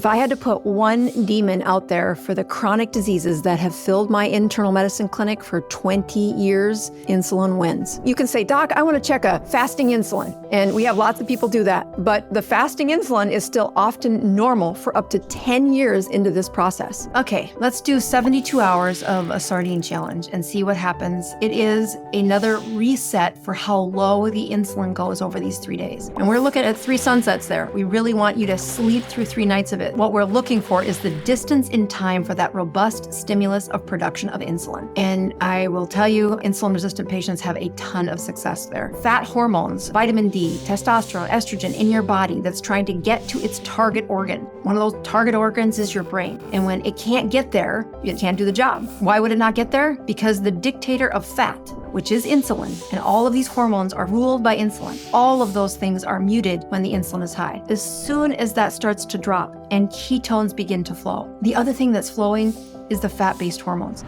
If I had to put one demon out there for the chronic diseases that have filled my internal medicine clinic for 20 years, insulin wins. You can say, Doc, I want to check a fasting insulin. And we have lots of people do that. But the fasting insulin is still often normal for up to 10 years into this process. Okay, let's do 72 hours of a sardine challenge and see what happens. It is another reset for how low the insulin goes over these 3 days. And we're looking at 3 sunsets there. We really want you to sleep through 3 nights of it. What we're looking for is the distance in time for that robust stimulus of production of insulin. And I will tell you, insulin-resistant patients have a ton of success there. Fat hormones, vitamin D, testosterone, estrogen in your body that's trying to get to its target organ. One of those target organs is your brain. And when it can't get there, it can't do the job. Why would it not get there? Because the dictator of fat, which is insulin, and all of these hormones are ruled by insulin. All of those things are muted when the insulin is high. As soon as that starts to drop and ketones begin to flow, the other thing that's flowing is the fat-based hormones.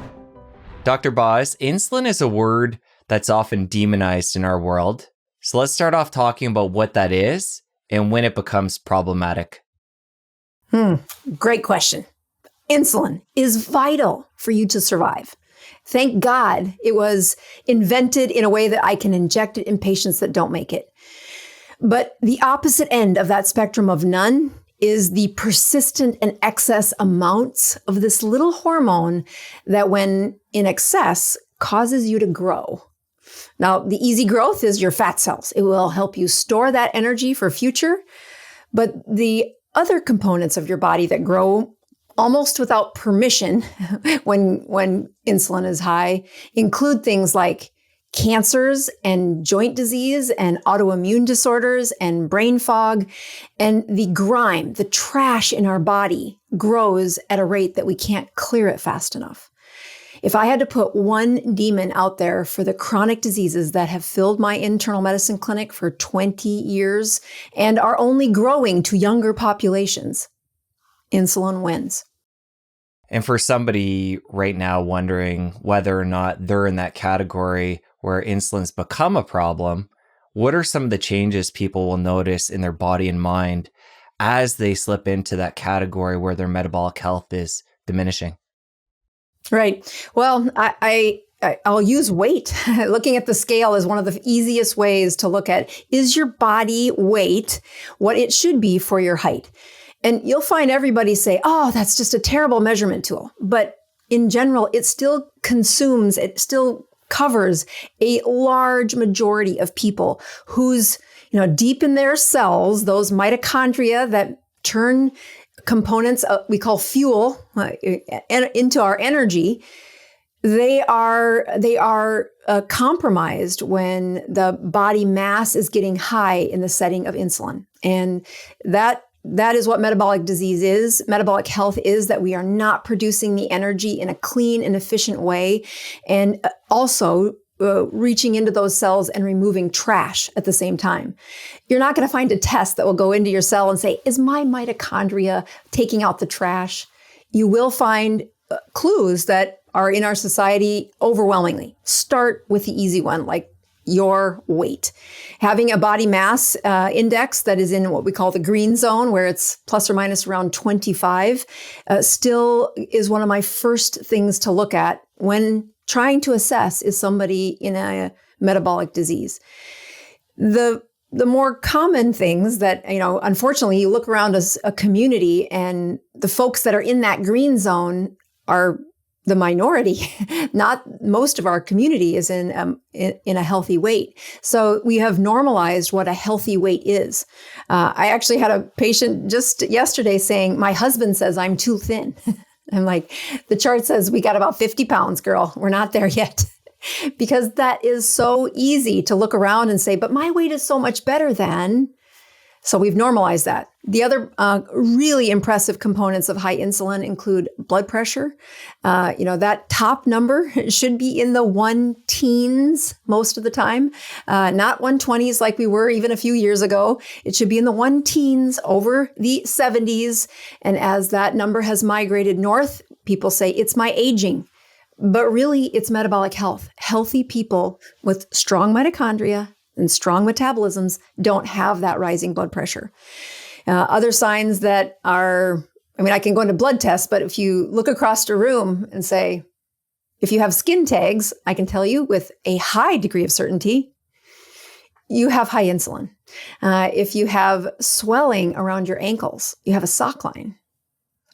Dr. Boz, insulin is a word that's often demonized in our world. So let's start off talking about what that is and when it becomes problematic. Great question. Insulin is vital for you to survive. Thank God it was invented in a way that I can inject it in patients that don't make it. But the opposite end of that spectrum of none is the persistent and excess amounts of this little hormone that, when in excess, causes you to grow. Now, the easy growth is your fat cells. It will help you store that energy for future. But the other components of your body that grow almost without permission when insulin is high include things like cancers and joint disease and autoimmune disorders and brain fog. And the grime, the trash in our body grows at a rate that we can't clear it fast enough. If I had to put one demon out there for the chronic diseases that have filled my internal medicine clinic for 20 years and are only growing to younger populations, insulin wins. And for somebody right now wondering whether or not they're in that category where insulin's become a problem, what are some of the changes people will notice in their body and mind as they slip into that category where their metabolic health is diminishing? Right. Well, I'll use weight. Looking at the scale is one of the easiest ways to look at, is your body weight what it should be for your height? And you'll find everybody say, oh, that's just a terrible measurement tool. But in general, it still covers a large majority of people whose, deep in their cells, those mitochondria that turn components we call fuel into our energy, they are compromised when the body mass is getting high in the setting of insulin. And that is what metabolic disease is. Metabolic health is that we are not producing the energy in a clean and efficient way, and also reaching into those cells and removing trash at the same time. You're not going to find a test that will go into your cell and say, is my mitochondria taking out the trash? You will find clues that are in our society overwhelmingly. Start with the easy one, like your weight. Having a body mass index that is in what we call the green zone, where it's plus or minus around 25, still is one of my first things to look at when trying to assess, is somebody in a metabolic disease. The more common things that, unfortunately, you look around as a community and the folks that are in that green zone are the minority. Not most of our community is in a healthy weight. So we have normalized what a healthy weight is. I actually had a patient just yesterday saying, my husband says I'm too thin. I'm like, the chart says we got about 50 pounds, girl. We're not there yet. Because that is so easy to look around and say, but my weight is so much better than. So we've normalized that. The other really impressive components of high insulin include blood pressure. That top number should be in the 1-teens most of the time, not 120s like we were even a few years ago. It should be in the 1-teens over the 70s. And as that number has migrated north, people say it's my aging. But really, it's metabolic health. Healthy people with strong mitochondria and strong metabolisms don't have that rising blood pressure. Other signs that are I mean, I can go into blood tests, but if you look across the room and say, if you have skin tags, I can tell you with a high degree of certainty, you have high insulin. If you have swelling around your ankles, you have a sock line.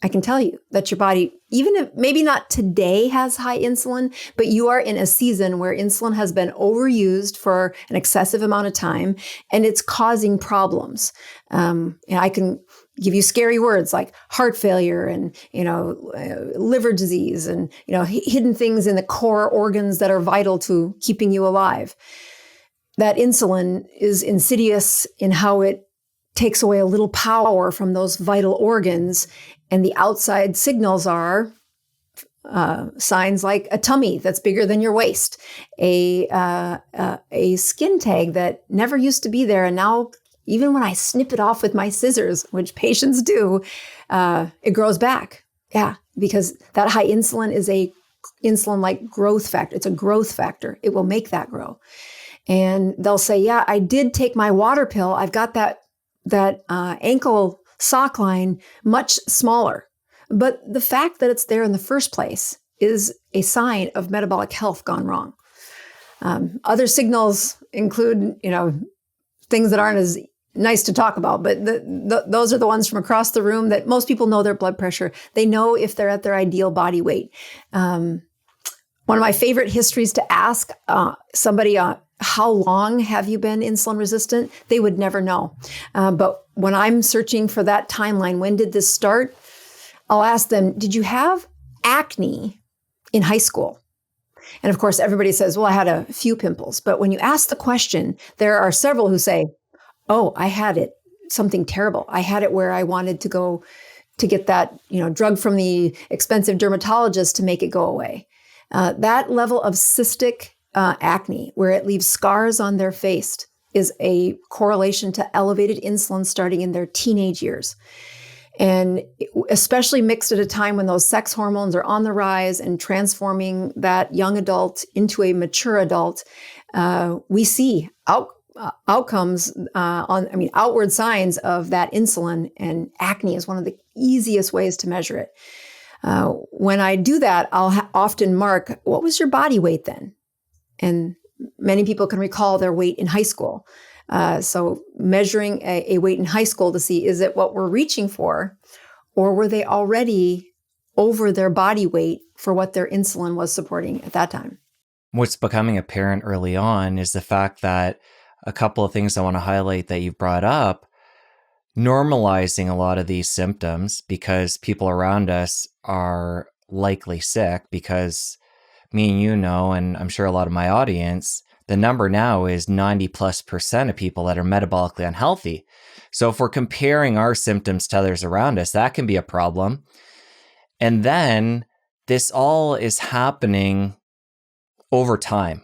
I can tell you that your body, even if maybe not today has high insulin, but you are in a season where insulin has been overused for an excessive amount of time and it's causing problems. And I can give you scary words like heart failure and, liver disease and, hidden things in the core organs that are vital to keeping you alive. That insulin is insidious in how it takes away a little power from those vital organs. And the outside signals are signs like a tummy that's bigger than your waist, a skin tag that never used to be there. And now, even when I snip it off with my scissors, which patients do, it grows back. Yeah, because that high insulin is a insulin-like growth factor. It's a growth factor. It will make that grow. And they'll say, yeah, I did take my water pill. I've got that ankle sock line much smaller. But the fact that it's there in the first place is a sign of metabolic health gone wrong. Other signals include, things that aren't as nice to talk about, but those are the ones from across the room that most people know their blood pressure. They know if they're at their ideal body weight. One of my favorite histories to ask somebody, how long have you been insulin resistant? They would never know. But when I'm searching for that timeline, when did this start? I'll ask them, did you have acne in high school? And of course, everybody says, well, I had a few pimples. But when you ask the question, there are several who say, oh, I had it, something terrible. I had it where I wanted to go to get that, drug from the expensive dermatologist to make it go away. That level of cystic acne, where it leaves scars on their face, is a correlation to elevated insulin starting in their teenage years. And especially mixed at a time when those sex hormones are on the rise and transforming that young adult into a mature adult, we see outcomes outward signs of that insulin, and acne is one of the easiest ways to measure it. When I do that, I'll often mark, what was your body weight then? And many people can recall their weight in high school. So measuring a weight in high school to see, is it what we're reaching for, or were they already over their body weight for what their insulin was supporting at that time? What's becoming apparent early on is the fact that a couple of things I want to highlight that you've brought up, normalizing a lot of these symptoms because people around us are likely sick, because me and and I'm sure a lot of my audience, the number now is 90+% of people that are metabolically unhealthy. So if we're comparing our symptoms to others around us, that can be a problem. And then this all is happening over time.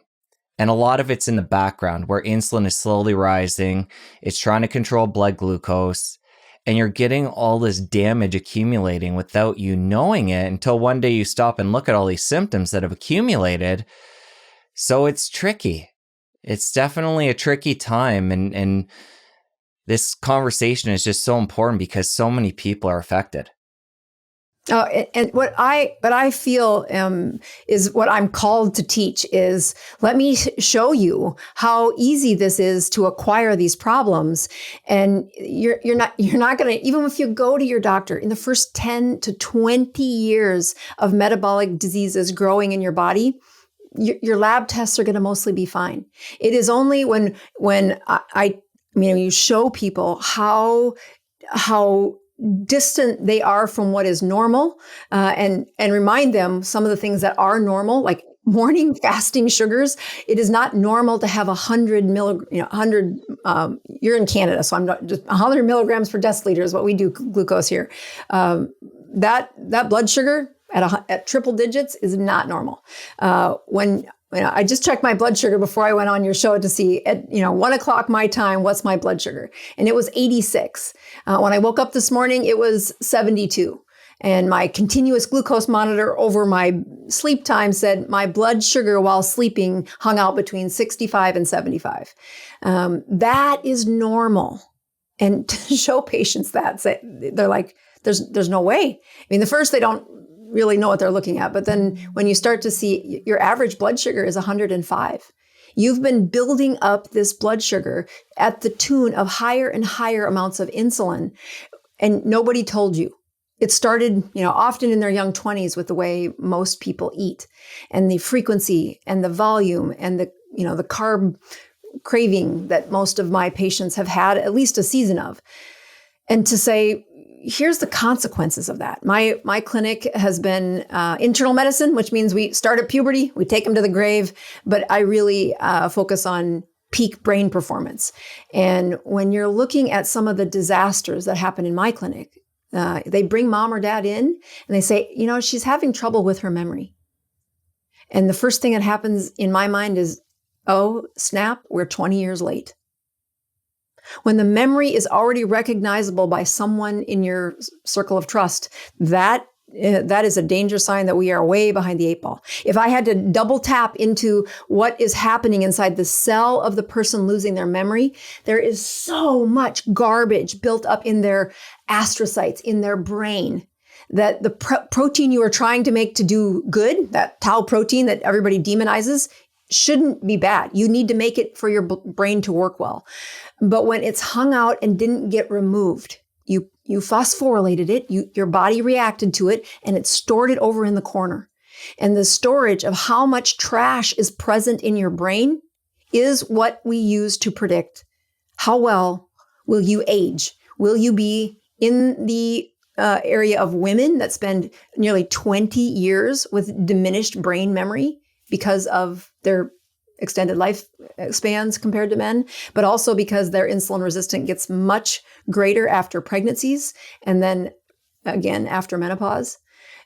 And a lot of it's in the background where insulin is slowly rising. It's trying to control blood glucose. And you're getting all this damage accumulating without you knowing it until one day you stop and look at all these symptoms that have accumulated. So it's tricky. It's definitely a tricky time. And this conversation is just so important because so many people are affected. And what I feel is what I'm called to teach is, let me show you how easy this is to acquire these problems. And you're not going to, even if you go to your doctor, in the first 10 to 20 years of metabolic diseases growing in your body, your lab tests are going to mostly be fine. It is only when you show people how distant they are from what is normal, and remind them some of the things that are normal, like morning fasting sugars. It is not normal to have 100 you're in Canada, so I'm not just 100 milligrams per deciliter is what we do glucose here. That blood sugar at triple digits is not normal. When I just checked my blood sugar before I went on your show to see at 1 o'clock my time, what's my blood sugar? And it was 86. When I woke up this morning, it was 72. And my continuous glucose monitor over my sleep time said my blood sugar while sleeping hung out between 65 and 75. That is normal. And to show patients that, they're like, there's no way. I mean, the first, they don't really know what they're looking at. But then when you start to see your average blood sugar is 105, you've been building up this blood sugar at the tune of higher and higher amounts of insulin, and nobody told you. It started, often in their young 20s with the way most people eat, and the frequency and the volume and the carb craving that most of my patients have had at least a season of. And to say, here's the consequences of that. My clinic has been internal medicine, which means we start at puberty, we take them to the grave, but I really focus on peak brain performance. And when you're looking at some of the disasters that happen in my clinic, they bring mom or dad in and they say, she's having trouble with her memory. And the first thing that happens in my mind is, oh, snap, we're 20 years late. When the memory is already recognizable by someone in your circle of trust, that is a danger sign that we are way behind the eight ball. If I had to double tap into what is happening inside the cell of the person losing their memory, there is so much garbage built up in their astrocytes, in their brain, that the protein you are trying to make to do good, that tau protein that everybody demonizes, shouldn't be bad. You need to make it for your brain to work well. But when it's hung out and didn't get removed, you phosphorylated it, your body reacted to it, and it stored it over in the corner. And the storage of how much trash is present in your brain is what we use to predict how well will you age. Will you be in the area of women that spend nearly 20 years with diminished brain memory because of their extended life spans compared to men, but also because their insulin resistance gets much greater after pregnancies and then again after menopause.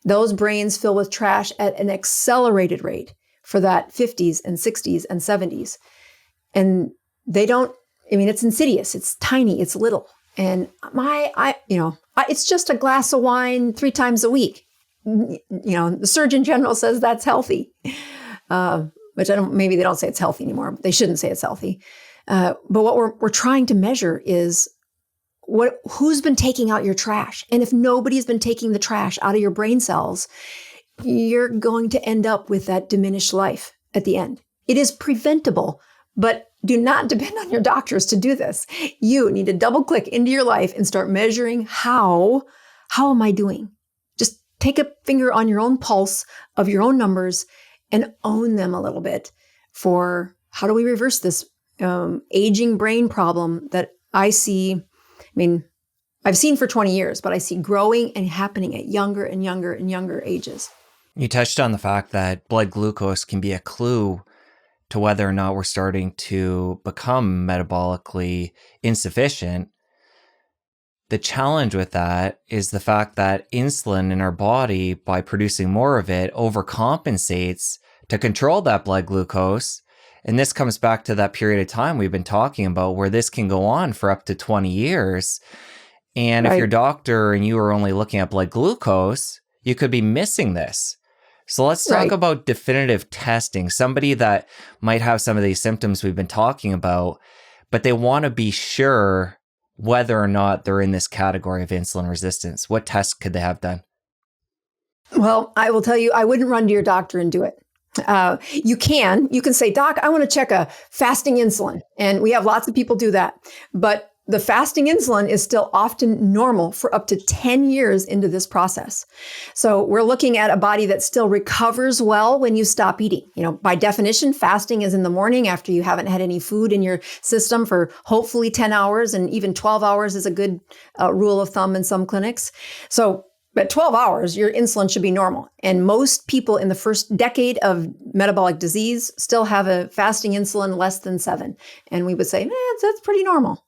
Those brains fill with trash at an accelerated rate for that 50s and 60s and 70s. And it's insidious, it's tiny, it's little. And it's just a glass of wine 3 times a week. The Surgeon General says that's healthy. Which maybe they don't say it's healthy anymore. They shouldn't say it's healthy. But what we're trying to measure is who's been taking out your trash. And if nobody's been taking the trash out of your brain cells, you're going to end up with that diminished life at the end. It is preventable, but do not depend on your doctors to do this. You need to double click into your life and start measuring how am I doing? Just take a finger on your own pulse of your own numbers and own them a little bit for how do we reverse this aging brain problem that I see. I've seen for 20 years, but I see growing and happening at younger and younger and younger ages. You touched on the fact that blood glucose can be a clue to whether or not we're starting to become metabolically insufficient. The challenge with that is the fact that insulin in our body, by producing more of it, overcompensates to control that blood glucose. And this comes back to that period of time we've been talking about where this can go on for up to 20 years. And If your doctor and you are only looking at blood glucose, you could be missing this. So let's talk about definitive testing. Somebody that might have some of these symptoms we've been talking about, but they want to be sure whether or not they're in this category of insulin resistance. What tests could they have done? Well, I will tell you, I wouldn't run to your doctor and do it. You can say, Doc, I want to check a fasting insulin. And we have lots of people do that. But the fasting insulin is still often normal for up to 10 years into this process. So we're looking at a body that still recovers well when you stop eating. By definition, fasting is in the morning after you haven't had any food in your system for hopefully 10 hours, and even 12 hours is a good rule of thumb in some clinics. So at 12 hours, your insulin should be normal. And most people in the first decade of metabolic disease still have a fasting insulin less than 7. And we would say, that's pretty normal.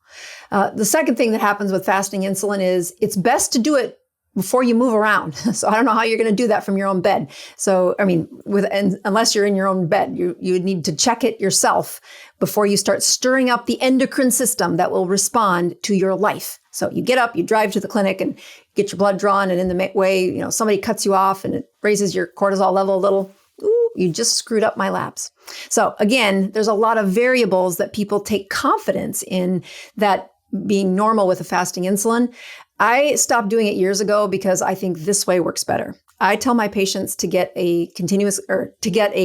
The second thing that happens with fasting insulin is it's best to do it before you move around. So I don't know how you're going to do that from your own bed. So, unless you're in your own bed, you would need to check it yourself before you start stirring up the endocrine system that will respond to your life. So you get up, you drive to the clinic and get your blood drawn. And in the way, somebody cuts you off and it raises your cortisol level a little. Ooh, you just screwed up my labs. So again, there's a lot of variables that people take confidence in that being normal with a fasting insulin. I stopped doing it years ago because I think this way works better. I tell my patients to get a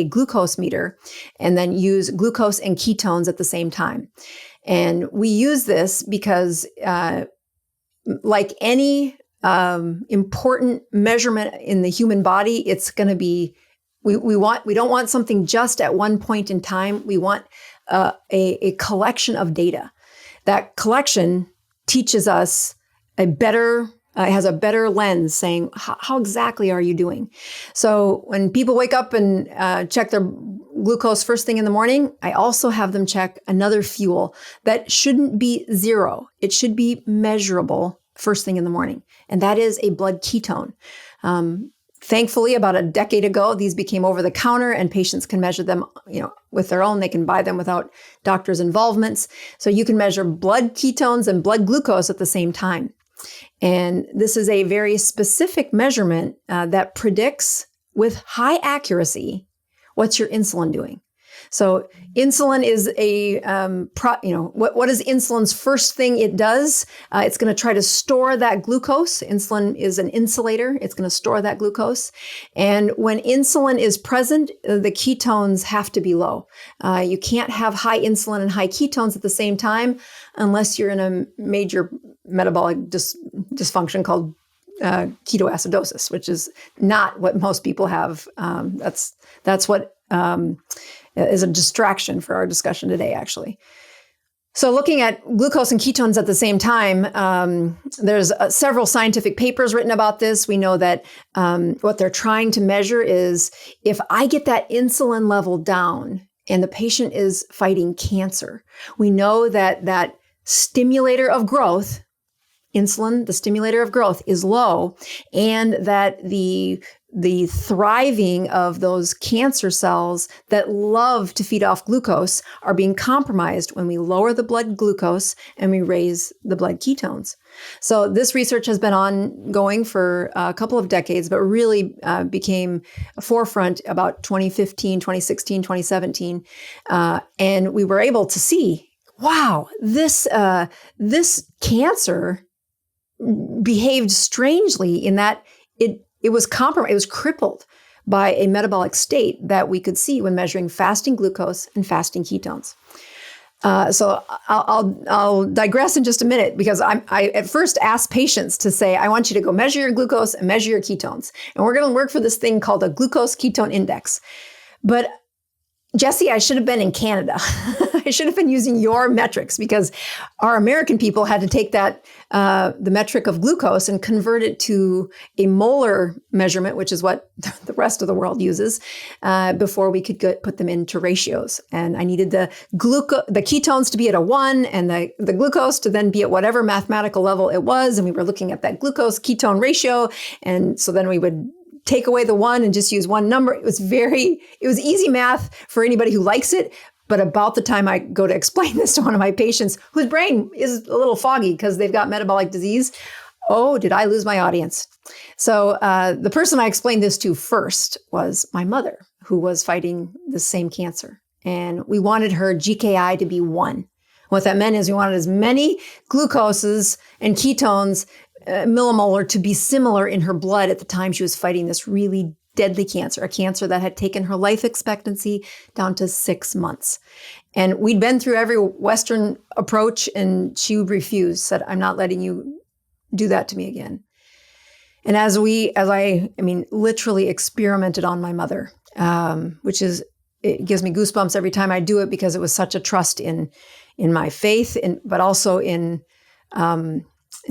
glucose meter and then use glucose and ketones at the same time. And we use this because like any important measurement in the human body, it's going to be, we don't want something just at one point in time. We want a collection of data. That collection teaches us has a better lens saying, how exactly are you doing? So when people wake up and check their glucose first thing in the morning, I also have them check another fuel that shouldn't be zero. It should be measurable first thing in the morning. And that is a blood ketone. Thankfully, about a decade ago, these became over the counter and patients can measure them, with their own. They can buy them without doctors' involvements. So you can measure blood ketones and blood glucose at the same time. And this is a very specific measurement that predicts with high accuracy what's your insulin doing. So insulin is what is insulin's first thing it does? It's going to try to store that glucose. Insulin is an insulator. It's going to store that glucose. And when insulin is present, the ketones have to be low. You can't have high insulin and high ketones at the same time unless you're in a major metabolic dysfunction called ketoacidosis, which is not what most people have. That's what is a distraction for our discussion today, actually. So looking at glucose and ketones at the same time, there's several scientific papers written about this. We know that what they're trying to measure is if I get that insulin level down and the patient is fighting cancer, we know that that stimulator of growth, insulin, the stimulator of growth, is low, and that the thriving of those cancer cells that love to feed off glucose are being compromised when we lower the blood glucose and we raise the blood ketones. So this research has been ongoing for a couple of decades, but really became a forefront about 2015, 2016, 2017. And we were able to see, wow, this cancer behaved strangely in that it was compromised, it was crippled by a metabolic state that we could see when measuring fasting glucose and fasting ketones. So I'll digress in just a minute because I at first asked patients to say, I want you to go measure your glucose and measure your ketones. And we're going to work for this thing called a glucose ketone index. But Jesse, I should have been in Canada. I should have been using your metrics because our American people had to take that, the metric of glucose and convert it to a molar measurement, which is what the rest of the world uses, before we could put them into ratios. And I needed the ketones to be at a 1 and the glucose to then be at whatever mathematical level it was. And we were looking at that glucose ketone ratio. And so then we would take away the 1 and just use one number. It was easy math for anybody who likes it. But about the time I go to explain this to one of my patients whose brain is a little foggy because they've got metabolic disease, oh, did I lose my audience? So the person I explained this to first was my mother, who was fighting the same cancer. And we wanted her GKI to be 1. What that meant is we wanted as many glucoses and ketones millimolar to be similar in her blood at the time she was fighting this really deadly cancer, a cancer that had taken her life expectancy down to 6 months. And we'd been through every Western approach and she refused, said, I'm not letting you do that to me again. And as I literally experimented on my mother, it gives me goosebumps every time I do it because it was such a trust in my faith, but also in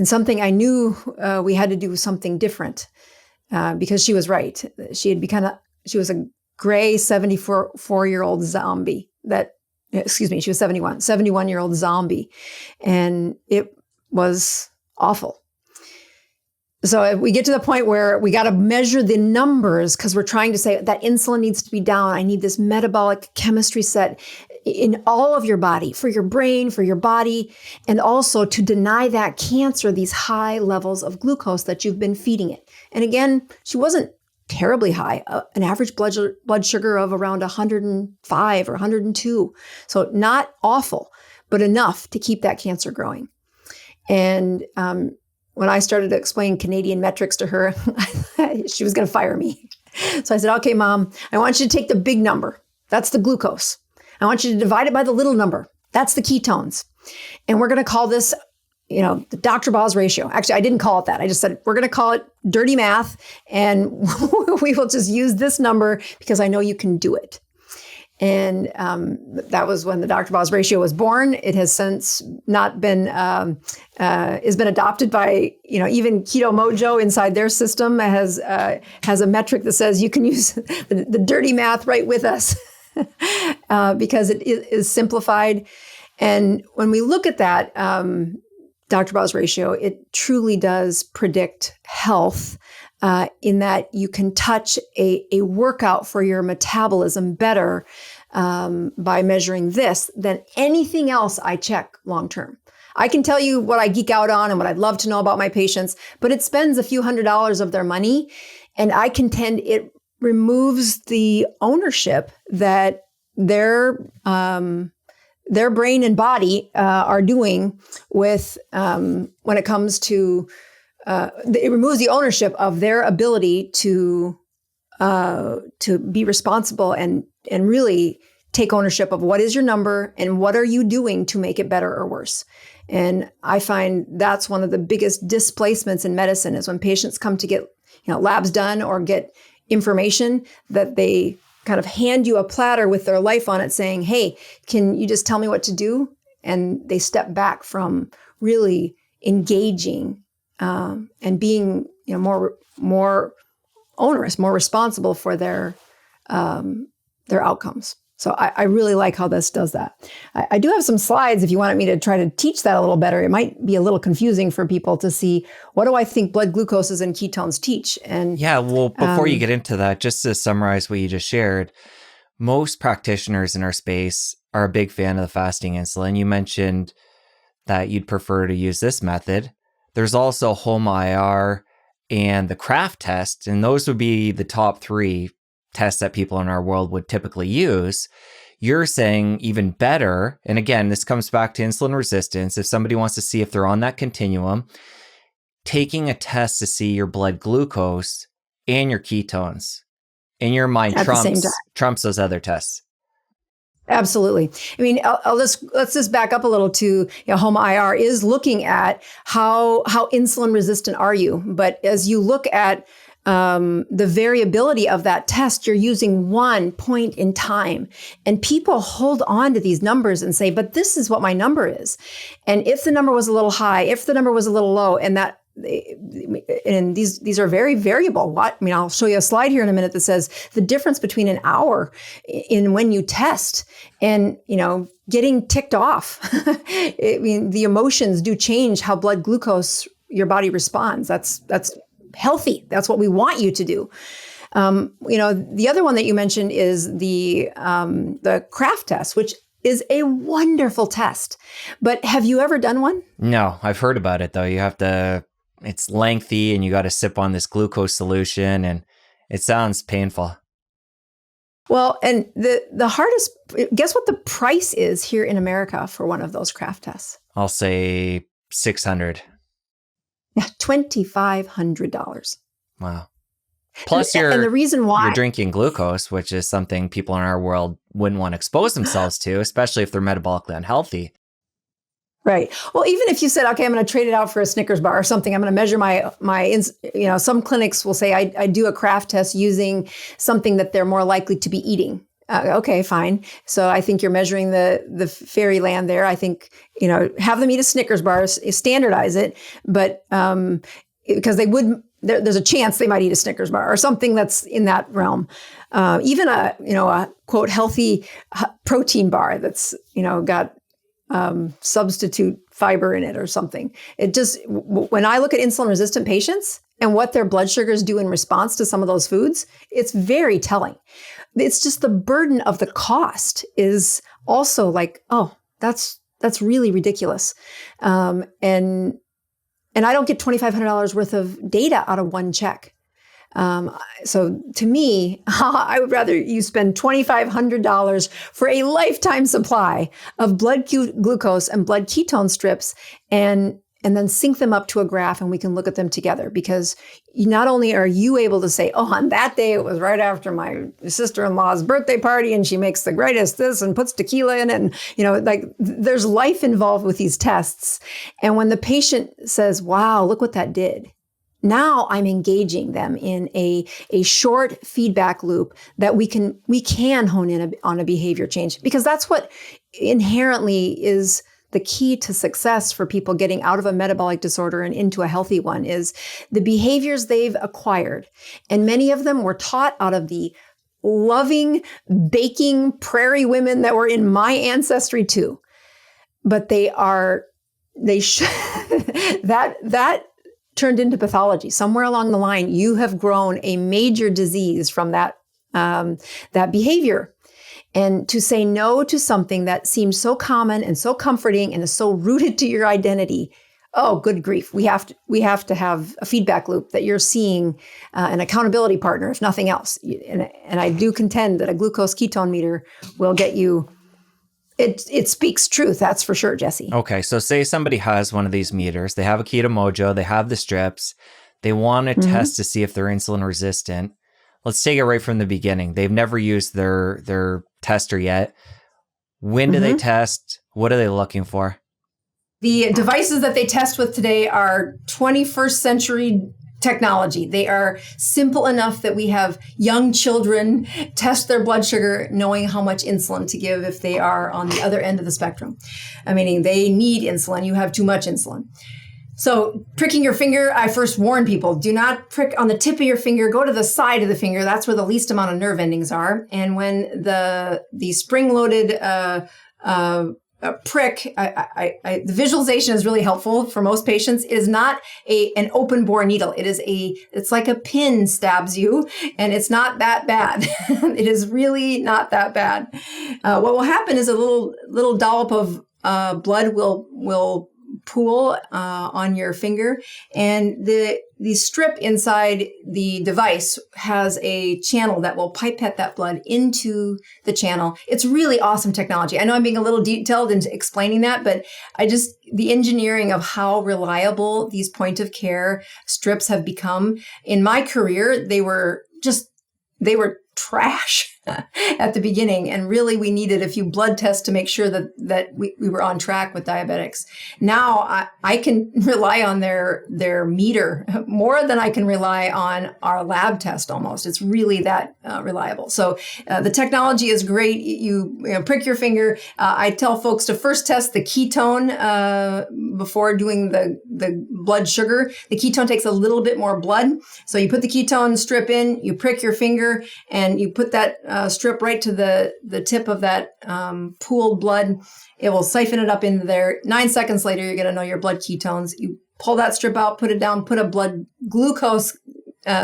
something I knew we had to do something different because she was right. She was a gray 74-year-old zombie she was 71-year-old zombie. And it was awful. So we get to the point where we got to measure the numbers because we're trying to say that insulin needs to be down. I need this metabolic chemistry set in all of your body, for your brain, for your body, and also to deny that cancer these high levels of glucose that you've been feeding it. And again, she wasn't terribly high, an average blood sugar of around 105 or 102. So not awful, but enough to keep that cancer growing. And when I started to explain Canadian metrics to her, she was going to fire me. So I said, okay, Mom, I want you to take the big number. That's the glucose. I want you to divide it by the little number. That's the ketones. And we're going to call this, the Dr. Boz ratio. Actually, I didn't call it that. I just said, we're going to call it dirty math. And we will just use this number because I know you can do it. And that was when the Dr. Boz ratio was born. It has since not been, has been adopted by, even Keto Mojo inside their system has a metric that says you can use the dirty math right with us because it is simplified. And when we look at that Dr. Boz ratio, it truly does predict health in that you can touch a workout for your metabolism better by measuring this than anything else I check long term. I can tell you what I geek out on and what I'd love to know about my patients, but it spends a few $100s of their money. And I contend it removes the ownership that their brain and body are doing with when it comes to it removes the ownership of their ability to be responsible and really take ownership of what is your number and what are you doing to make it better or worse. And I find that's one of the biggest displacements in medicine is when patients come to get labs done or get information that they kind of hand you a platter with their life on it saying, hey, can you just tell me what to do? And they step back from really engaging and being more onerous, more responsible for their outcomes. So I really like how this does that. I do have some slides if you wanted me to try to teach that a little better. It might be a little confusing for people to see what do I think blood glucoses and ketones teach. And yeah, well, before you get into that, just to summarize what you just shared, most practitioners in our space are a big fan of the fasting insulin. You mentioned that you'd prefer to use this method. There's also HOMA-IR and the Kraft test, and those would be the top three tests that people in our world would typically use. You're saying even better, and again, this comes back to insulin resistance. If somebody wants to see if they're on that continuum, taking a test to see your blood glucose and your ketones in your mind trumps those other tests. Absolutely. I mean, let's just back up a little to HOMA-IR is looking at how insulin resistant are you. But as you look at the variability of that test, you're using one point in time. And people hold on to these numbers and say, but this is what my number is. And if the number was a little high, if the number was a little low, and these are very variable. I'll show you a slide here in a minute that says the difference between an hour in when you test and, getting ticked off. The emotions do change how blood glucose your body responds. That's healthy. That's what we want you to do. The other one that you mentioned is the Kraft test, which is a wonderful test. But have you ever done one? No, I've heard about it though. It's lengthy and you got to sip on this glucose solution and it sounds painful. Well, and the hardest, guess what the price is here in America for one of those Kraft tests? I'll say $600. Yeah, $2,500. Wow. Plus and the reason why you're drinking glucose, which is something people in our world wouldn't want to expose themselves to, especially if they're metabolically unhealthy. Right. Well, even if you said, okay, I'm going to trade it out for a Snickers bar or something, I'm going to measure my some clinics will say I do a Kraft test using something that they're more likely to be eating. Okay, fine. So I think you're measuring the fairyland there. I think, have them eat a Snickers bar, standardize it, but because there's a chance they might eat a Snickers bar or something that's in that realm. Even a quote healthy protein bar that's got substitute fiber in it or something. It just, when I look at insulin resistant patients and what their blood sugars do in response to some of those foods, it's very telling. It's just the burden of the cost is also like, oh, that's really ridiculous. And I don't get $2,500 worth of data out of one check. So to me, I would rather you spend $2,500 for a lifetime supply of blood glucose and blood ketone strips and and then sync them up to a graph, and we can look at them together, because not only are you able to say, oh, on that day, it was right after my sister-in-law's birthday party and she makes the greatest this and puts tequila in it. And, like there's life involved with these tests. And when the patient says, wow, look what that did. Now I'm engaging them in a short feedback loop that we can hone in on a behavior change, because that's what inherently is the key to success for people getting out of a metabolic disorder and into a healthy one, is the behaviors they've acquired. And many of them were taught out of the loving, baking prairie women that were in my ancestry too. But that turned into pathology. Somewhere along the line, you have grown a major disease from that behavior. And to say no to something that seems so common and so comforting and is so rooted to your identity, oh, good grief. We have to have a feedback loop that you're seeing, an accountability partner, if nothing else. And I do contend that a glucose ketone meter will get you, it speaks truth, that's for sure, Jesse. Okay, so say somebody has one of these meters, they have a Keto Mojo, they have the strips, they want to test to see if they're insulin resistant. Let's take it right from the beginning. They've never used their tester yet. When do they test? What are they looking for? The devices that they test with today are 21st century technology. They are simple enough that we have young children test their blood sugar knowing how much insulin to give if they are on the other end of the spectrum. Meaning they need insulin. You have too much insulin. So pricking your finger, I first warn people, do not prick on the tip of your finger, go to the side of the finger. That's where the least amount of nerve endings are. And when the spring-loaded prick, the visualization is really helpful for most patients. It is not an open bore needle. It's like a pin stabs you, and it's not that bad. It is really not that bad. What will happen is a little dollop of blood will pool on your finger, and the strip inside the device has a channel that will pipette that blood into the channel. It's really awesome technology. I know I'm being a little detailed in explaining that, but the engineering of how reliable these point of care strips have become. In my career, they were trash at the beginning. And really, we needed a few blood tests to make sure that we were on track with diabetics. Now I can rely on their meter more than I can rely on our lab test almost. It's really that reliable. So the technology is great. You prick your finger. I tell folks to first test the ketone before doing the blood sugar. The ketone takes a little bit more blood. So you put the ketone strip in, you prick your finger, and you put that strip right to the tip of that pooled blood. It will siphon it up into there. 9 seconds later, you're going to know your blood ketones. You pull that strip out, put it down, put a blood glucose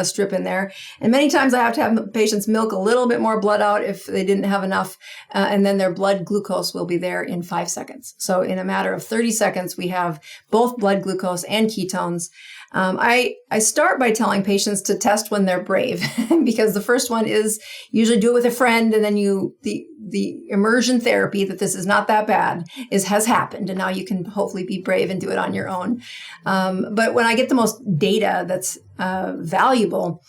strip in there. And many times I have to have patients milk a little bit more blood out if they didn't have enough. And then their blood glucose will be there in 5 seconds. So in a matter of 30 seconds, we have both blood glucose and ketones. I start by telling patients to test when they're brave, because the first one is usually do it with a friend, and then the immersion therapy that this is not that bad has happened, and now you can hopefully be brave and do it on your own. But when I get the most data that's valuable,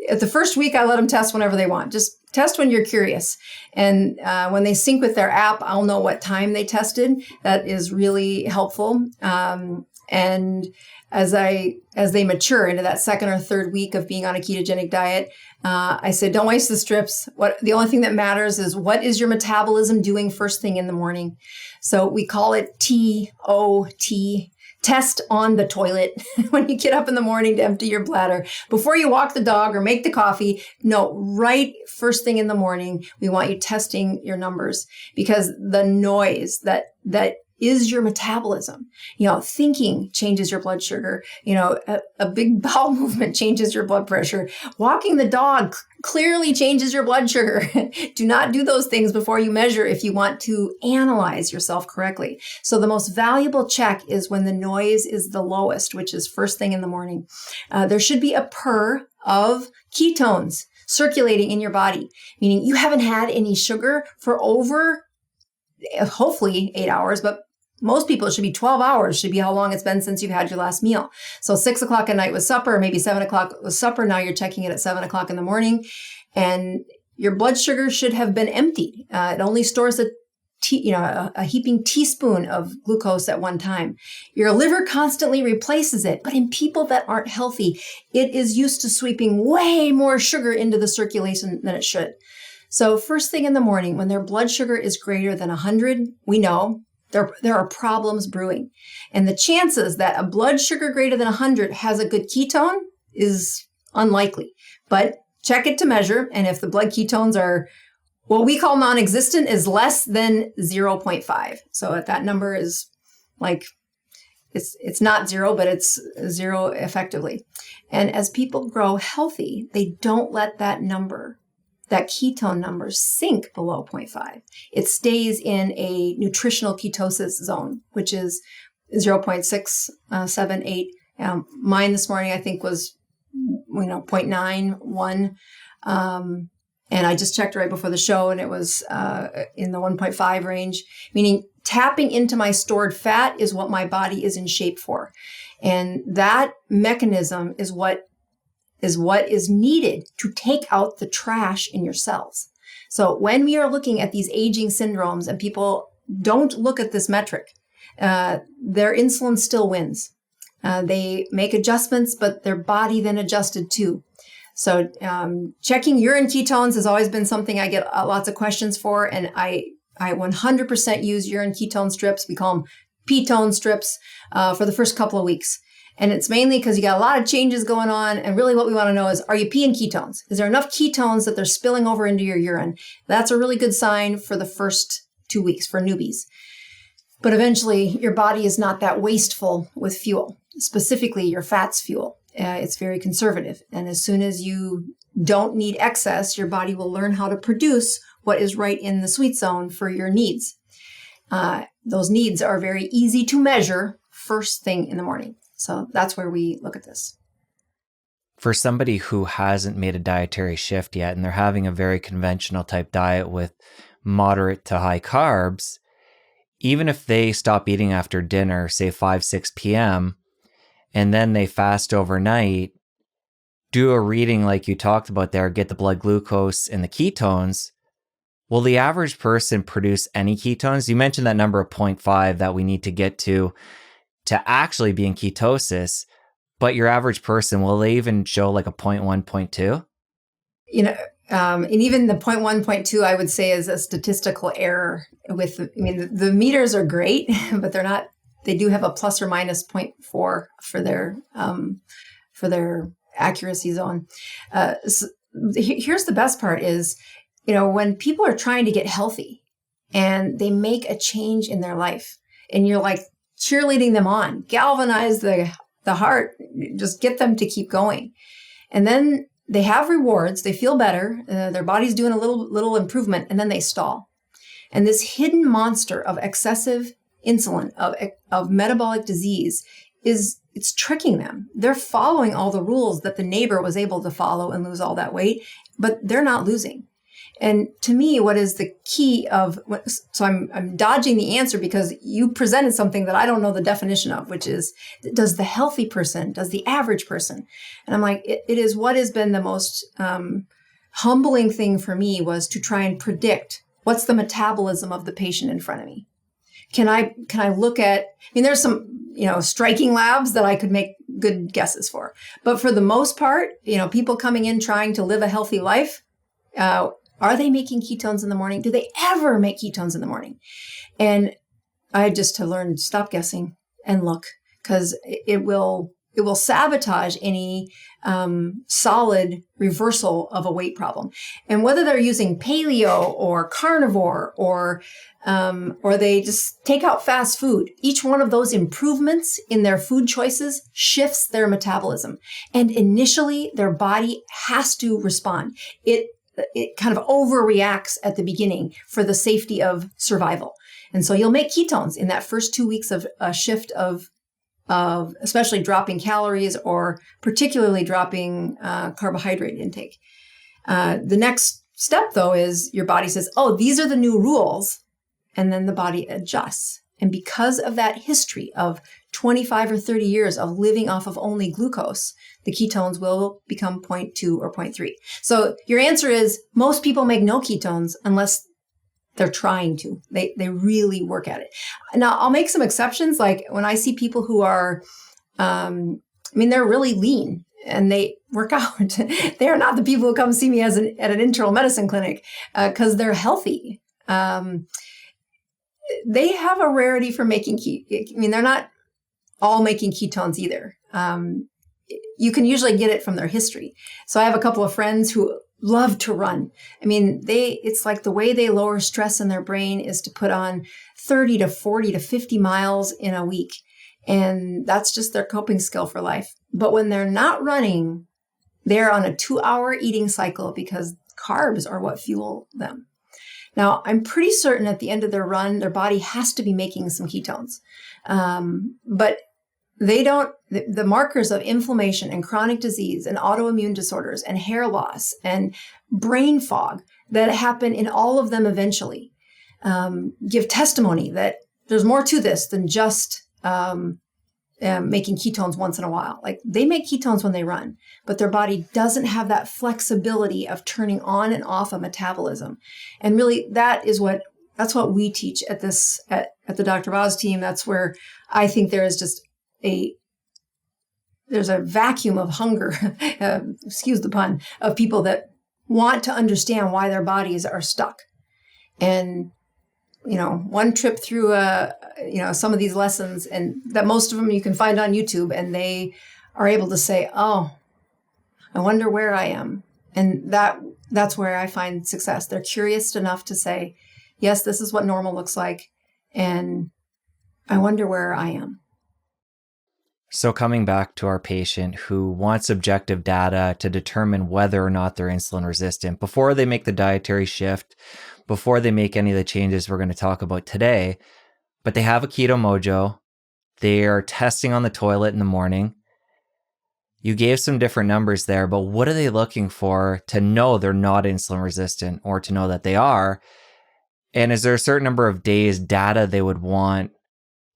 at the first week I let them test whenever they want. Just test when you're curious. And when they sync with their app, I'll know what time they tested. That is really helpful. And as they mature into that second or third week of being on a ketogenic diet, I said, don't waste the strips. The only thing that matters is what is your metabolism doing first thing in the morning. So we call it TOT. Test on the toilet when you get up in the morning to empty your bladder. Before you walk the dog or make the coffee, no, right first thing in the morning, we want you testing your numbers, because the noise that is your metabolism. Thinking changes your blood sugar. A big bowel movement changes your blood pressure. Walking the dog clearly changes your blood sugar. Do not do those things before you measure if you want to analyze yourself correctly. So the most valuable check is when the noise is the lowest, which is first thing in the morning. There should be a purr of ketones circulating in your body, meaning you haven't had any sugar for over, hopefully 8 hours, but most people, it should be 12 hours, should be how long it's been since you've had your last meal. So 6 o'clock at night was supper, or maybe 7 o'clock was supper. Now you're checking it at 7 o'clock in the morning, and your blood sugar should have been emptied. It only stores a heaping teaspoon of glucose at one time. Your liver constantly replaces it, but in people that aren't healthy, it is used to sweeping way more sugar into the circulation than it should. So first thing in the morning, when their blood sugar is greater than 100, we know there are problems brewing. And the chances that a blood sugar greater than 100 has a good ketone is unlikely. But check it to measure. And if the blood ketones are what we call non-existent, is less than 0.5. So if that number is like, it's not zero, but it's zero effectively. And as people grow healthy, they don't let that ketone number sink below 0.5. It stays in a nutritional ketosis zone, which is 0.678. Mine this morning, I think, was 0.91. And I just checked right before the show, and it was in the 1.5 range, meaning tapping into my stored fat is what my body is in shape for. And that mechanism is what is needed to take out the trash in your cells. So when we are looking at these aging syndromes and people don't look at this metric, their insulin still wins. They make adjustments, but their body then adjusted too. So checking urine ketones has always been something I get lots of questions for, and I 100% use urine ketone strips. We call them ketone strips for the first couple of weeks. And it's mainly because you got a lot of changes going on, and really what we want to know is, are you peeing ketones? Is there enough ketones that they're spilling over into your urine? That's a really good sign for the first 2 weeks for newbies. But eventually, your body is not that wasteful with fuel, specifically your fat's fuel. It's very conservative. And as soon as you don't need excess, your body will learn how to produce what is right in the sweet zone for your needs. Those needs are very easy to measure first thing in the morning. So that's where we look at this. For somebody who hasn't made a dietary shift yet, and they're having a very conventional type diet with moderate to high carbs, even if they stop eating after dinner, say 5, 6 p.m., and then they fast overnight, do a reading like you talked about there, get the blood glucose and the ketones, will the average person produce any ketones? You mentioned that number of 0.5 that we need to get to actually be in ketosis, but your average person, will they even show like a 0.1, 0.2? And even the 0.1, 0.2, I would say, is a statistical error. The meters are great, but they're not. They do have a plus or minus 0.4 for their accuracy zone. So here's the best part is, when people are trying to get healthy and they make a change in their life, and you're like cheerleading them on, galvanize the heart, just get them to keep going. And then they have rewards, they feel better, their body's doing a little improvement, and then they stall. And this hidden monster of excessive insulin, of metabolic disease, it's tricking them. They're following all the rules that the neighbor was able to follow and lose all that weight, but they're not losing. And to me, what is the key so I'm dodging the answer because you presented something that I don't know the definition of, which is, does the healthy person, does the average person? And I'm like, it is what has been the most humbling thing for me, was to try and predict what's the metabolism of the patient in front of me. Can I look at, there's some, striking labs that I could make good guesses for, but for the most part, people coming in trying to live a healthy life, are they making ketones in the morning? Do they ever make ketones in the morning? And I just have learned, stop guessing and look, because it will sabotage any solid reversal of a weight problem. And whether they're using paleo or carnivore or they just take out fast food, each one of those improvements in their food choices shifts their metabolism. And initially, their body has to respond. It kind of overreacts at the beginning for the safety of survival. And so you'll make ketones in that first 2 weeks of a shift of especially dropping calories or particularly dropping carbohydrate intake. The next step, though, is your body says, oh, these are the new rules. And then the body adjusts. And because of that history of 25 or 30 years of living off of only glucose, the ketones will become 0.2 or 0.3. So your answer is most people make no ketones unless they're trying to. They really work at it. Now, I'll make some exceptions. Like when I see people who are, they're really lean and they work out. They're not the people who come see me at an internal medicine clinic because they're healthy. They have a rarity for making they're not all making ketones either. You can usually get it from their history. So I have a couple of friends who love to run. It's like the way they lower stress in their brain is to put on 30 to 40 to 50 miles in a week. And that's just their coping skill for life. But when they're not running, they're on a 2-hour eating cycle because carbs are what fuel them. Now, I'm pretty certain at the end of their run, their body has to be making some ketones. But they don't, the markers of inflammation and chronic disease and autoimmune disorders and hair loss and brain fog that happen in all of them eventually give testimony that there's more to this than just making ketones once in a while. Like they make ketones when they run, but their body doesn't have that flexibility of turning on and off a metabolism. And really that's what we teach at the Dr. Boz team. That's where I think there is just there's a vacuum of hunger, excuse the pun, of people that want to understand why their bodies are stuck. And one trip through some of these lessons, and that most of them you can find on YouTube, and they are able to say, oh, I wonder where I am. And that's where I find success. They're curious enough to say, yes, this is what normal looks like, and I wonder where I am. So coming back to our patient who wants objective data to determine whether or not they're insulin resistant, before they make the dietary shift, before they make any of the changes we're going to talk about today, but they have a keto mojo, they are testing on the toilet in the morning. You gave some different numbers there, but what are they looking for to know they're not insulin resistant or to know that they are? And is there a certain number of days data they would want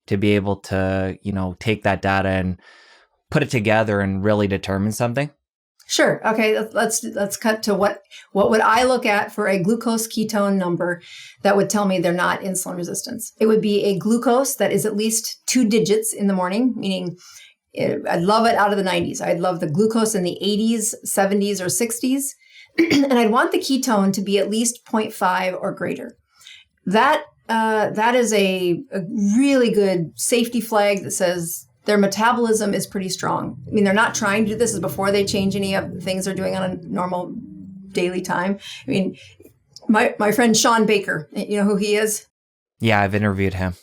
to be able to, take that data and put it together and really determine something? Sure. Okay. Let's cut to what would I look at for a glucose ketone number that would tell me they're not insulin resistant? It would be a glucose that is at least 2 digits in the morning, meaning I'd love it out of the 90s. I'd love the glucose in the 80s, 70s, or 60s. And I'd want the ketone to be at least 0.5 or greater. That is a really good safety flag that says their metabolism is pretty strong. They're not trying to do this. This is before they change any of the things they're doing on a normal daily time. My friend Sean Baker, you know who he is? Yeah, I've interviewed him.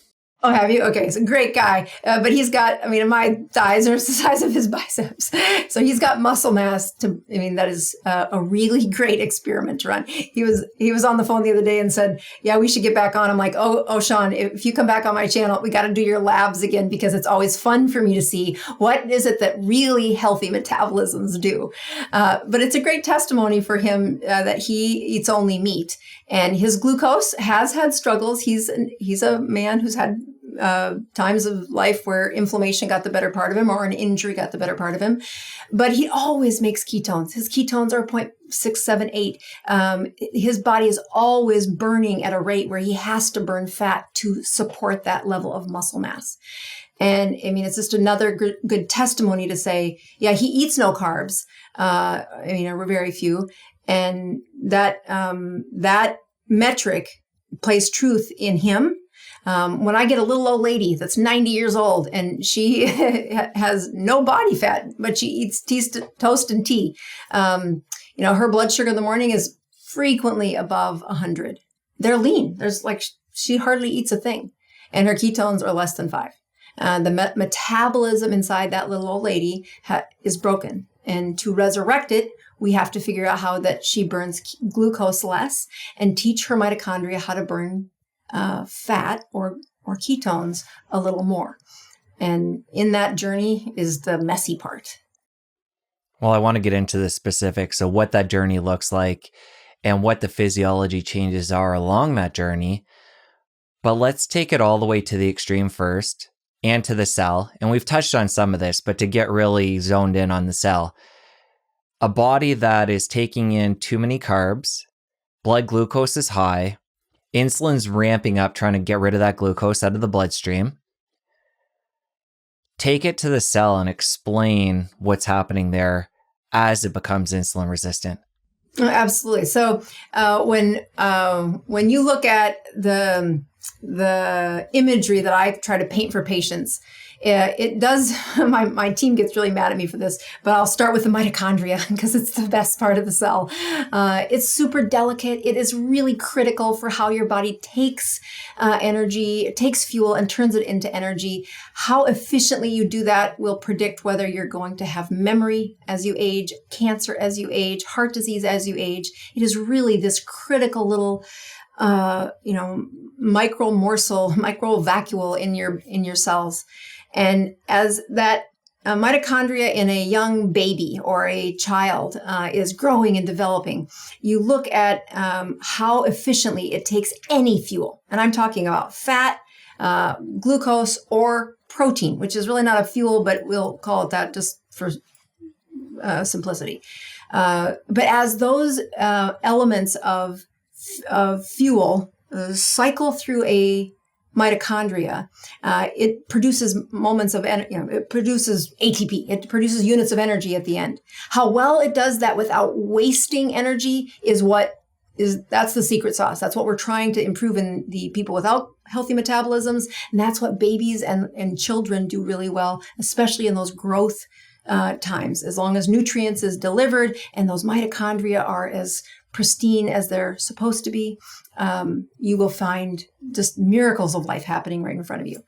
Oh, have you? Okay, he's a great guy. But he's got, my thighs are the size of his biceps. So he's got muscle mass that is a really great experiment to run. He was on the phone the other day and said, yeah, we should get back on. I'm like, oh, Sean, if you come back on my channel, we got to do your labs again because it's always fun for me to see what is it that really healthy metabolisms do. But it's a great testimony for him that he eats only meat. And his glucose has had struggles. He's a man who's had times of life where inflammation got the better part of him or an injury got the better part of him. But he always makes ketones. His ketones are 0.678. His body is always burning at a rate where he has to burn fat to support that level of muscle mass. And it's just another good testimony to say, yeah, he eats no carbs. Very few. And that metric plays truth in him. When I get a little old lady that's 90 years old and she has no body fat, but she eats toast and tea, her blood sugar in the morning is frequently above 100. They're lean. She hardly eats a thing. And her ketones are less than 5. The metabolism inside that little old lady is broken. And to resurrect it, we have to figure out how that she burns glucose less and teach her mitochondria how to burn fat or ketones a little more. And in that journey is the messy part. Well, I want to get into the specifics of what that journey looks like and what the physiology changes are along that journey. But let's take it all the way to the extreme first and to the cell. And we've touched on some of this, but to get really zoned in on the cell, a body that is taking in too many carbs, blood glucose is high, insulin's ramping up, trying to get rid of that glucose out of the bloodstream. Take it to the cell and explain what's happening there as it becomes insulin resistant. Absolutely. So when you look at the imagery that I try to paint for patients, it does, my team gets really mad at me for this, but I'll start with the mitochondria because it's the best part of the cell. It's super delicate. It is really critical for how your body takes energy, it takes fuel and turns it into energy. How efficiently you do that will predict whether you're going to have memory as you age, cancer as you age, heart disease as you age. It is really this critical little micro morsel, micro vacuole in your cells. And as that mitochondria in a young baby or a child is growing and developing, you look at how efficiently it takes any fuel. And I'm talking about fat, glucose, or protein, which is really not a fuel, but we'll call it that just for simplicity. But as those elements of fuel cycle through a mitochondria, it produces moments of it produces ATP. It produces units of energy at the end. How well it does that without wasting energy that's the secret sauce. That's what we're trying to improve in the people without healthy metabolisms, and that's what babies and children do really well, especially in those growth times. As long as nutrients is delivered and those mitochondria are as pristine as they're supposed to be, you will find just miracles of life happening right in front of you.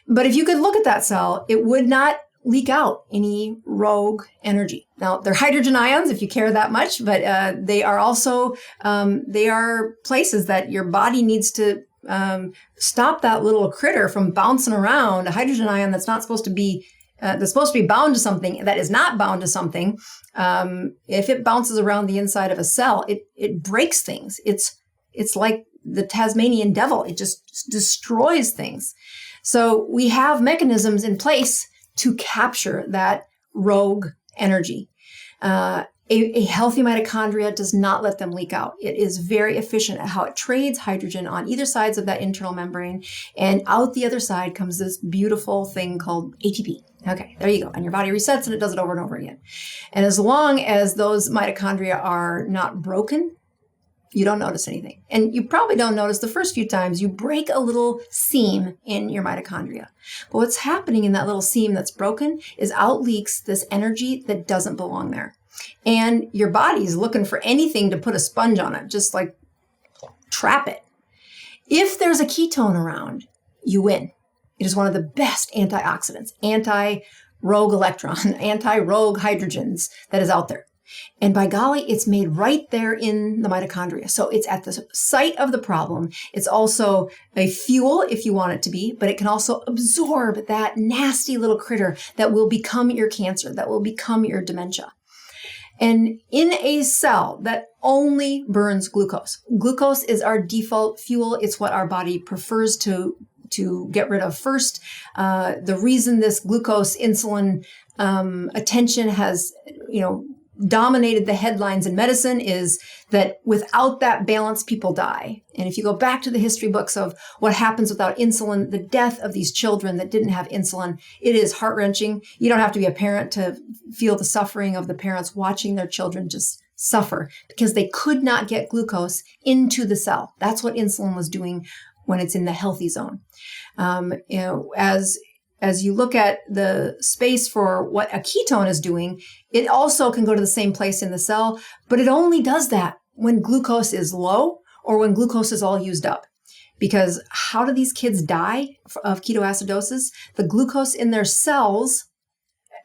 But if you could look at that cell, it would not leak out any rogue energy. Now, they're hydrogen ions, if you care that much, but they are also, they are places that your body needs to stop that little critter from bouncing around. A hydrogen ion that's not supposed to be that's supposed to be bound to something that is not bound to something. If it bounces around the inside of a cell, it breaks things. It's like the Tasmanian devil. It just destroys things. So we have mechanisms in place to capture that rogue energy. A healthy mitochondria does not let them leak out. It is very efficient at how it trades hydrogen on either sides of that internal membrane. And out the other side comes this beautiful thing called ATP. Okay, there you go. And your body resets and it does it over and over again. And as long as those mitochondria are not broken, you don't notice anything. And you probably don't notice the first few times you break a little seam in your mitochondria. But what's happening in that little seam that's broken is out leaks this energy that doesn't belong there. And your body's looking for anything to put a sponge on it, just like trap it. If there's a ketone around, you win. It is one of the best antioxidants, anti-rogue electron, anti-rogue hydrogens that is out there. And by golly, it's made right there in the mitochondria. So it's at the site of the problem. It's also a fuel if you want it to be, but it can also absorb that nasty little critter that will become your cancer, that will become your dementia. And in a cell that only burns glucose, glucose is our default fuel. It's what our body prefers to get rid of first. The reason this glucose insulin attention has, dominated the headlines in medicine is that without that balance, people die. And if you go back to the history books of what happens without insulin, the death of these children that didn't have insulin, it is heart-wrenching. You don't have to be a parent to feel the suffering of the parents watching their children just suffer because they could not get glucose into the cell. That's what insulin was doing when it's in the healthy zone. As you look at the space for what a ketone is doing, it also can go to the same place in the cell, but it only does that when glucose is low or when glucose is all used up. Because how do these kids die of ketoacidosis? The glucose in their cells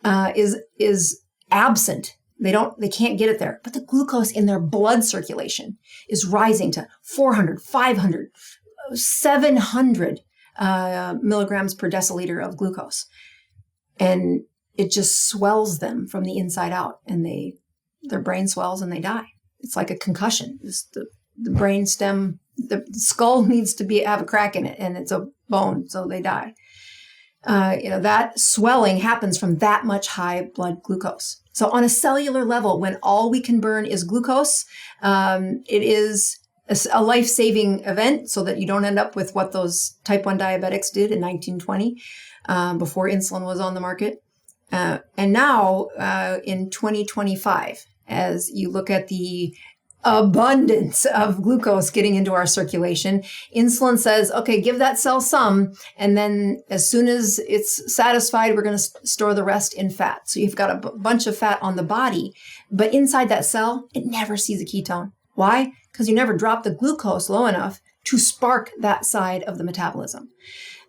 is absent. They can't get it there, but the glucose in their blood circulation is rising to 400, 500, 700 milligrams per deciliter of glucose. And it just swells them from the inside out and their brain swells and they die. It's like a concussion. The the brain stem, the skull needs to have a crack in it, and it's a bone, so they die. That swelling happens from that much high blood glucose. So on a cellular level, when all we can burn is glucose, it is a life-saving event so that you don't end up with what those type 1 diabetics did in 1920 before insulin was on the market. And now in 2025, as you look at the abundance of glucose getting into our circulation, insulin says, okay, give that cell some, and then as soon as it's satisfied, we're going to store the rest in fat. So you've got a bunch of fat on the body, but inside that cell, it never sees a ketone. Why? Because you never drop the glucose low enough to spark that side of the metabolism.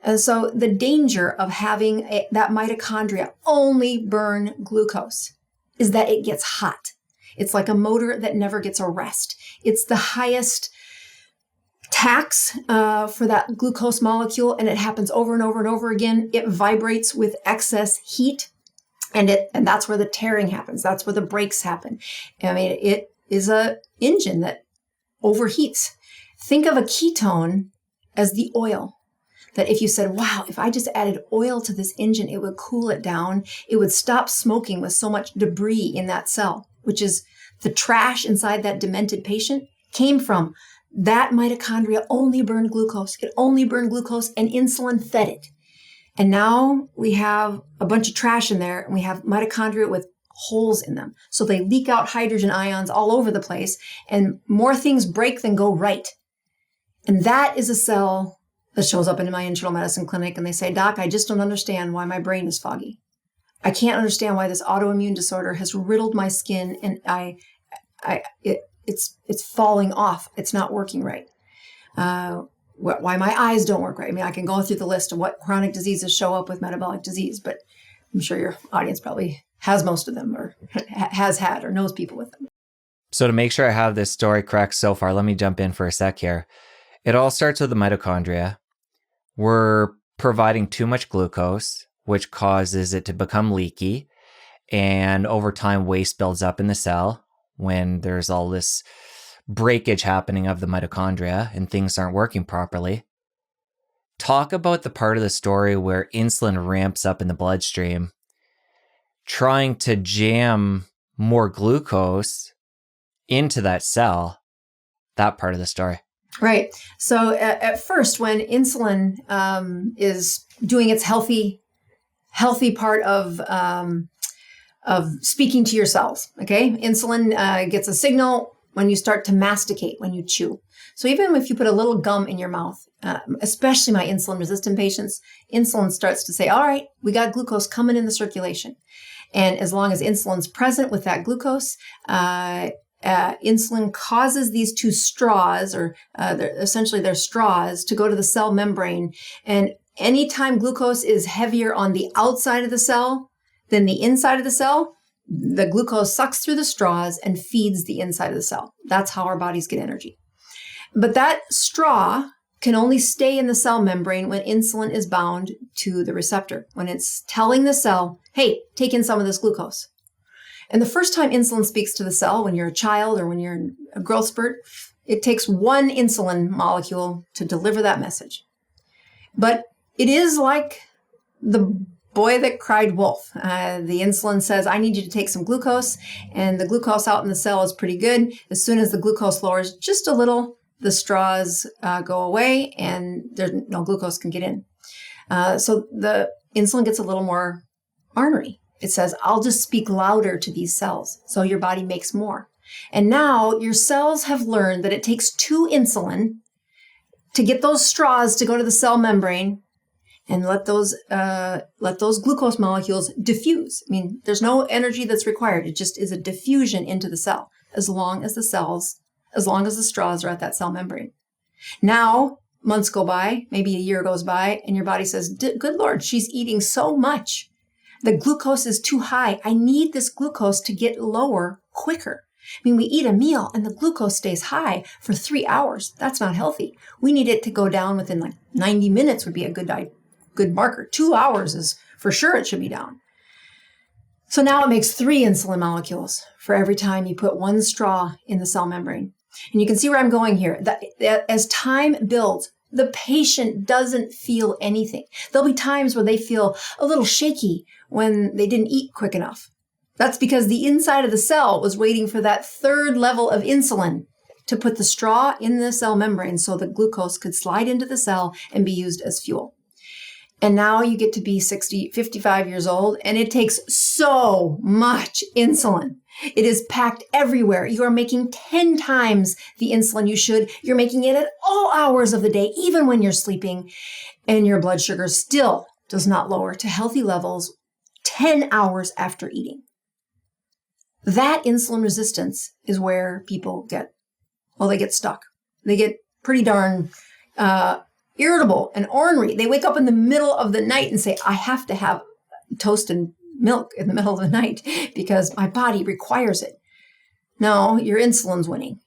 And so the danger of having that mitochondria only burn glucose is that it gets hot. It's like a motor that never gets a rest. It's the highest tax for that glucose molecule, and it happens over and over and over again. It vibrates with excess heat, and that's where the tearing happens. That's where the breaks happen. I mean, it is a engine that overheats. Think of a ketone as the oil. That if you said, wow, if I just added oil to this engine, it would cool it down. It would stop smoking with so much debris in that cell, which is the trash inside that demented patient came from that mitochondria only burned glucose. It only burned glucose, and insulin fed it. And now we have a bunch of trash in there, and we have mitochondria with holes in them. So they leak out hydrogen ions all over the place, and more things break than go right. And that is a cell that shows up in my internal medicine clinic, and they say, Doc, I just don't understand why my brain is foggy. I can't understand why this autoimmune disorder has riddled my skin, and it's falling off. It's not working right. Why my eyes don't work right. I mean, I can go through the list of what chronic diseases show up with metabolic disease, but I'm sure your audience probably has most of them, or has had, or knows people with them. So to make sure I have this story correct so far, let me jump in for a sec here. It all starts with the mitochondria. We're providing too much glucose, which causes it to become leaky. And over time, waste builds up in the cell when there's all this breakage happening of the mitochondria and things aren't working properly. Talk about the part of the story where insulin ramps up in the bloodstream, trying to jam more glucose into that cell, that part of the story. Right. So at first, when insulin is doing its healthy part of speaking to your cells, okay? Insulin gets a signal when you start to masticate, when you chew. So even if you put a little gum in your mouth, especially my insulin-resistant patients, insulin starts to say, all right, we got glucose coming in the circulation. And as long as insulin's present with that glucose, insulin causes these two straws, or they're straws, to go to the cell membrane. And anytime glucose is heavier on the outside of the cell than the inside of the cell, the glucose sucks through the straws and feeds the inside of the cell. That's how our bodies get energy. But that straw can only stay in the cell membrane when insulin is bound to the receptor, when it's telling the cell, hey, take in some of this glucose. And the first time insulin speaks to the cell, when you're a child or when you're in a growth spurt, it takes one insulin molecule to deliver that message. But it is like the boy that cried wolf. The insulin says, I need you to take some glucose, and the glucose out in the cell is pretty good. As soon as the glucose lowers just a little, the straws go away and there's no glucose can get in. So the insulin gets a little more ornery. It says, I'll just speak louder to these cells, so your body makes more. And now your cells have learned that it takes 2 insulin to get those straws to go to the cell membrane and let those glucose molecules diffuse. I mean, there's no energy that's required. It just is a diffusion into the cell, as long as the straws are at that cell membrane. Now, months go by, maybe a year goes by, and your body says, good Lord, she's eating so much. The glucose is too high. I need this glucose to get lower quicker. I mean, we eat a meal and the glucose stays high for 3 hours. That's not healthy. We need it to go down within like 90 minutes would be a good marker. 2 hours is for sure it should be down. So now it makes 3 insulin molecules for every time you put 1 straw in the cell membrane. And you can see where I'm going here. That as time builds, the patient doesn't feel anything. There'll be times where they feel a little shaky when they didn't eat quick enough. That's because the inside of the cell was waiting for that third level of insulin to put the straw in the cell membrane so the glucose could slide into the cell and be used as fuel. And now you get to be 60, 55 years old, and it takes so much insulin. It is packed everywhere. You are making 10 times the insulin you should. You're making it at all hours of the day, even when you're sleeping, and your blood sugar still does not lower to healthy levels 10 hours after eating. That insulin resistance is where people get stuck. They get pretty darn irritable and ornery. They wake up in the middle of the night and say, I have to have toast and milk in the middle of the night because my body requires it. No, your insulin's winning.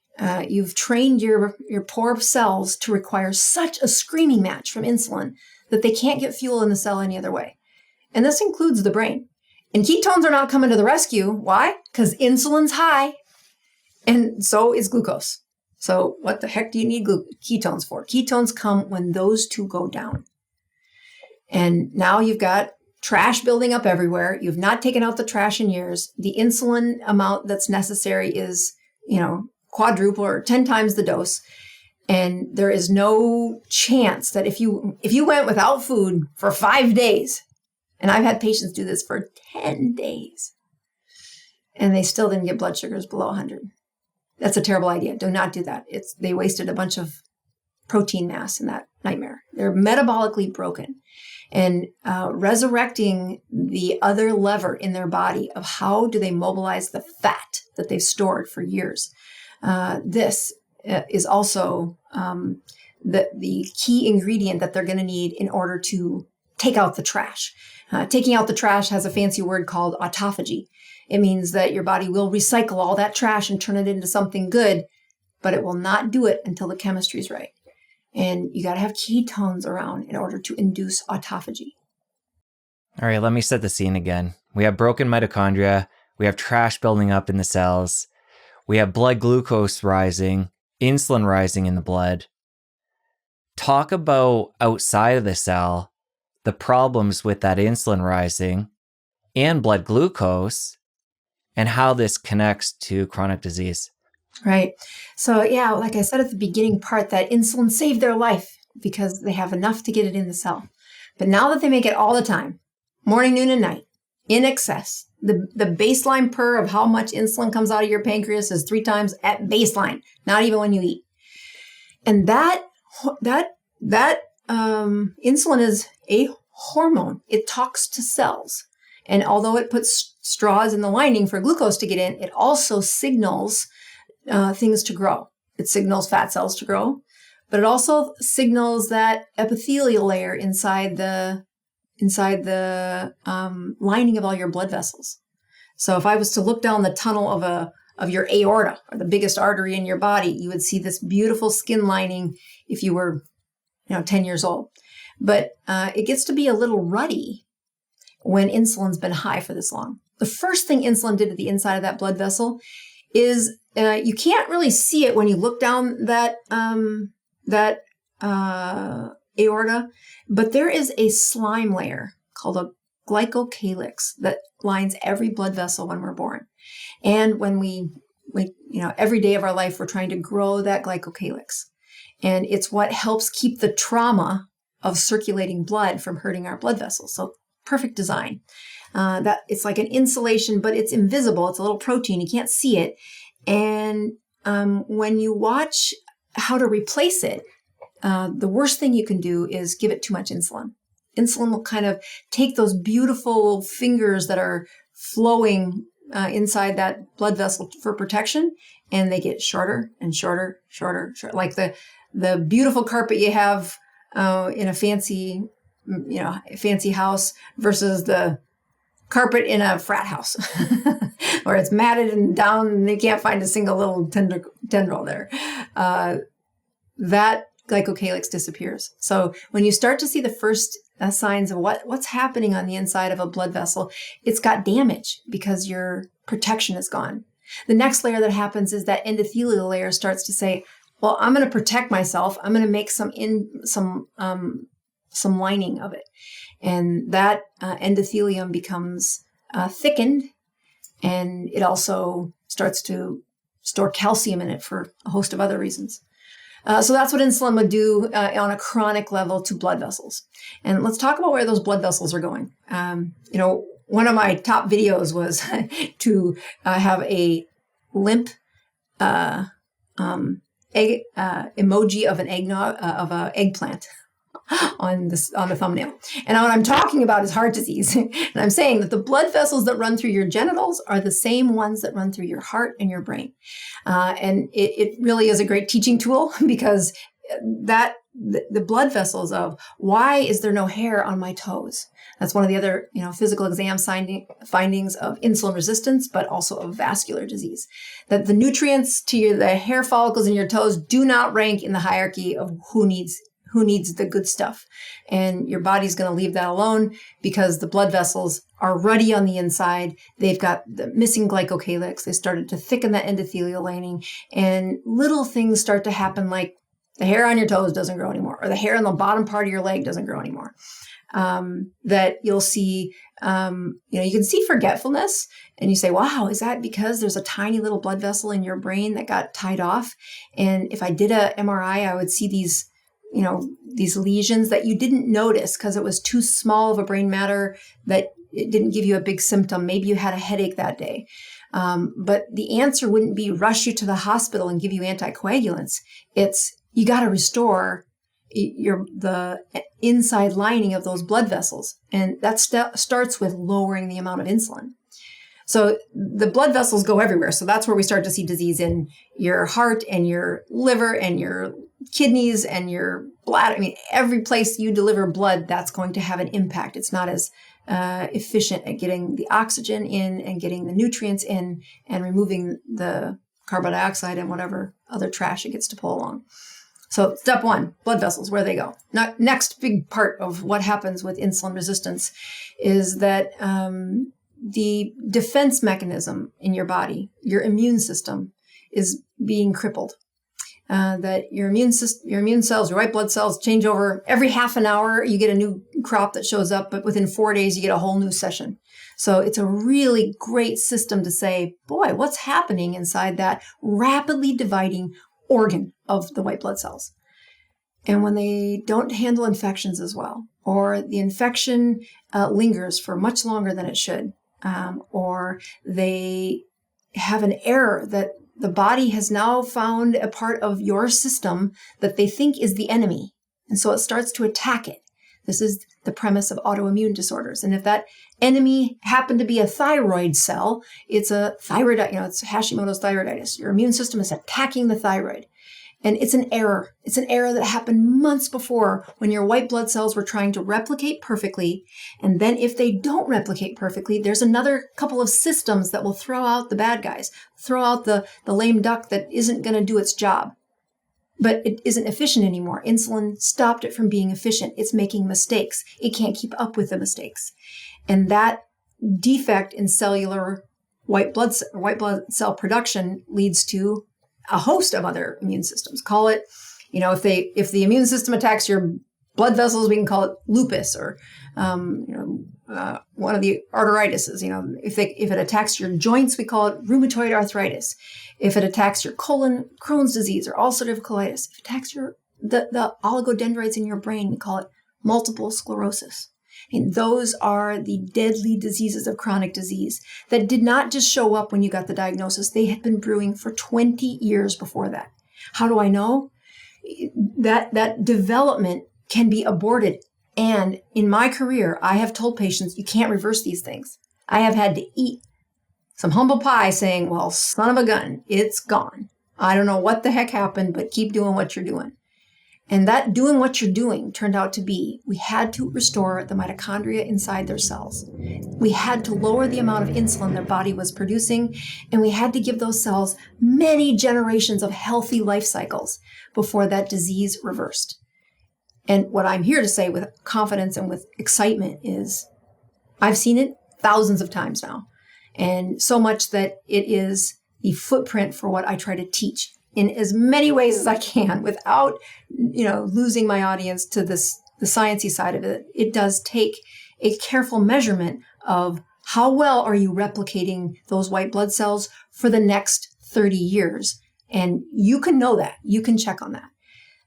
You've trained your poor cells to require such a screaming match from insulin that they can't get fuel in the cell any other way. And this includes the brain. And ketones are not coming to the rescue. Why? Because insulin's high, and so is glucose. So what the heck do you need ketones for? Ketones come when those two go down. And now you've got trash building up everywhere. You've not taken out the trash in years. The insulin amount that's necessary is, quadruple or 10 times the dose. And there is no chance that if you went without food for 5 days, and I've had patients do this for 10 days, and they still didn't get blood sugars below 100. That's a terrible idea. Do not do that. They wasted a bunch of protein mass in that nightmare. They're metabolically broken. And resurrecting the other lever in their body of how do they mobilize the fat that they've stored for years. This is also the key ingredient that they're going to need in order to take out the trash. Taking out the trash has a fancy word called autophagy. It means that your body will recycle all that trash and turn it into something good, but it will not do it until the chemistry is right. And you got to have ketones around in order to induce autophagy. All right, let me set the scene again. We have broken mitochondria. We have trash building up in the cells. We have blood glucose rising, insulin rising in the blood. Talk about outside of the cell, the problems with that insulin rising and blood glucose, and how this connects to chronic disease. Right. So yeah, like I said at the beginning part, that insulin saved their life because they have enough to get it in the cell. But now that they make it all the time, morning, noon, and night, in excess, the baseline per of how much insulin comes out of your pancreas is 3 times at baseline, not even when you eat. And that insulin is a hormone. It talks to cells. And although it puts straws in the lining for glucose to get in, it also signals things to grow. It signals fat cells to grow, but it also signals that epithelial layer inside the lining of all your blood vessels. So if I was to look down the tunnel of your aorta, or the biggest artery in your body, you would see this beautiful skin lining if you were 10 years old. But it gets to be a little ruddy when insulin's been high for this long. The first thing insulin did to the inside of that blood vessel is you can't really see it when you look down that aorta, but there is a slime layer called a glycocalyx that lines every blood vessel when we're born. And when we every day of our life, we're trying to grow that glycocalyx. And it's what helps keep the trauma of circulating blood from hurting our blood vessels. So perfect design. That it's like an insulation, but it's invisible. It's a little protein. You can't see it. And when you watch how to replace it, the worst thing you can do is give it too much insulin. Insulin will kind of take those beautiful fingers that are flowing inside that blood vessel for protection, and they get shorter and shorter, like the beautiful carpet you have in a fancy house versus the carpet in a frat house where it's matted and down and they can't find a single little tendril there. That glycocalyx disappears. So when you start to see the first signs of what's happening on the inside of a blood vessel, it's got damage because your protection is gone. The next layer that happens is that endothelial layer starts to say, well, I'm going to protect myself. I'm going to make some lining of it. And that endothelium becomes thickened, and it also starts to store calcium in it for a host of other reasons. So that's what insulin would do on a chronic level to blood vessels. And let's talk about where those blood vessels are going. One of my top videos was to have a limp emoji of an eggnog of an eggplant on the thumbnail. And what I'm talking about is heart disease. And I'm saying that the blood vessels that run through your genitals are the same ones that run through your heart and your brain. And it really is a great teaching tool, because the blood vessels of why is there no hair on my toes? That's one of the other, physical exam findings of insulin resistance, but also of vascular disease. That the nutrients to the hair follicles in your toes do not rank in the hierarchy of who needs the good stuff. And your body's going to leave that alone because the blood vessels are ruddy on the inside. They've got the missing glycocalyx. They started to thicken that endothelial lining, and little things start to happen, like the hair on your toes doesn't grow anymore, or the hair on the bottom part of your leg doesn't grow anymore. That you'll see, you can see forgetfulness, and you say, wow, is that because there's a tiny little blood vessel in your brain that got tied off? And if I did a MRI, I would see these lesions that you didn't notice because it was too small of a brain matter, that it didn't give you a big symptom. Maybe you had a headache that day. But the answer wouldn't be rush you to the hospital and give you anticoagulants. It's you got to restore the inside lining of those blood vessels. And that starts with lowering the amount of insulin. So the blood vessels go everywhere. So that's where we start to see disease in your heart and your liver and your kidneys and your bladder. I mean, every place you deliver blood, that's going to have an impact. It's not as efficient at getting the oxygen in and getting the nutrients in and removing the carbon dioxide and whatever other trash it gets to pull along. So step one, blood vessels, where they go. Next big part of what happens with insulin resistance is that the defense mechanism in your body, your immune system, is being crippled. That your immune cells, your white blood cells, change over every half an hour. You get a new crop that shows up, but within 4 days, you get a whole new session. So it's a really great system to say, boy, what's happening inside that rapidly dividing organ of the white blood cells? And when they don't handle infections as well, or the infection lingers for much longer than it should, or they have an error that the body has now found a part of your system that they think is the enemy. And so it starts to attack it. This is the premise of autoimmune disorders. And if that enemy happened to be a thyroid cell, it's a thyroid, it's Hashimoto's thyroiditis. Your immune system is attacking the thyroid. And it's an error. It's an error that happened months before when your white blood cells were trying to replicate perfectly. And then if they don't replicate perfectly, there's another couple of systems that will throw out the bad guys, throw out the lame duck that isn't going to do its job. But it isn't efficient anymore. Insulin stopped it from being efficient. It's making mistakes. It can't keep up with the mistakes. And that defect in cellular white blood cell production leads to a host of other immune systems. Call it, if the immune system attacks your blood vessels, we can call it lupus, or one of the arteritises. If it attacks your joints, we call it rheumatoid arthritis. If it attacks your colon, Crohn's disease, or ulcerative colitis. If it attacks the oligodendroids in your brain, we call it multiple sclerosis. Those are the deadly diseases of chronic disease that did not just show up when you got the diagnosis. They had been brewing for 20 years before that. How do I know? That development can be aborted. And in my career, I have told patients, you can't reverse these things. I have had to eat some humble pie saying, well, son of a gun, it's gone. I don't know what the heck happened, but keep doing what you're doing. And that doing what you're doing turned out to be, we had to restore the mitochondria inside their cells. We had to lower the amount of insulin their body was producing, and we had to give those cells many generations of healthy life cycles before that disease reversed. And what I'm here to say with confidence and with excitement is I've seen it thousands of times now. And so much that it is the footprint for what I try to teach in as many ways as I can without, losing my audience to the sciencey side of it. It does take a careful measurement of how well are you replicating those white blood cells for the next 30 years. And you can know that. You can check on that.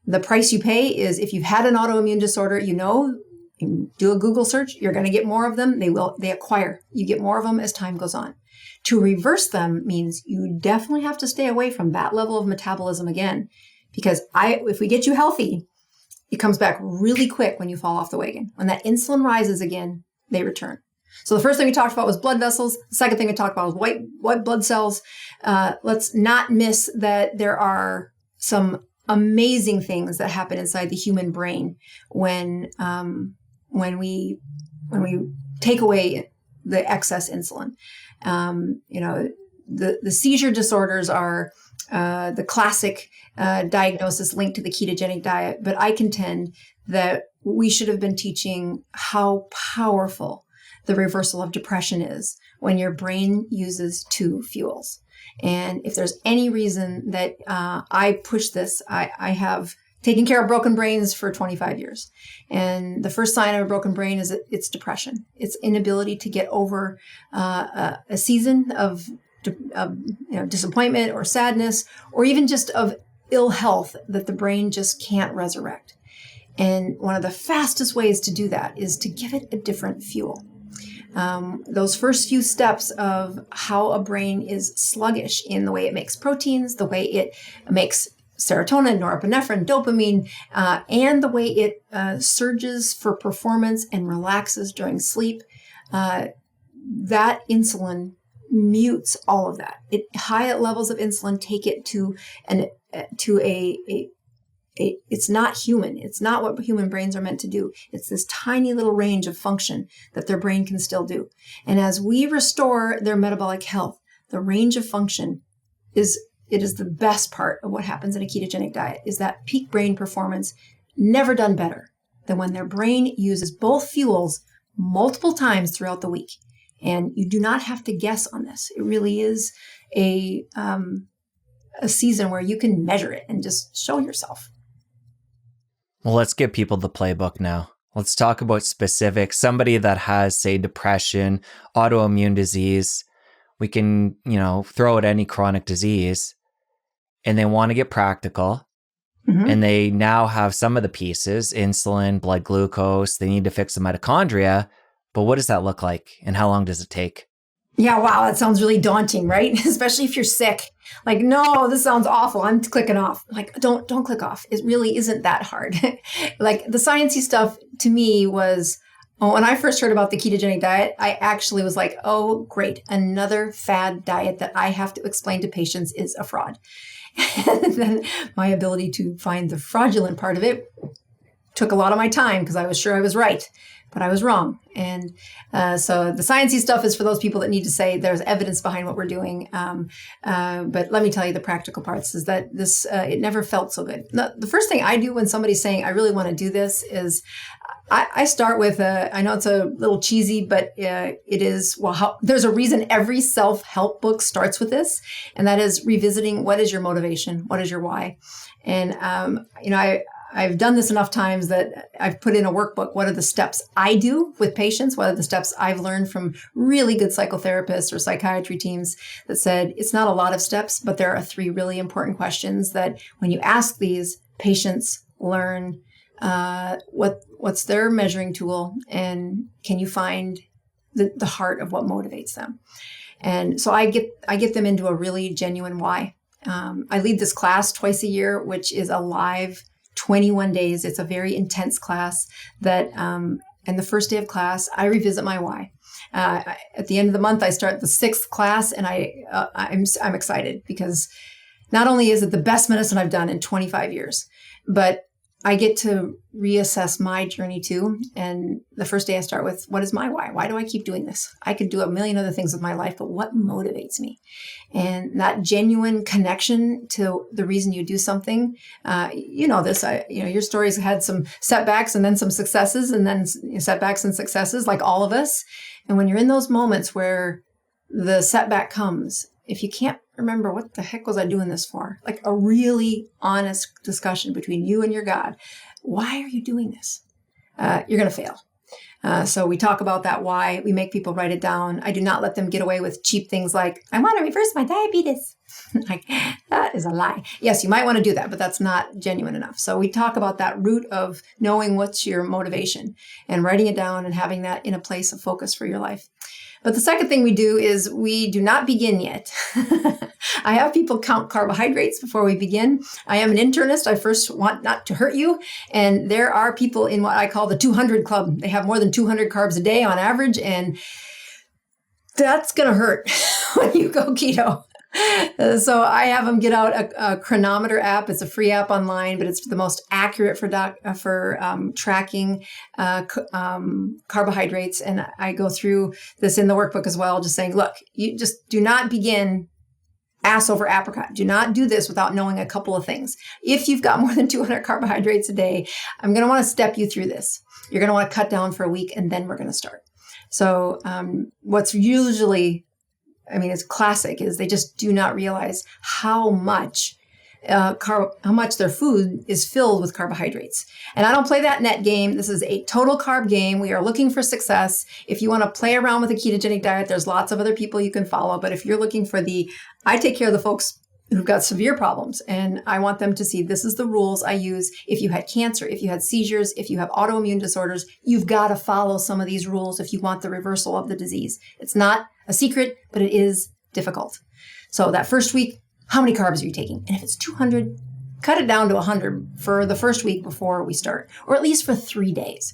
The price you pay is if you've had an autoimmune disorder, you do a Google search, you're going to get more of them. They acquire. You get more of them as time goes on. To reverse them means you definitely have to stay away from that level of metabolism again, because if we get you healthy, it comes back really quick when you fall off the wagon. When that insulin rises again, they return. So the first thing we talked about was blood vessels. The second thing we talked about was white blood cells. Let's not miss that there are some amazing things that happen inside the human brain when we take away the excess insulin. The seizure disorders are the classic diagnosis linked to the ketogenic diet, but I contend that we should have been teaching how powerful the reversal of depression is when your brain uses two fuels. And if there's any reason that I push this, I have taken care of broken brains for 25 years. And the first sign of a broken brain is it's depression. It's inability to get over a season of disappointment or sadness, or even just of ill health that the brain just can't resurrect. And one of the fastest ways to do that is to give it a different fuel. Those first few steps of how a brain is sluggish in the way it makes proteins, the way it makes serotonin, norepinephrine, dopamine, and the way it surges for performance and relaxes during sleep, that insulin mutes all of that. High levels of insulin take it to it's not human. It's not what human brains are meant to do. It's this tiny little range of function that their brain can still do. And as we restore their metabolic health, the range of function is the best part of what happens in a ketogenic diet, is that peak brain performance, never done better than when their brain uses both fuels multiple times throughout the week. And you do not have to guess on this. It really is a season where you can measure it and just show yourself. Well, let's give people the playbook now. Let's talk about specifics. Somebody that has, say, depression, autoimmune disease, we can, throw at any chronic disease, and they want to get practical. Mm-hmm. And they now have some of the pieces, insulin, blood glucose, they need to fix the mitochondria. But what does that look like? And how long does it take? Yeah, wow, that sounds really daunting, right? Especially if you're sick. Like, no, this sounds awful. I'm clicking off. Like, don't click off. It really isn't that hard. Like, the sciencey stuff to me was, when I first heard about the ketogenic diet, I actually was like, oh, great. Another fad diet that I have to explain to patients is a fraud. And then my ability to find the fraudulent part of it took a lot of my time because I was sure I was right. But I was wrong. And so the sciencey stuff is for those people that need to say there's evidence behind what we're doing. But let me tell you the practical parts is that this, it never felt so good. The first thing I do when somebody's saying, I really want to do this is I start with, I know it's a little cheesy, but it is, there's a reason every self-help book starts with this. And that is revisiting what is your motivation? What is your why? And, I've done this enough times that I've put in a workbook. What are the steps I do with patients? What are the steps I've learned from really good psychotherapists or psychiatry teams that said it's not a lot of steps, but there are 3 really important questions that when you ask these, patients learn what's their measuring tool and can you find the heart of what motivates them. And so I get them into a really genuine why. I lead this class twice a year, which is a live 21 days. It's a very intense class that, and the first day of class, I revisit my why. At the end of the month, I start the 6th class and I'm excited because not only is it the best medicine I've done in 25 years, but I get to reassess my journey too. And the first day I start with, what is my why? Why do I keep doing this? I could do a million other things with my life, but what motivates me? And that genuine connection to the reason you do something, your stories had some setbacks and then some successes and then setbacks and successes like all of us. And when you're in those moments where the setback comes if you can't remember, what the heck was I doing this for? Like a really honest discussion between you and your God. Why are you doing this? You're going to fail. So we talk about that why. We make people write it down. I do not let them get away with cheap things like, I want to reverse my diabetes. Like, that is a lie. Yes, you might want to do that, but that's not genuine enough. So we talk about that root of knowing what's your motivation and writing it down and having that in a place of focus for your life. But the second thing we do is we do not begin yet. I have people count carbohydrates before we begin. I am an internist. I first want not to hurt you. And there are people in what I call the 200 club. They have more than 200 carbs a day on average. And that's going to hurt when you go keto. So I have them get out a chronometer app. It's a free app online, but it's the most accurate for tracking carbohydrates. And I go through this in the workbook as well, just saying, look, you just do not begin ass over apricot. Do not do this without knowing a couple of things. If you've got more than 200 carbohydrates a day, I'm going to want to step you through this. You're going to want to cut down for a week, and then we're going to start. So what's usually, it's classic, is they just do not realize how much their food is filled with carbohydrates. And I don't play that net game. This is a total carb game. We are looking for success. If you want to play around with a ketogenic diet, there's lots of other people you can follow. But if you're looking for I take care of the folks who've got severe problems, and I want them to see this is the rules I use. If you had cancer, if you had seizures, if you have autoimmune disorders, you've got to follow some of these rules if you want the reversal of the disease. It's not a secret, but it is difficult. So that first week, how many carbs are you taking? And if it's 200, cut it down to 100 for the first week before we start, or at least for 3 days.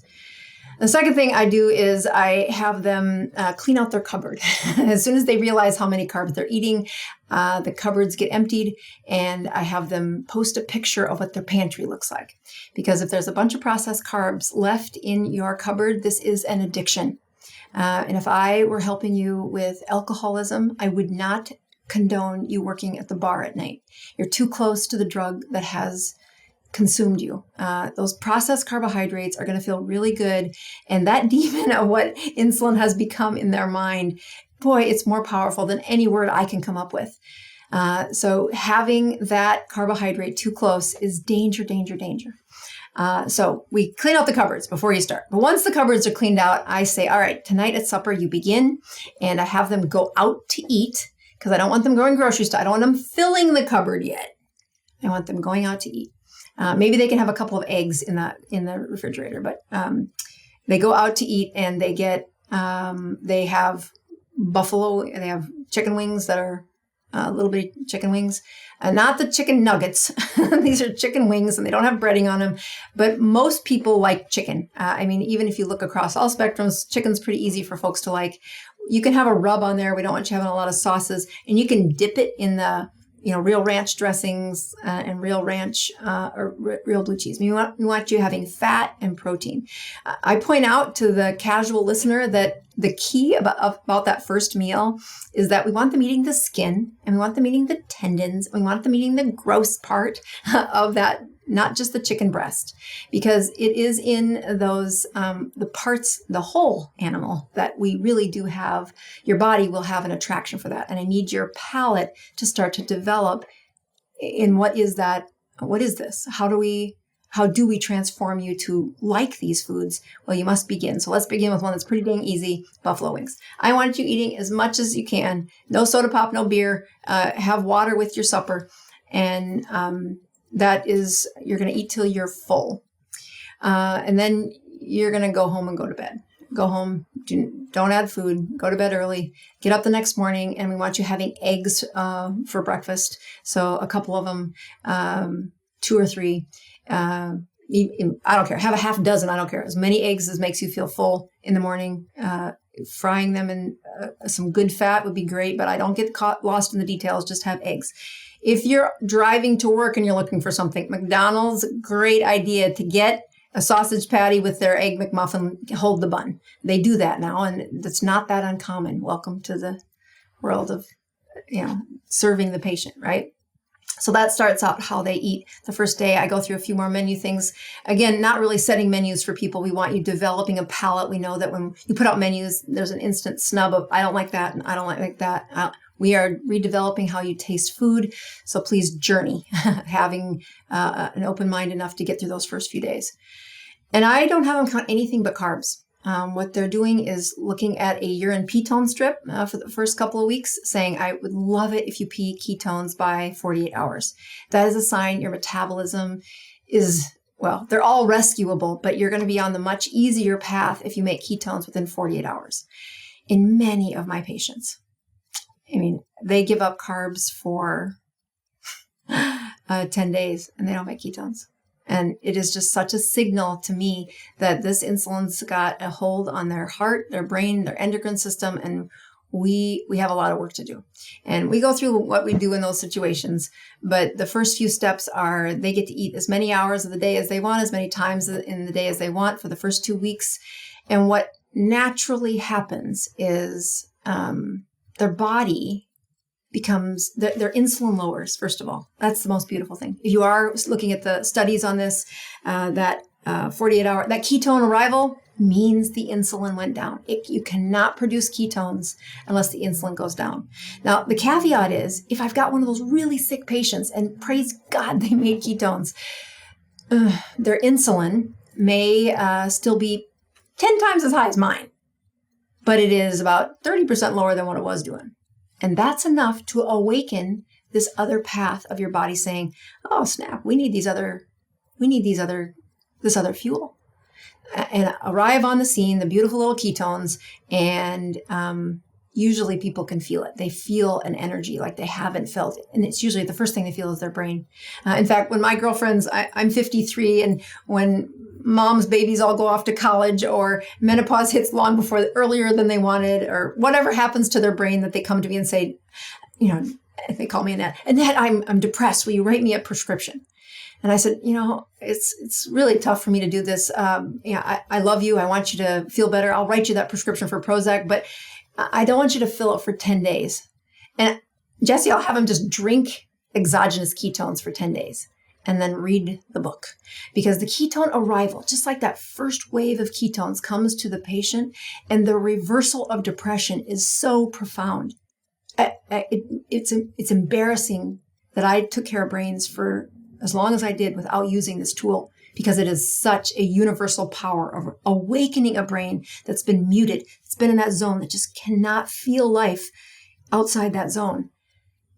The second thing I do is I have them clean out their cupboard. As soon as they realize how many carbs they're eating, the cupboards get emptied, and I have them post a picture of what their pantry looks like. Because if there's a bunch of processed carbs left in your cupboard, this is an addiction. And if I were helping you with alcoholism, I would not condone you working at the bar at night. You're too close to the drug that has consumed you. Those processed carbohydrates are going to feel really good. And that demon of what insulin has become in their mind, boy, it's more powerful than any word I can come up with. So having that carbohydrate too close is danger, danger, danger. So we clean out the cupboards before you start. But once the cupboards are cleaned out, I say, all right, tonight at supper, you begin. And I have them go out to eat, because I don't want them going grocery store. I don't want them filling the cupboard yet. I want them going out to eat. Maybe they can have a couple of eggs in the refrigerator, but they go out to eat, and they have they have chicken wings that are little bitty chicken wings, not the chicken nuggets. These are chicken wings, and they don't have breading on them, but most people like chicken. Even if you look across all spectrums, chicken's pretty easy for folks to like. You can have a rub on there. We don't want you having a lot of sauces, and you can dip it in the real ranch dressings and real ranch or real blue cheese. We want you having fat and protein. I point out to the casual listener that the key about that first meal is that we want them eating the skin, and we want them eating the tendons, and we want them eating the gross part of that, not just the chicken breast, because it is in those, the parts, the whole animal, that we really do have, your body will have an attraction for that. And I need your palate to start to develop in what is that? What is this? How do we transform you to like these foods? Well, you must begin. So let's begin with one that's pretty dang easy, buffalo wings. I want you eating as much as you can. No soda pop, no beer, have water with your supper. And, that is, you're going to eat till you're full. And then you're going to go home and go to bed. Go home, don't add food, go to bed early, get up the next morning, and we want you having eggs for breakfast. So a couple of them, 2 or 3. I don't care. Have a half dozen. I don't care. As many eggs as makes you feel full in the morning. Frying them in some good fat would be great, but I don't get lost in the details. Just have eggs. If you're driving to work and you're looking for something, McDonald's, great idea to get a sausage patty with their egg McMuffin, hold the bun. They do that now, and that's not that uncommon. Welcome to the world of, serving the patient, right? So that starts out how they eat the first day. I go through a few more menu things. Again, not really setting menus for people. We want you developing a palate. We know that when you put out menus, there's an instant snub of, I don't like that, and I don't like that. We are redeveloping how you taste food. So please journey, having an open mind enough to get through those first few days. And I don't have them count anything but carbs. What they're doing is looking at a urine ketone strip for the first couple of weeks, saying, I would love it if you pee ketones by 48 hours. That is a sign your metabolism is, well, they're all rescuable, but you're going to be on the much easier path if you make ketones within 48 hours. In many of my patients, I mean, they give up carbs for 10 days and they don't make ketones. And it is just such a signal to me that this insulin's got a hold on their heart, their brain, their endocrine system, and we have a lot of work to do. And we go through what we do in those situations, but the first few steps are they get to eat as many hours of the day as they want, as many times in the day as they want for the first 2 weeks. And what naturally happens is their body becomes, their insulin lowers, first of all. That's the most beautiful thing. If you are looking at the studies on this, that 48-hour, that ketone arrival means the insulin went down. You cannot produce ketones unless the insulin goes down. Now, the caveat is, if I've got one of those really sick patients, and praise God they made ketones, their insulin may still be 10 times as high as mine, but it is about 30% lower than what it was doing. And that's enough to awaken this other path of your body saying, oh, snap, we need this other fuel. And arrive on the scene, the beautiful little ketones, and usually people can feel it. They feel an energy like they haven't felt it. And it's usually the first thing they feel is their brain. In fact, when my girlfriends, I'm 53, and when mom's babies all go off to college or menopause hits long before, earlier than they wanted, or whatever happens to their brain, that they come to me and say, they call me Annette, I'm depressed. Will you write me a prescription? And I said, it's really tough for me to do this. I love you. I want you to feel better. I'll write you that prescription for Prozac, but I don't want you to fill it for 10 days. And Jesse, I'll have him just drink exogenous ketones for 10 days and then read the book. Because the ketone arrival, just like that first wave of ketones, comes to the patient, and the reversal of depression is so profound. It's embarrassing that I took care of brains for as long as I did without using this tool, because it is such a universal power of awakening a brain that's been muted. It's been in that zone that just cannot feel life outside that zone.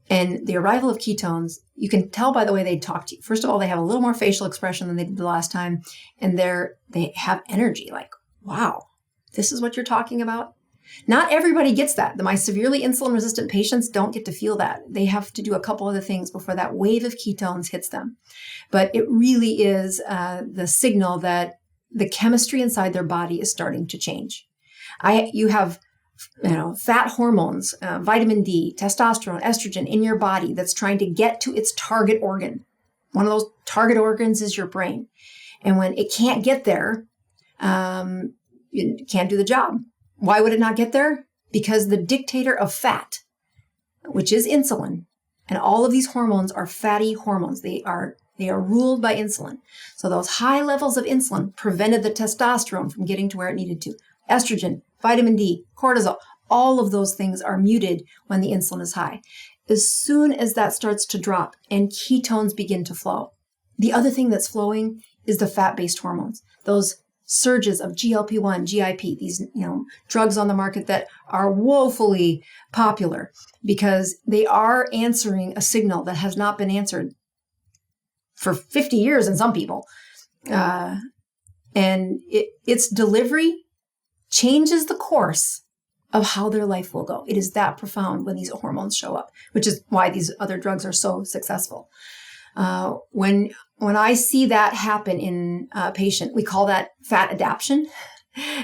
And the arrival of ketones, you can tell by the way they talk to you. First of all, they have a little more facial expression than they did the last time. And they have energy, like, wow, this is what you're talking about? Not everybody gets that. My severely insulin resistant patients don't get to feel that. They have to do a couple other things before that wave of ketones hits them. But it really is the signal that the chemistry inside their body is starting to change. You have fat hormones, vitamin D, testosterone, estrogen in your body that's trying to get to its target organ. One of those target organs is your brain. And when it can't get there, it can't do the job. Why would it not get there? Because the dictator of fat, which is insulin, and all of these hormones are fatty hormones. They are ruled by insulin. So those high levels of insulin prevented the testosterone from getting to where it needed to. Estrogen, vitamin D, cortisol, all of those things are muted when the insulin is high. As soon as that starts to drop and ketones begin to flow, the other thing that's flowing is the fat-based hormones. Those surges of GLP-1, GIP, these drugs on the market that are woefully popular because they are answering a signal that has not been answered for 50 years in some people. And its delivery changes the course of how their life will go. It is that profound when these hormones show up, which is why these other drugs are so successful. When I see that happen in a patient, we call that fat adaptation.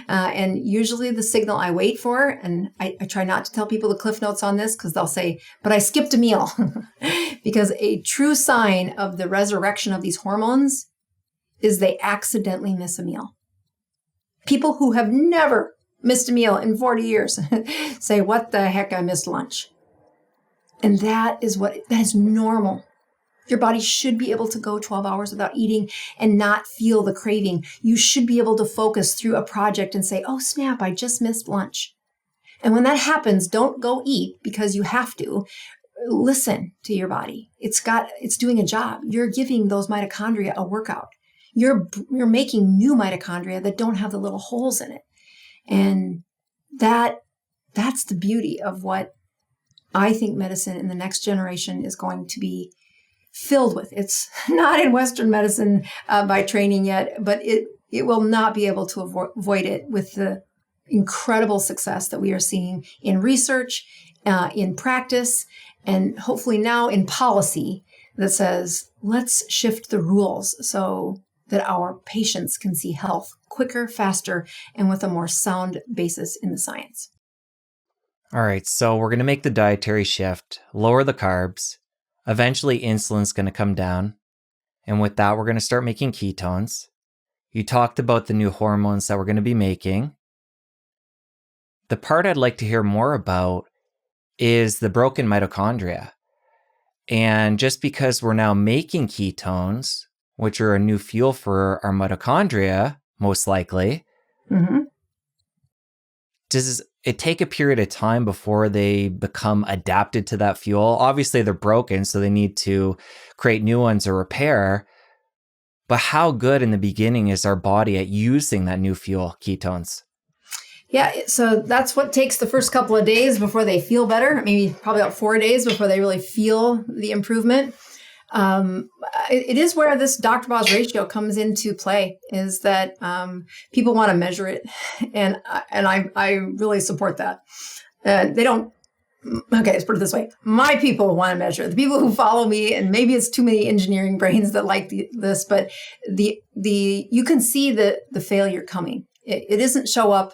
And usually the signal I wait for, and I try not to tell people the cliff notes on this because they'll say, but I skipped a meal. Because a true sign of the resurrection of these hormones is they accidentally miss a meal. People who have never missed a meal in 40 years say, what the heck, I missed lunch. And that is normal. Your body should be able to go 12 hours without eating and not feel the craving. You should be able to focus through a project and say, oh, snap, I just missed lunch. And when that happens, don't go eat because you have to. Listen to your body. It's doing a job. You're giving those mitochondria a workout. You're making new mitochondria that don't have the little holes in it. And that's the beauty of what I think medicine in the next generation is going to be filled with. It's not in Western medicine by training yet, but it will not be able to avoid it with the incredible success that we are seeing in research, in practice, and hopefully now in policy that says, let's shift the rules so that our patients can see health quicker, faster, and with a more sound basis in the science. All right, so we're going to make the dietary shift, lower the carbs. Eventually, insulin's going to come down. And with that, we're going to start making ketones. You talked about the new hormones that we're going to be making. The part I'd like to hear more about is the broken mitochondria. And just because we're now making ketones, which are a new fuel for our mitochondria, most likely, does it take a period of time before they become adapted to that fuel? Obviously, they're broken, so they need to create new ones or repair. But how good in the beginning is our body at using that new fuel, ketones? Yeah, so that's what takes the first couple of days before they feel better. Maybe probably about 4 days before they really feel the improvement. It is where this Dr. Boz ratio comes into play, is that people want to measure it, and I really support that. They don't. Okay, let's put it this way: my people want to measure it. The people who follow me, and maybe it's too many engineering brains that like this, but you can see the failure coming. It doesn't show up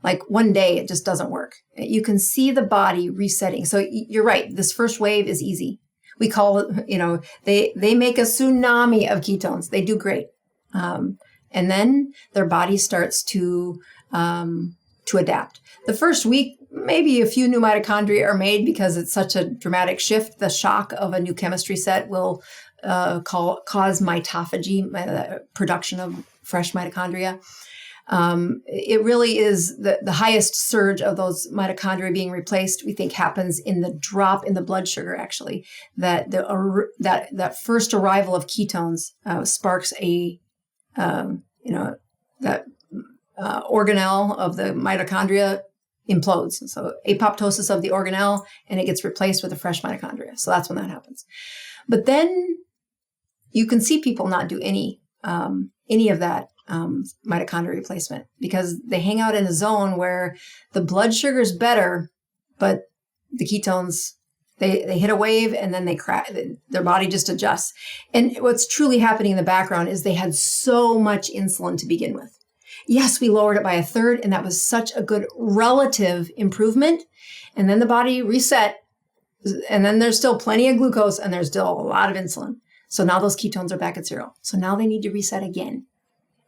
like one day. It just doesn't work. You can see the body resetting. So you're right. This first wave is easy. We call it, they make a tsunami of ketones. They do great. And then their body starts to adapt. The first week, maybe a few new mitochondria are made because it's such a dramatic shift. The shock of a new chemistry set will cause mitophagy, production of fresh mitochondria. It really is the highest surge of those mitochondria being replaced, we think, happens in the drop in the blood sugar, actually. That first arrival of ketones sparks that organelle of the mitochondria implodes. So apoptosis of the organelle, and it gets replaced with a fresh mitochondria. So that's when that happens. But then you can see people not do any of that mitochondria replacement, because they hang out in a zone where the blood sugar is better, but the ketones, they hit a wave and then they crack. Their body just adjusts. And what's truly happening in the background is they had so much insulin to begin with. Yes, we lowered it by 1/3, and that was such a good relative improvement. And then the body reset, and then there's still plenty of glucose, and there's still a lot of insulin. So now those ketones are back at 0. So now they need to reset again.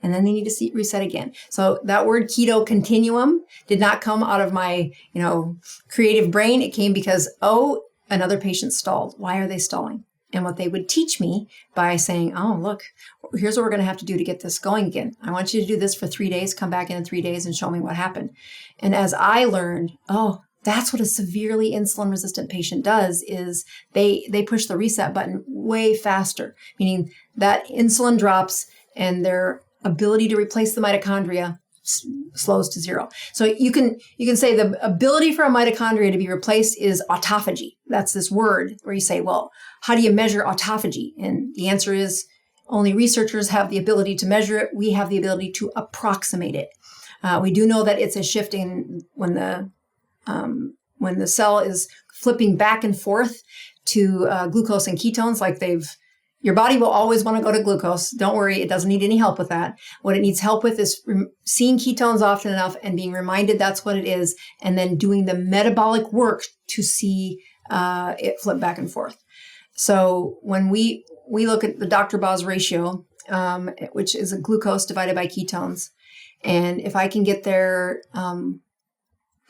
And then they need to reset again. So that word ketoCONTINUUM did not come out of my, creative brain. It came because, another patient stalled. Why are they stalling? And what they would teach me by saying, look, here's what we're going to have to do to get this going again. I want you to do this for 3 days, come back in 3 days and show me what happened. And as I learned, that's what a severely insulin resistant patient does, is they push the reset button way faster, meaning that insulin drops and their ability to replace the mitochondria slows to 0. So you can say the ability for a mitochondria to be replaced is autophagy. That's this word where you say, well, how do you measure autophagy? And the answer is only researchers have the ability to measure it. We have the ability to approximate it. We do know that it's a shift in when the cell is flipping back and forth to glucose and ketones, your body will always want to go to glucose. Don't worry, it doesn't need any help with that. What it needs help with is seeing ketones often enough and being reminded that's what it is, and then doing the metabolic work to see it flip back and forth. So when we look at the Dr. Boz ratio, which is a glucose divided by ketones, and if I can get their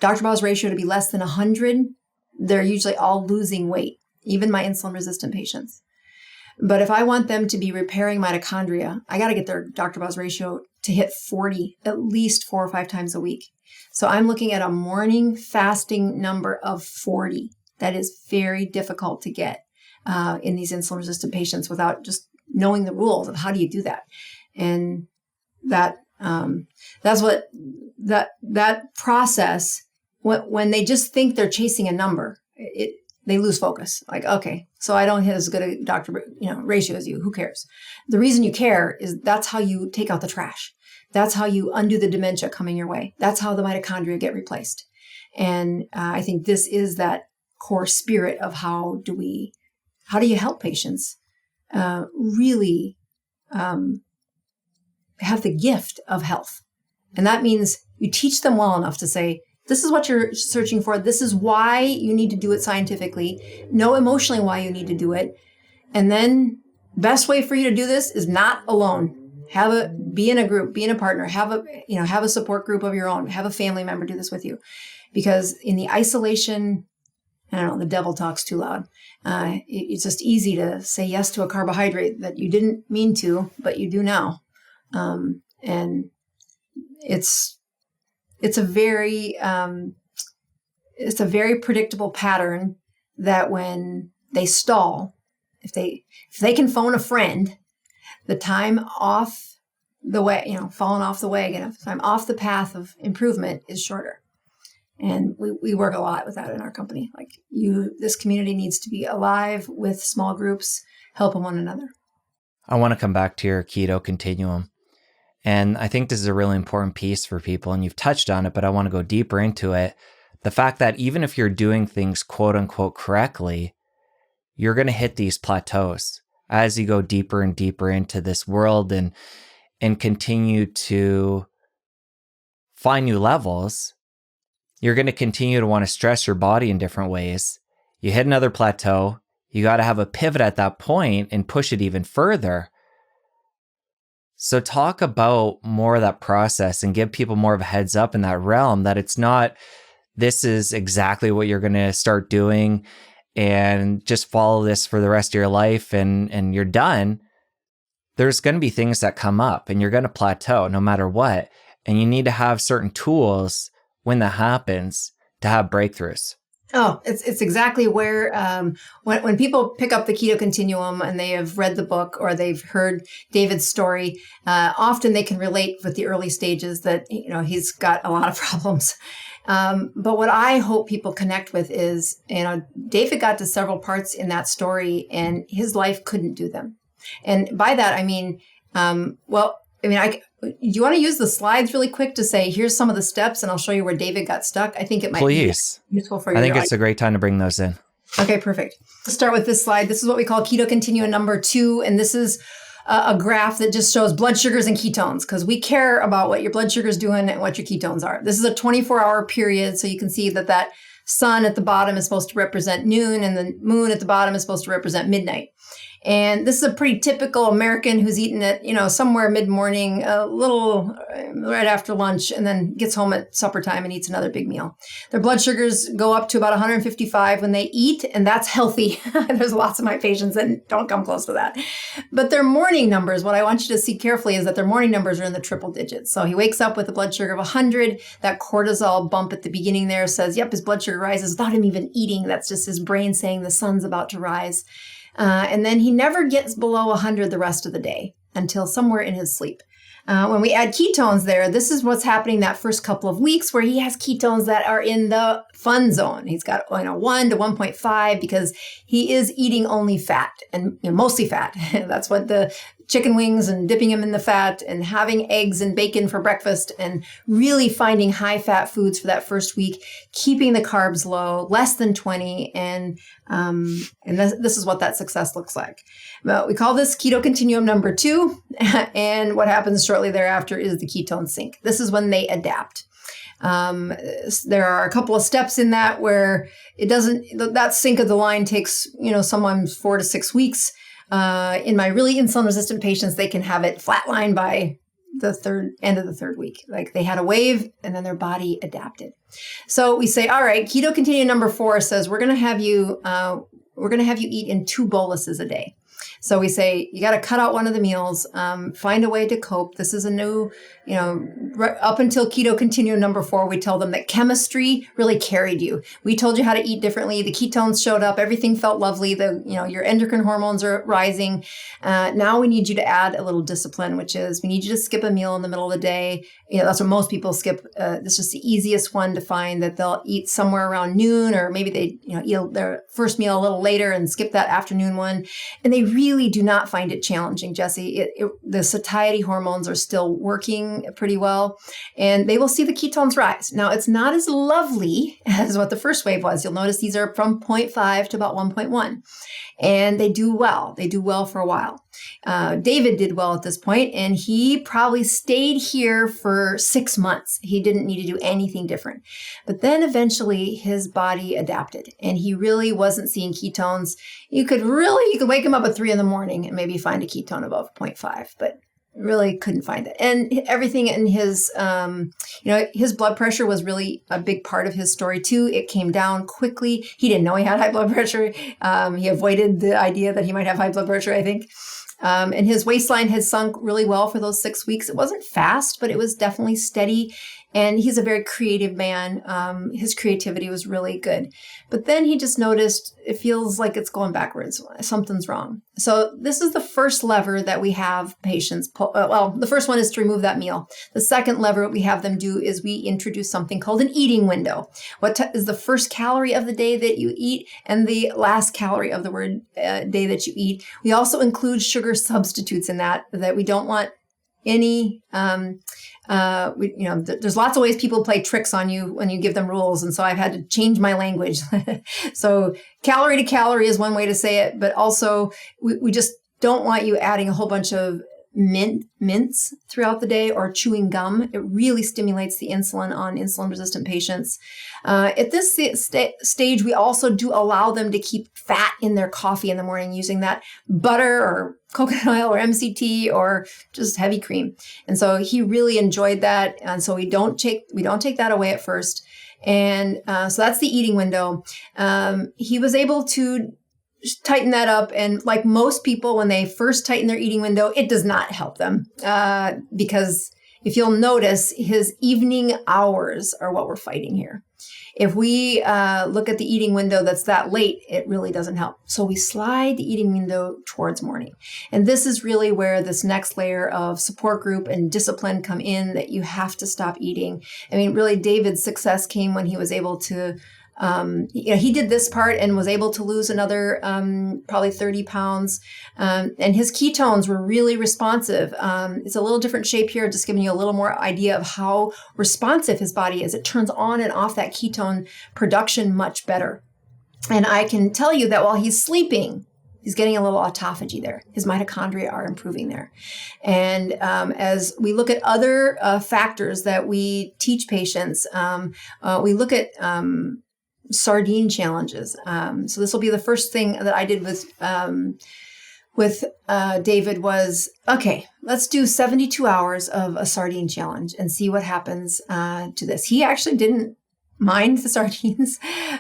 Dr. Boz ratio to be less than 100, they're usually all losing weight, even my insulin resistant patients. But if I want them to be repairing mitochondria, I got to get their Dr. Boz ratio to hit 40 at least 4 or 5 times a week. So I'm looking at a morning fasting number of 40. That is very difficult to get in these insulin-resistant patients without just knowing the rules of how do you do that. And that's what that process, when they just think they're chasing a number, they lose focus. Like, okay, so I don't hit as good a doctor, ratio as you. Who cares? The reason you care is that's how you take out the trash. That's how you undo the dementia coming your way. That's how the mitochondria get replaced. And I think this is that core spirit of how do you help patients really have the gift of health. And that means you teach them well enough to say, this is what you're searching for. This is why you need to do it scientifically. Know emotionally why you need to do it. And then best way for you to do this is not alone. Be in a group, be in a partner, have a support group of your own, have a family member do this with you. Because in the isolation, I don't know, the devil talks too loud. It's just easy to say yes to a carbohydrate that you didn't mean to, but you do now. And it's a very predictable pattern that when they stall, if they can phone a friend, the time off the way, falling off the wagon, time off the path of improvement is shorter. And we work a lot with that in our company. Like this community needs to be alive with small groups, helping one another. I want to come back to your keto continuum. And I think this is a really important piece for people, and you've touched on it, but I want to go deeper into it. The fact that even if you're doing things quote unquote correctly, you're going to hit these plateaus as you go deeper and deeper into this world and continue to find new levels. You're going to continue to want to stress your body in different ways. You hit another plateau, you got to have a pivot at that point and push it even further. So talk about more of that process and give people more of a heads up in that realm that it's not, this is exactly what you're going to start doing and just follow this for the rest of your life and you're done. There's going to be things that come up and you're going to plateau no matter what. And you need to have certain tools when that happens to have breakthroughs. Oh, it's exactly where when people pick up the Keto Continuum and they have read the book or they've heard David's story, often they can relate with the early stages that he's got a lot of problems. But what I hope people connect with is, David got to several parts in that story and his life couldn't do them. And by that I mean, do you want to use the slides really quick to say, here's some of the steps and I'll show you where David got stuck? I think it might be useful for you. I think it's a great time to bring those in. Okay, perfect. Let's start with this slide. This is what we call Keto Continuum number 2. And this is a graph that just shows blood sugars and ketones because we care about what your blood sugar is doing and what your ketones are. This is a 24-hour period. So you can see that sun at the bottom is supposed to represent noon and the moon at the bottom is supposed to represent midnight. And this is a pretty typical American who's eaten it, somewhere mid-morning, a little right after lunch, and then gets home at supper time and eats another big meal. Their blood sugars go up to about 155 when they eat, and that's healthy. There's lots of my patients that don't come close to that. But their morning numbers, what I want you to see carefully is that their morning numbers are in the triple digits. So he wakes up with a blood sugar of 100. That cortisol bump at the beginning there says, yep, his blood sugar rises without him even eating. That's just his brain saying the sun's about to rise. And then he never gets below 100 the rest of the day until somewhere in his sleep. When we add ketones there, this is what's happening that first couple of weeks where he has ketones that are in the fun zone. He's got 1 to 1.5 because he is eating only fat and mostly fat. That's what the chicken wings and dipping them in the fat and having eggs and bacon for breakfast and really finding high fat foods for that first week, keeping the carbs low, less than 20. And this is what that success looks like. But we call this Keto Continuum number 2. And what happens shortly thereafter is the ketone sink. This is when they adapt. There are a couple of steps in that where that sink of the line takes, sometimes 4 to 6 weeks. In my really insulin resistant patients, they can have it flatline by the end of the third week. Like they had a wave and then their body adapted. So we say, all right, Keto Continuum number 4 says we're going to have you eat in 2 boluses a day. So we say, you got to cut out one of the meals, find a way to cope. This is a new, up until ketoCONTINUUM number 4, we tell them that chemistry really carried you. We told you how to eat differently. The ketones showed up. Everything felt lovely. Your endocrine hormones are rising. Now we need you to add a little discipline, which is we need you to skip a meal in the middle of the day. That's what most people skip. It's just the easiest one to find, that they'll eat somewhere around noon, or maybe they eat their first meal a little later and skip that afternoon one. And they really do not find it challenging, Jesse. The satiety hormones are still working pretty well, and they will see the ketones rise. Now, it's not as lovely as what the first wave was. You'll notice these are from 0.5 to about 1.1, and they do well. They do well for a while. David did well at this point, and he probably stayed here for 6 months. He didn't need to do anything different. But then eventually his body adapted, and he really wasn't seeing ketones. You could wake him up at 3 a.m. and maybe find a ketone above 0.5, but really couldn't find it. And everything in his, his blood pressure was really a big part of his story too. It came down quickly. He didn't know he had high blood pressure. He avoided the idea that he might have high blood pressure, I think. And his waistline had sunk really well for those 6 weeks. It wasn't fast, but it was definitely steady. And he's a very creative man. His creativity was really good. But then he just noticed it feels like it's going backwards. Something's wrong. So this is the first lever that we have patients pull. The first one is to remove that meal. The second lever we have them do is we introduce something called an eating window. What is the first calorie of the day that you eat and the last calorie of the day that you eat. We also include sugar substitutes in that we don't want any, there's lots of ways people play tricks on you when you give them rules. And so I've had to change my language. So calorie to calorie is one way to say it, but also we just don't want you adding a whole bunch of mints throughout the day or chewing gum. It really stimulates the insulin on insulin resistant patients. At this stage, we also do allow them to keep fat in their coffee in the morning using that butter or coconut oil or MCT or just heavy cream. And so he really enjoyed that. And so we don't take that away at first. And so that's the eating window. He was able to tighten that up. And like most people, when they first tighten their eating window, it does not help them because if you'll notice, his evening hours are what we're fighting here. If we look at the eating window that's that late, it really doesn't help. So we slide the eating window towards morning. And this is really where this next layer of support group and discipline come in, that you have to stop eating. I mean, really, David's success came when he was able to he did this part and was able to lose another probably 30 pounds. And his ketones were really responsive. It's a little different shape here, just giving you a little more idea of how responsive his body is. It turns on and off that ketone production much better. And I can tell you that while he's sleeping, he's getting a little autophagy there. His mitochondria are improving there. And as we look at other factors that we teach patients, we look at sardine challenges. So this will be the first thing that I did with David was, okay, let's do 72 hours of a sardine challenge and see what happens to this. He actually didn't mind the sardines.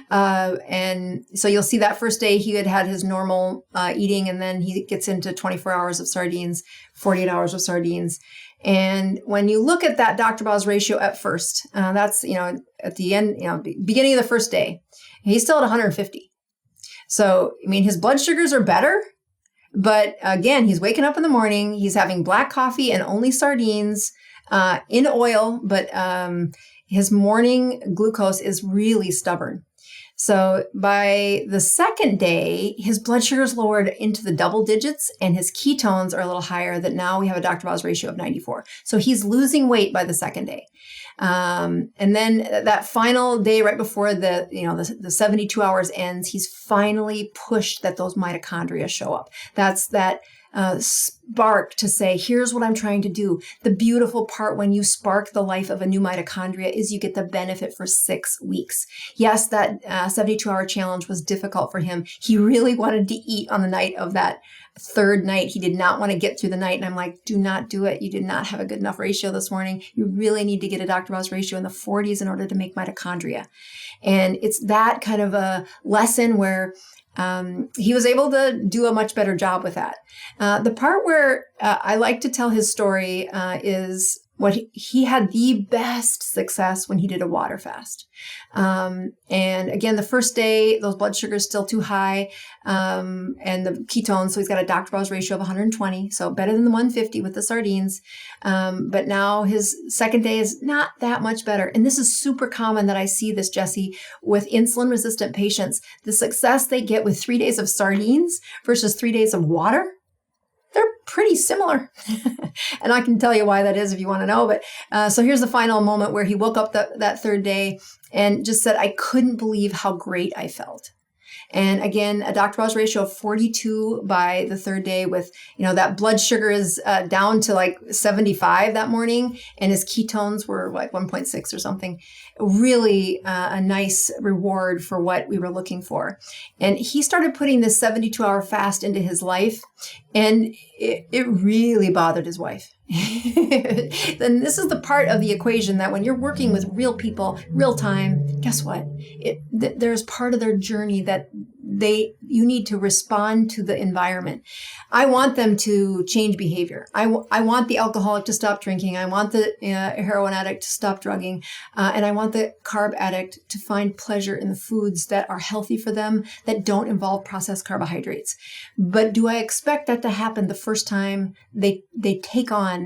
And so you'll see that first day he had his normal eating, and then he gets into 24 hours of sardines, 48 hours of sardines. And when you look at that Dr. Boz ratio at first, that's, at the end, beginning of the first day, he's still at 150. So, I mean, his blood sugars are better, but again, he's waking up in the morning, he's having black coffee and only sardines in oil, but his morning glucose is really stubborn. So by the second day, his blood sugar is lowered into the double digits and his ketones are a little higher, that now we have a Dr. Boz ratio of 94. So he's losing weight by the second day. And then that final day right before the 72 hours ends, he's finally pushed that those mitochondria show up. That's that spark to say, here's what I'm trying to do. The beautiful part when you spark the life of a new mitochondria is you get the benefit for 6 weeks. Yes, that 72-hour challenge was difficult for him. He really wanted to eat on the night of that third night. He did not want to get through the night. And I'm like, do not do it. You did not have a good enough ratio this morning. You really need to get a Dr. Boz ratio in the 40s in order to make mitochondria. And it's that kind of a lesson where he was able to do a much better job with that. The part where I like to tell his story is what he had the best success when he did a water fast. And again, the first day, those blood sugars still too high, and the ketones. So he's got a Dr. Bow's ratio of 120, so better than the 150 with the sardines. But now his second day is not that much better. And this is super common that I see this, Jesse, with insulin resistant patients. The success they get with 3 days of sardines versus 3 days of water, they're pretty similar. And I can tell you why that is if you want to know. But so here's the final moment where he woke up that third day and just said, I couldn't believe how great I felt. And again, a Dr. Bow's ratio of 42 by the third day with, that blood sugar is down to like 75 that morning. And his ketones were like 1.6 or something. Really a nice reward for what we were looking for. And he started putting this 72-hour fast into his life. And it really bothered his wife. Then this is the part of the equation that when you're working with real people, real time, guess what? There's part of their journey that you need to respond to the environment. I want them to change behavior. I want the alcoholic to stop drinking. I want the heroin addict to stop drugging. And I want the carb addict to find pleasure in the foods that are healthy for them, that don't involve processed carbohydrates. But do I expect that to happen the first time they take on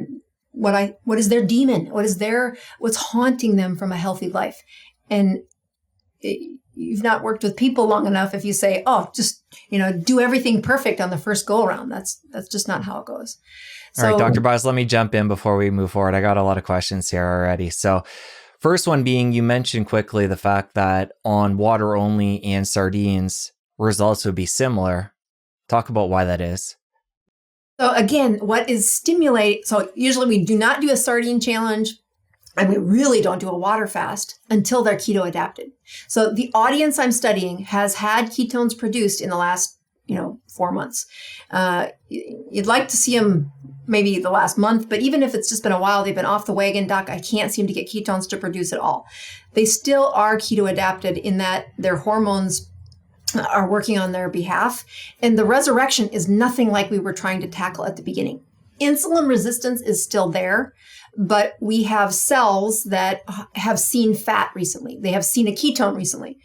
what is their demon? What's haunting them from a healthy life? And you've not worked with people long enough if you say, oh, just, do everything perfect on the first go around. That's just not how it goes. So, all right, Dr. Bowes, let me jump in before we move forward. I got a lot of questions here already. So first one being, you mentioned quickly the fact that on water only and sardines, results would be similar. Talk about why that is. So again, what is stimulate? So usually we do not do a sardine challenge, and we really don't do a water fast until they're keto adapted. So the audience I'm studying has had ketones produced in the last, 4 months. You'd like to see them maybe the last month, but even if it's just been a while, they've been off the wagon, doc, I can't seem to get ketones to produce at all. They still are keto adapted in that their hormones are working on their behalf. And the resurrection is nothing like we were trying to tackle at the beginning. Insulin resistance is still there, but we have cells that have seen fat recently. They have seen a ketone recently.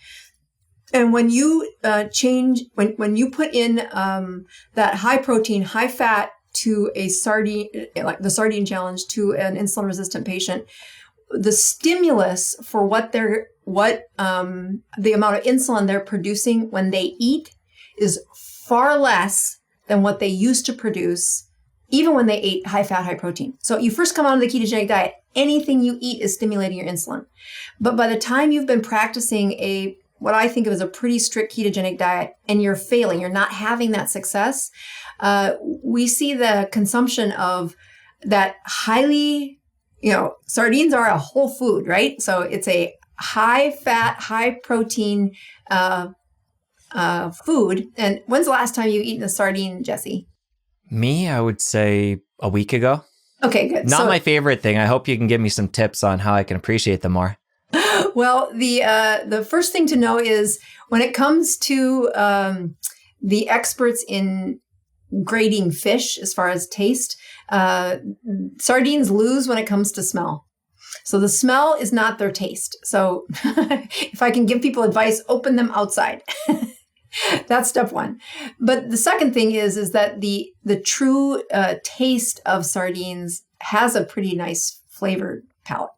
And when you when you put in that high protein, high fat to a sardine, like the sardine challenge, to an insulin resistant patient, the stimulus for the amount of insulin they're producing when they eat is far less than what they used to produce, even when they ate high fat, high protein. So you first come onto the ketogenic diet, anything you eat is stimulating your insulin. But by the time you've been practicing what I think of as a pretty strict ketogenic diet, and you're failing, you're not having that success, we see the consumption of that highly, sardines are a whole food, right? So it's a high fat, high protein food. And when's the last time you've eaten a sardine, Jesse? Me, I would say a week ago. Okay, good. Not my favorite thing. I hope you can give me some tips on how I can appreciate them more. Well, the first thing to know is when it comes to the experts in grading fish as far as taste, sardines lose when it comes to smell. So the smell is not their taste. So if I can give people advice, open them outside. That's step one. But the second thing is that the true taste of sardines has a pretty nice flavored palate.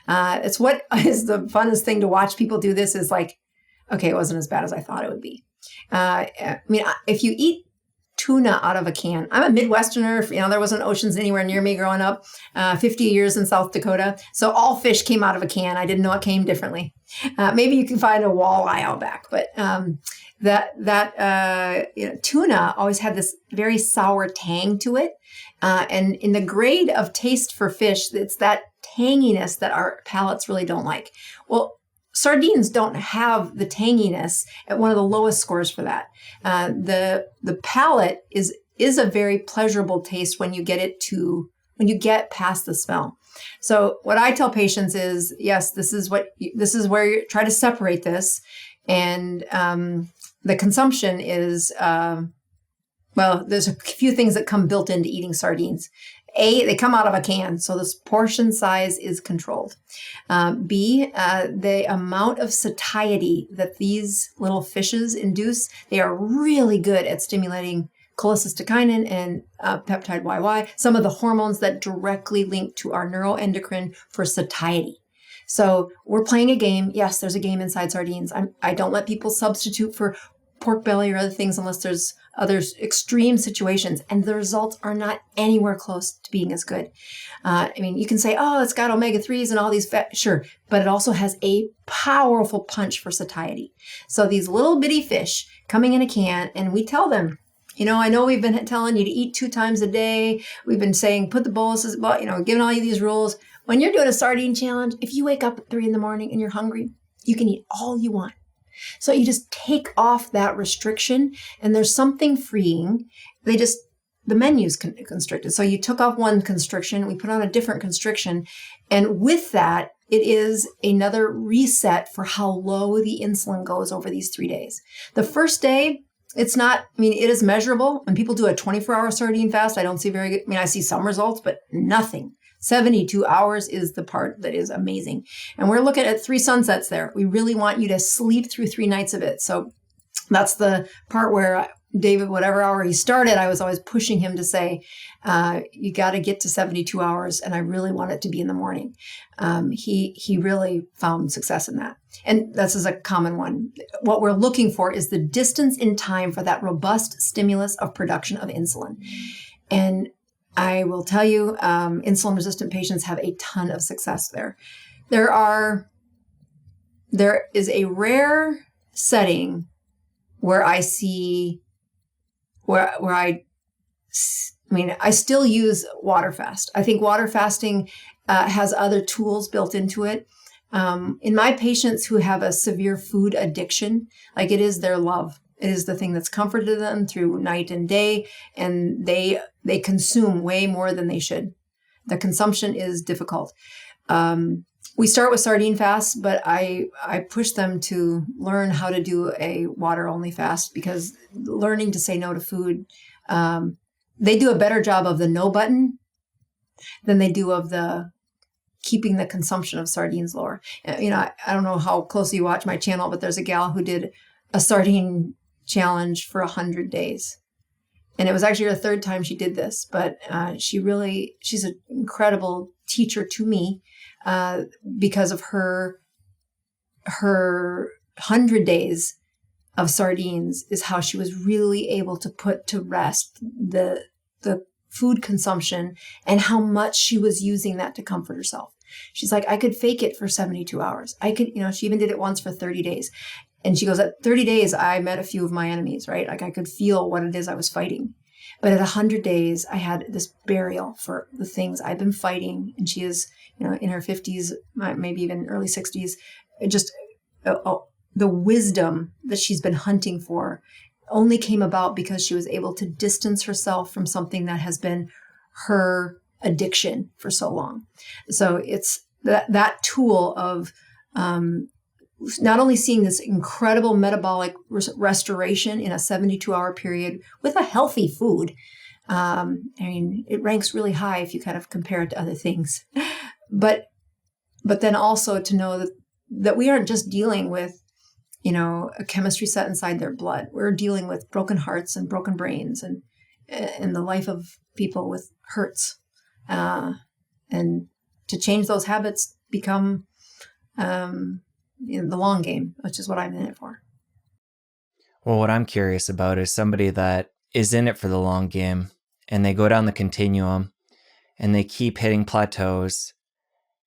It's what is the funnest thing to watch people do this is like, okay, it wasn't as bad as I thought it would be. If you eat tuna out of a can, I'm a Midwesterner, there wasn't oceans anywhere near me growing up, 50 years in South Dakota. So all fish came out of a can. I didn't know it came differently. Maybe you can find a walleye out back, but tuna always had this very sour tang to it. And in the grade of taste for fish, it's that tanginess that our palates really don't like. Well, sardines don't have the tanginess at one of the lowest scores for that. The palate is a very pleasurable taste when you get past the smell. So what I tell patients is, yes, this is where you try to separate this. And the consumption is, well, there's a few things that come built into eating sardines. A, they come out of a can, so this portion size is controlled. B, the amount of satiety that these little fishes induce, they are really good at stimulating cholecystokinin and peptide YY, some of the hormones that directly link to our neuroendocrine for satiety. So we're playing a game. Yes, there's a game inside sardines. I don't let people substitute for pork belly or other things unless there's other extreme situations, and the results are not anywhere close to being as good. I mean, you can say, oh, it's got omega-3s and all these fat, sure, but it also has a powerful punch for satiety. So these little bitty fish coming in a can, and we tell them, you know, I know we've been telling you to eat 2 times a day. We've been saying put the boluses, you know, giving all you these rules. When you're doing a sardine challenge, if you wake up at 3 a.m. and you're hungry, you can eat all you want. So you just take off that restriction, and there's something freeing. The menu's constricted. So you took off one constriction, we put on a different constriction. And with that, it is another reset for how low the insulin goes over these 3 days. The first day, it's not, I mean, it is measurable. When people do a 24-hour sardine fast, I don't see very good, I mean, I see some results, but nothing. 72 hours is the part that is amazing. And we're looking at 3 sunsets there. We really want you to sleep through 3 nights of it. So that's the part where David, whatever hour he started, I was always pushing him to say, you got to get to 72 hours. And I really want it to be in the morning. He really found success in that. And this is a common one. What we're looking for is the distance in time for that robust stimulus of production of insulin. And I will tell you, insulin-resistant patients have a ton of success there. There is a rare setting where I see, I still use water fast. I think water fasting has other tools built into it. In my patients who have a severe food addiction, like it is their love. It is the thing that's comforted them through night and day, and they consume way more than they should. The consumption is difficult. We start with sardine fasts, but I push them to learn how to do a water-only fast, because learning to say no to food, they do a better job of the no button than they do of the keeping the consumption of sardines lower. You know, I don't know how closely you watch my channel, but there's a gal who did a sardine challenge for 100 days. And it was actually her 3rd time she did this, but she's an incredible teacher to me because of her 100 days of sardines is how she was really able to put to rest the food consumption and how much she was using that to comfort herself. She's like, I could fake it for 72 hours. I could, you know, she even did it once for 30 days. And she goes, at 30 days, I met a few of my enemies, right? Like I could feel what it is I was fighting. But at 100 days, I had this burial for the things I've been fighting. And she is, you know, in her 50s, maybe even early 60s. Just the wisdom that she's been hunting for only came about because she was able to distance herself from something that has been her addiction for so long. So it's that tool of not only seeing this incredible metabolic restoration in a 72-hour period with a healthy food. I mean, it ranks really high if you kind of compare it to other things. But then also to know that we aren't just dealing with, you know, a chemistry set inside their blood. We're dealing with broken hearts and broken brains and the life of people with hurts. And to change those habits become the long game, which is what I'm in it for. Well, what I'm curious about is somebody that is in it for the long game and they go down the continuum and they keep hitting plateaus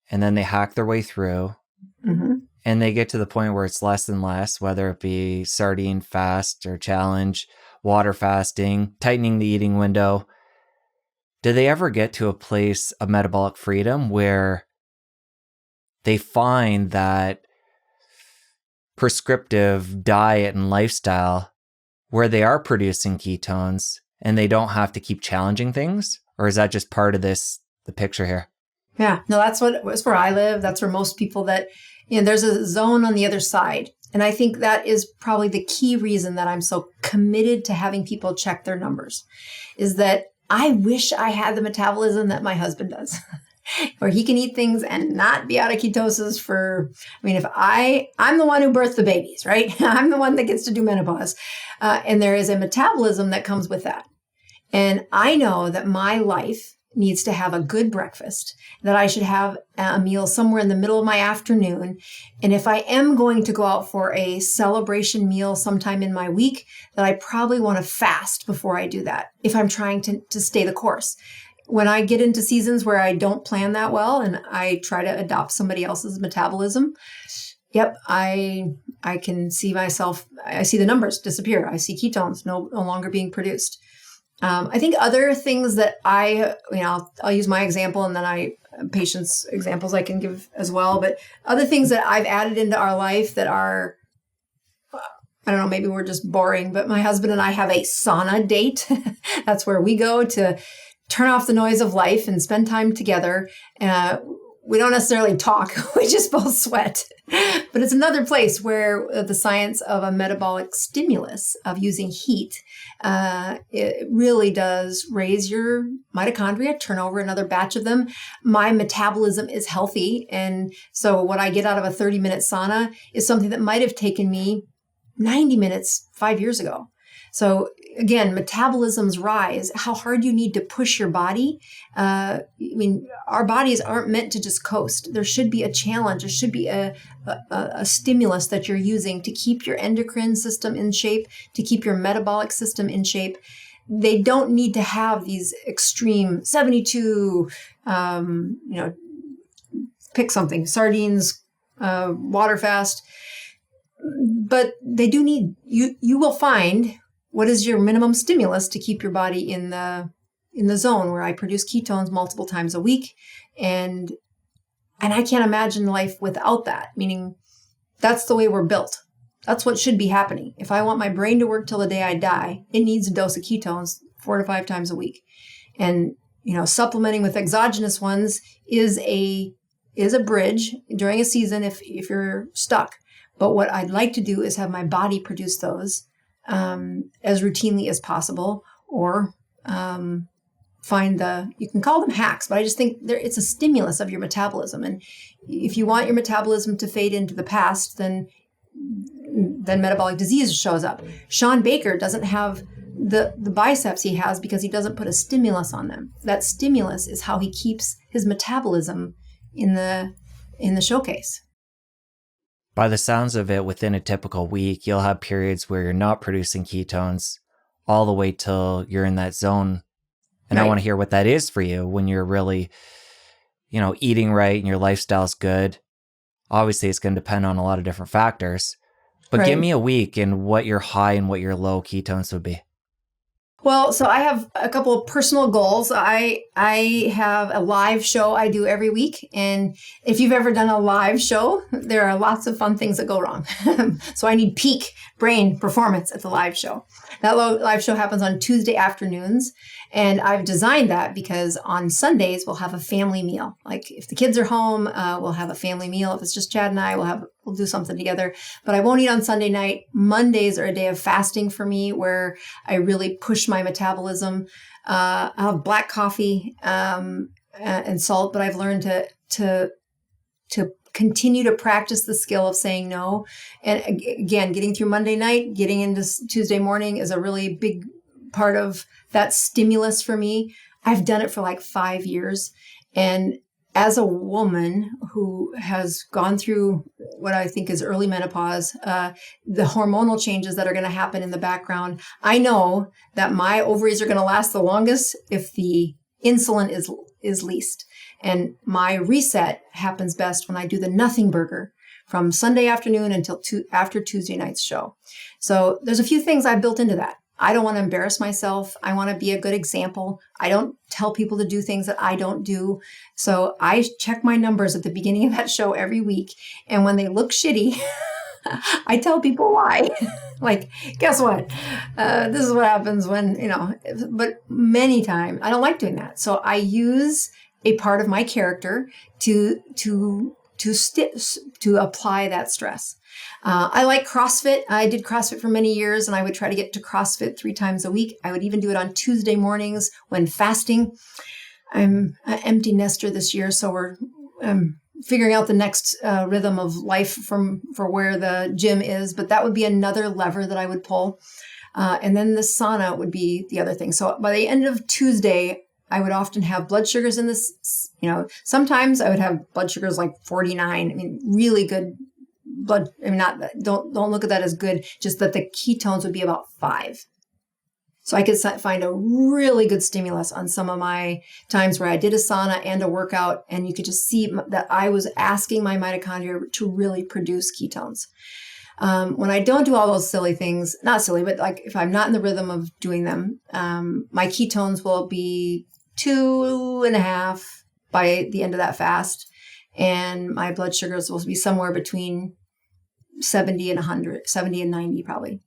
and then they hack their way through and they get to the point where it's less and less, whether it be sardine fast or challenge, water fasting, tightening the eating window. Do they ever get to a place of metabolic freedom where they find that prescriptive diet and lifestyle where they are producing ketones and they don't have to keep challenging things? Or is that just part of the picture here? Yeah, no, that's where I live. That's where most people that, you know, there's a zone on the other side. And I think that is probably the key reason that I'm so committed to having people check their numbers, is that I wish I had the metabolism that my husband does, where he can eat things and not be out of ketosis if I'm the one who birthed the babies, right? I'm the one that gets to do menopause. And there is a metabolism that comes with that. And I know that my life needs to have a good breakfast, that I should have a meal somewhere in the middle of my afternoon. And if I am going to go out for a celebration meal sometime in my week, that I probably want to fast before I do that, if I'm trying to stay the course. When I get into seasons where I don't plan that well and I try to adopt somebody else's metabolism, I can see myself, I see the numbers disappear. I see ketones no longer being produced. I think other things that I'll use my example, and then patients' examples I can give as well. But other things that I've added into our life that are, I don't know, maybe we're just boring, but my husband and I have a sauna date. That's where we go to turn off the noise of life and spend time together. We don't necessarily talk. We just both sweat. But it's another place where the science of a metabolic stimulus of using heat, it really does raise your mitochondria, turn over another batch of them. My metabolism is healthy. And so what I get out of a 30-minute sauna is something that might have taken me 90 minutes 5 years ago. So again, metabolisms rise, how hard you need to push your body. Our bodies aren't meant to just coast. There should be a challenge. There should be a stimulus that you're using to keep your endocrine system in shape, to keep your metabolic system in shape. They don't need to have these extreme 72, pick something, sardines, water fast. But they do need, you will find what is your minimum stimulus to keep your body in the zone where I produce ketones multiple times a week. And I can't imagine life without that, meaning that's the way we're built. That's what should be happening. If I want my brain to work till the day I die, it needs a dose of ketones 4 to 5 times a week. And, supplementing with exogenous ones is a bridge during a season if you're stuck. But what I'd like to do is have my body produce those as routinely as possible, or find you can call them hacks, but I just think it's a stimulus of your metabolism. And if you want your metabolism to fade into the past, then metabolic disease shows up. Sean Baker doesn't have the biceps he has because he doesn't put a stimulus on them. That stimulus is how he keeps his metabolism in the showcase. By the sounds of it, within a typical week, you'll have periods where you're not producing ketones all the way till you're in that zone. And right. I want to hear what that is for you when you're really, eating right and your lifestyle's good. Obviously, it's going to depend on a lot of different factors. But right. Give me a week and what your high and what your low ketones would be. Well, so I have a couple of personal goals. I have a live show I do every week. And if you've ever done a live show, there are lots of fun things that go wrong. So I need peak brain performance at the live show. That live show happens on Tuesday afternoons. And I've designed that because on Sundays, we'll have a family meal. Like if the kids are home, we'll have a family meal. If it's just Chad and I, we'll do something together. But I won't eat on Sunday night. Mondays are a day of fasting for me where I really push my metabolism. I'll have black coffee and salt, but I've learned to continue to practice the skill of saying no. And again, getting through Monday night, getting into Tuesday morning is a really big part of that stimulus for me. I've done it for like 5 years. And as a woman who has gone through what I think is early menopause, the hormonal changes that are going to happen in the background, I know that my ovaries are going to last the longest if the insulin is least. And my reset happens best when I do the nothing burger from Sunday afternoon until after Tuesday night's show. So there's a few things I've built into that. I don't want to embarrass myself. I want to be a good example. I don't tell people to do things that I don't do. So I check my numbers at the beginning of that show every week. And when they look shitty, I tell people why. Like, guess what? This is what happens when, but many times I don't like doing that. So I use a part of my character to to apply that stress. I like CrossFit. I did CrossFit for many years, and I would try to get to CrossFit 3 times a week. I would even do it on Tuesday mornings when fasting. I'm an empty nester this year, so we're figuring out the next rhythm of life for where the gym is. But that would be another lever that I would pull. And then the sauna would be the other thing. So by the end of Tuesday, I would often have blood sugars in this, sometimes I would have blood sugars like 49. I mean, really good blood. I mean, don't look at that as good, just that the ketones would be about 5. So I could find a really good stimulus on some of my times where I did a sauna and a workout, and you could just see that I was asking my mitochondria to really produce ketones. When I don't do all those silly things, not silly, but like if I'm not in the rhythm of doing them, my ketones will be 2.5 by the end of that fast. And my blood sugars will be somewhere between 70 and 100, 70 and 90 probably.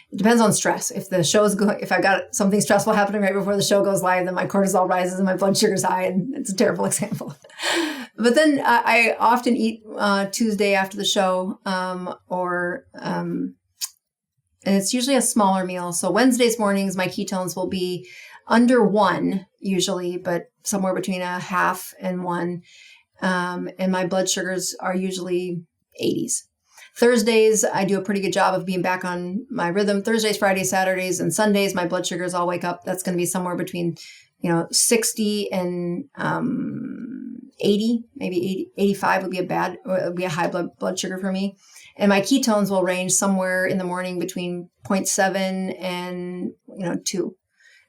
It depends on stress. If I've got something stressful happening right before the show goes live, then my cortisol rises and my blood sugar's high, and it's a terrible example. But then I often eat Tuesday after the show, and it's usually a smaller meal. So Wednesdays mornings, my ketones will be under 1 usually, but somewhere between 0.5 and 1. And my blood sugars are usually 80s. Thursdays, I do a pretty good job of being back on my rhythm. Thursdays, Fridays, Saturdays, and Sundays, my blood sugars all wake up. That's going to be somewhere between, 60 and 80, maybe 85 would be a high blood sugar for me. And my ketones will range somewhere in the morning between 0.7 and 2.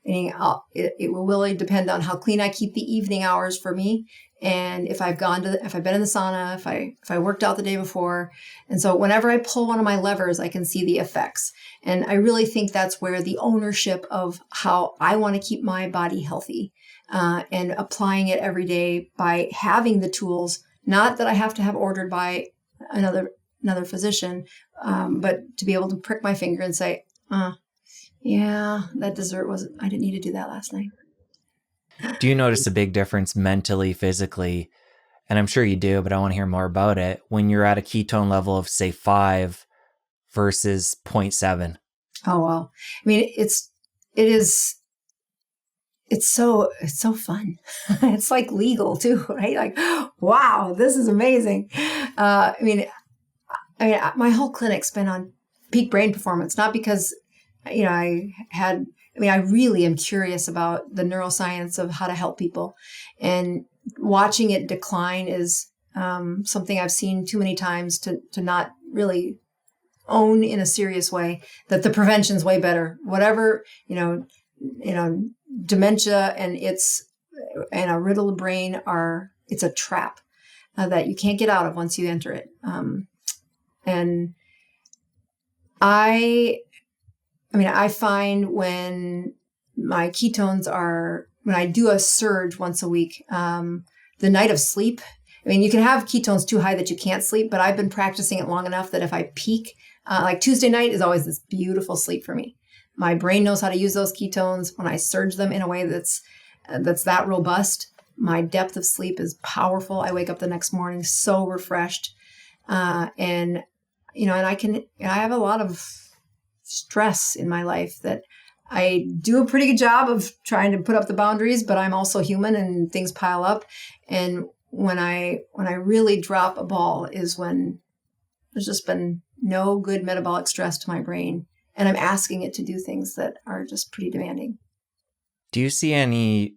Meaning it will really depend on how clean I keep the evening hours for me, and if I've been in the sauna, if I worked out the day before. And so whenever I pull one of my levers, I can see the effects. And I really think that's where the ownership of how I want to keep my body healthy, and applying it every day by having the tools, not that I have to have ordered by another physician, but to be able to prick my finger and say, yeah, that dessert I didn't need to do that last night. Do you notice a big difference mentally, physically? And I'm sure you do, but I want to hear more about it. When you're at a ketone level of, say, 5 versus 0.7. Oh, well, I mean, it's so fun. It's like legal too, right? Like, wow, this is amazing. I mean, my whole clinic's been on peak brain performance, not because I really am curious about the neuroscience of how to help people, and watching it decline is something I've seen too many times to not really own in a serious way that the prevention's way better. Whatever, dementia and a riddled brain it's a trap that you can't get out of once you enter it. And I find when my ketones when I do a surge once a week, the night of sleep, you can have ketones too high that you can't sleep, but I've been practicing it long enough that if I peak, like Tuesday night is always this beautiful sleep for me. My brain knows how to use those ketones. When I surge them in a way that's that robust, my depth of sleep is powerful. I wake up the next morning so refreshed. And I have a lot of stress in my life that I do a pretty good job of trying to put up the boundaries, but I'm also human and things pile up. And when I really drop a ball is when there's just been no good metabolic stress to my brain, and I'm asking it to do things that are just pretty demanding. Do you see any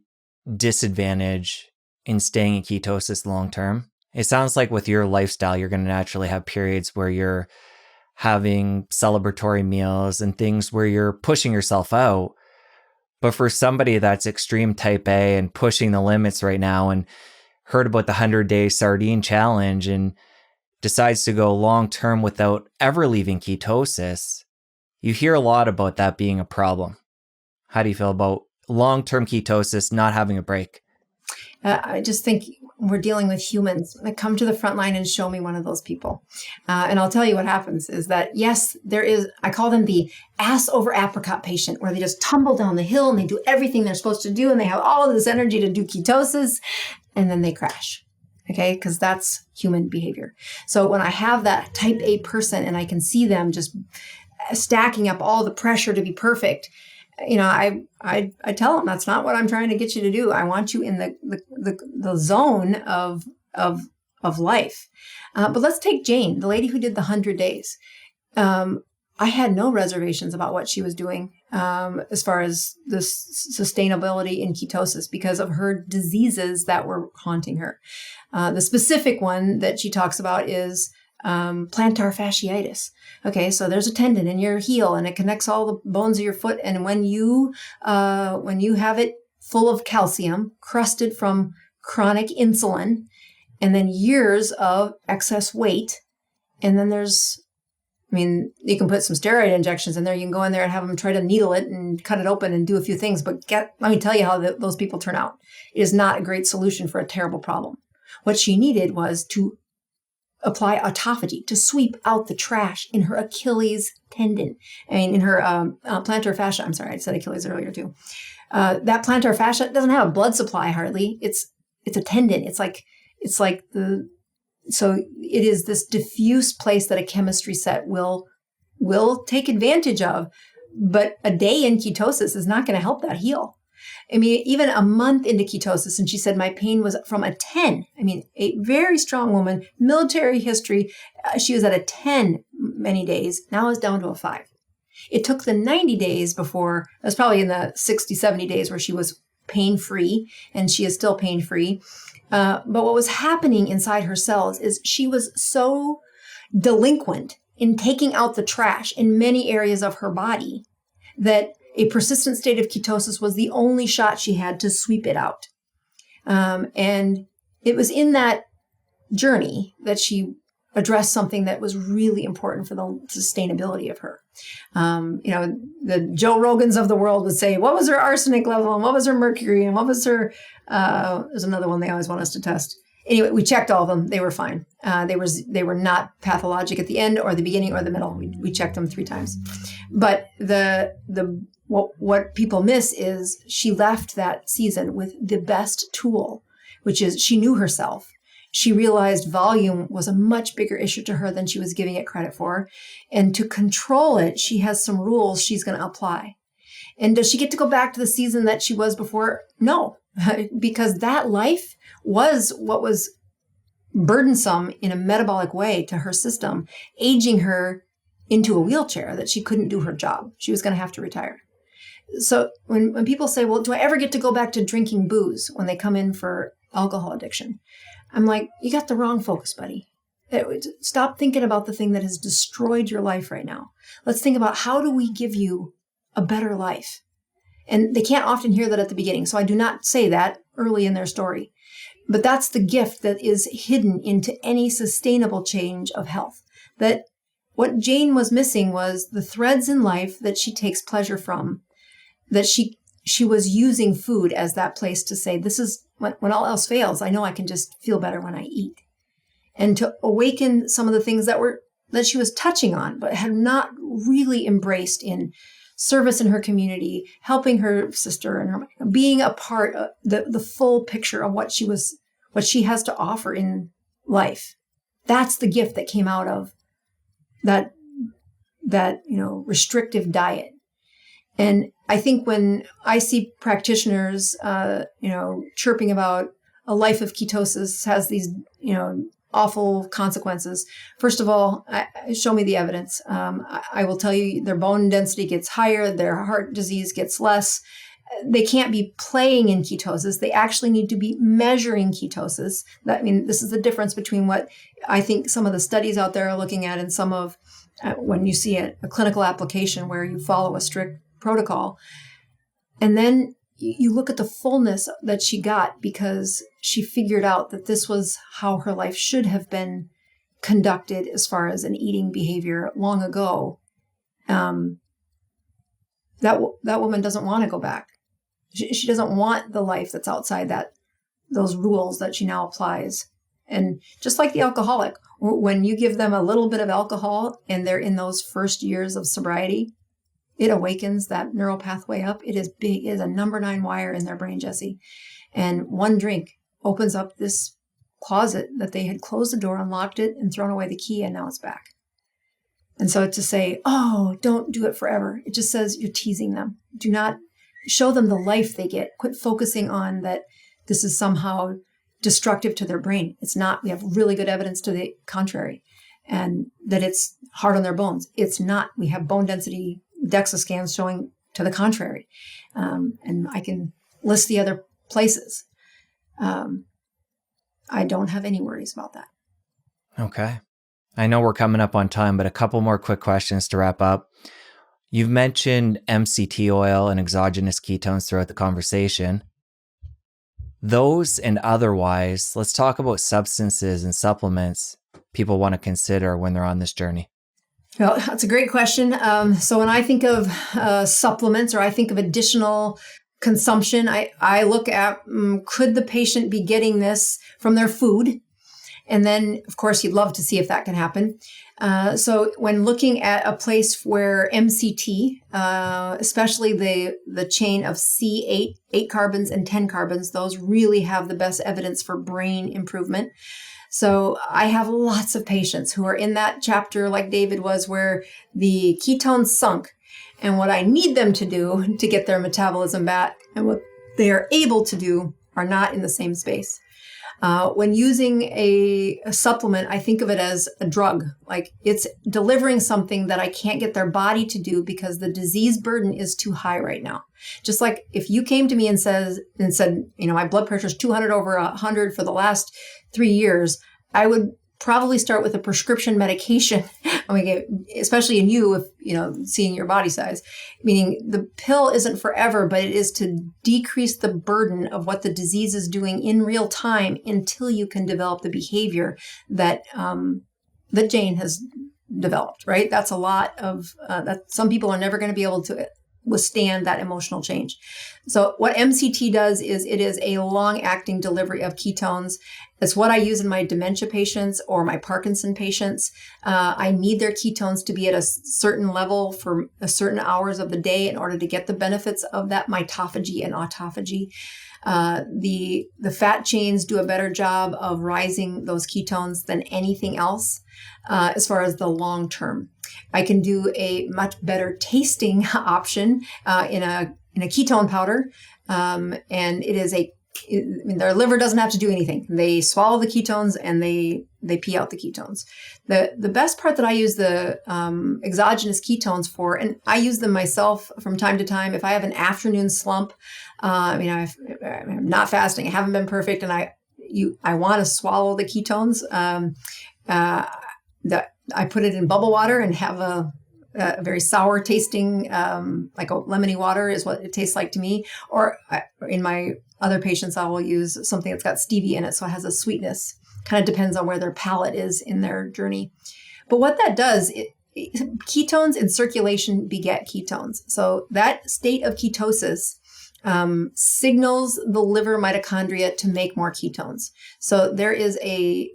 disadvantage in staying in ketosis long term? It sounds like with your lifestyle, you're going to naturally have periods where you're having celebratory meals and things where you're pushing yourself out. But for somebody that's extreme type A and pushing the limits right now and heard about the 100-day sardine challenge and decides to go long term without ever leaving ketosis, you hear a lot about that being a problem. How do you feel about long-term ketosis, not having a break? I just think we're dealing with humans. Come to the front line and show me one of those people. And I'll tell you what happens is that, yes, there is, I call them the ass over apricot patient, where they just tumble down the hill and they do everything they're supposed to do. And they have all of this energy to do ketosis, and then they crash. Okay, because that's human behavior. So when I have that type A person and I can see them just stacking up all the pressure to be perfect, I tell them that's not what I'm trying to get you to do. I want you in the zone of life. But let's take Jane, the lady who did the 100 days. I had no reservations about what she was doing as far as this sustainability in ketosis because of her diseases that were haunting her. The specific one that she talks about is plantar fasciitis. Okay, so there's a tendon in your heel and it connects all the bones of your foot. And when you have it full of calcium, crusted from chronic insulin, and then years of excess weight, and then you can put some steroid injections in there. You can go in there and have them try to needle it and cut it open and do a few things. But let me tell you how those people turn out. It is not a great solution for a terrible problem. What she needed was to apply autophagy to sweep out the trash in her Achilles tendon. In her plantar fascia. I'm sorry, I said Achilles earlier too. That plantar fascia doesn't have a blood supply hardly. It's a tendon. So it is this diffuse place that a chemistry set will take advantage of. But a day in ketosis is not going to help that heal. Even a month into ketosis, and she said my pain was from a 10. A very strong woman, military history. She was at a 10 many days. Now it's down to a 5. It took the 90 days before, it was probably in the 60, 70 days where she was pain-free, and she is still pain-free. But what was happening inside her cells is she was so delinquent in taking out the trash in many areas of her body that a persistent state of ketosis was the only shot she had to sweep it out. And it was in that journey that she addressed something that was really important for the sustainability of her. The Joe Rogans of the world would say, what was her arsenic level and what was her mercury and what was her, there's another one they always want us to test. Anyway, we checked all of them. They were fine. They were not pathologic at the end or the beginning or the middle. We checked them 3 times. But what people miss is she left that season with the best tool, which is she knew herself. She realized volume was a much bigger issue to her than she was giving it credit for. And to control it, she has some rules she's going to apply. And does she get to go back to the season that she was before? No, because that life was what was burdensome in a metabolic way to her system, aging her into a wheelchair that she couldn't do her job. She was going to have to retire. So when people say, well, do I ever get to go back to drinking booze when they come in for alcohol addiction? I'm like, you got the wrong focus, buddy. Stop thinking about the thing that has destroyed your life right now. Let's think about how do we give you a better life? And they can't often hear that at the beginning. So I do not say that early in their story. But that's the gift that is hidden into any sustainable change of health. That what Jane was missing was the threads in life that she takes pleasure from, that she was using food as that place to say, this is when all else fails, I know I can just feel better when I eat. And to awaken some of the things that she was touching on, but had not really embraced in service in her community, helping her sister and her, being a part of the full picture of what she has to offer in life. That's the gift that came out of that restrictive diet. And I think when I see practitioners, chirping about a life of ketosis has these, awful consequences. First of all, show me the evidence. I will tell you their bone density gets higher, their heart disease gets less. They can't be playing in ketosis. They actually need to be measuring ketosis. This is the difference between what I think some of the studies out there are looking at and some of when you see a clinical application where you follow a strict protocol. And then you look at the fullness that she got because she figured out that this was how her life should have been conducted as far as an eating behavior long ago. That woman doesn't want to go back. She doesn't want the life that's outside those rules that she now applies. And just like the alcoholic, when you give them a little bit of alcohol and they're in those first years of sobriety, it awakens that neural pathway up. It is big. It is a number 9 wire in their brain, Jesse. And one drink opens up this closet that they had closed the door, unlocked it, and thrown away the key, and now it's back. And so to say, oh, don't do it forever, it just says you're teasing them. Do not show them the life they get. Quit focusing on that this is somehow destructive to their brain. It's not. We have really good evidence to the contrary, and that it's hard on their bones. It's not. We have bone density DEXA scans showing to the contrary. And I can list the other places. I don't have any worries about that. Okay. I know we're coming up on time, but a couple more quick questions to wrap up. You've mentioned MCT oil and exogenous ketones throughout the conversation. Those and otherwise, let's talk about substances and supplements people want to consider when they're on this journey. Well, that's a great question. So when I think of supplements, or I think of additional consumption, I look at, could the patient be getting this from their food? And then, of course, you'd love to see if that can happen. So when looking at a place where MCT, especially the chain of C8, 8 carbons and 10 carbons, those really have the best evidence for brain improvement. So I have lots of patients who are in that chapter, like David was, where the ketones sunk. And what I need them to do to get their metabolism back and what they are able to do are not in the same space. When using a supplement, I think of it as a drug. Like it's delivering something that I can't get their body to do because the disease burden is too high right now. Just like if you came to me and said, my blood pressure is 200 over 100 for the last 3 years, I would probably start with a prescription medication. Especially in you, if, seeing your body size, meaning the pill isn't forever, but it is to decrease the burden of what the disease is doing in real time until you can develop the behavior that Jane has developed, right? That's a lot of, that some people are never going to be able to withstand that emotional change. So what MCT does is it is a long-acting delivery of ketones. It's what I use in my dementia patients or my Parkinson patients. I need their ketones to be at a certain level for a certain hours of the day in order to get the benefits of that mitophagy and autophagy. The fat chains do a better job of rising those ketones than anything else as far as the long term. I can do a much better tasting option in a ketone powder, and it is their liver doesn't have to do anything. They swallow the ketones and they pee out the ketones. The best part that I use the exogenous ketones for, and I use them myself from time to time. If I have an afternoon slump, I'm not fasting, I haven't been perfect, and I want to swallow the ketones. That I put it in bubble water and have a very sour tasting, like a lemony water is what it tastes like to me. Or in my other patients, I will use something that's got stevia in it, so it has a sweetness. Kind of depends on where their palate is in their journey. But what that does, ketones in circulation beget ketones. So that state of ketosis signals the liver mitochondria to make more ketones. So there is a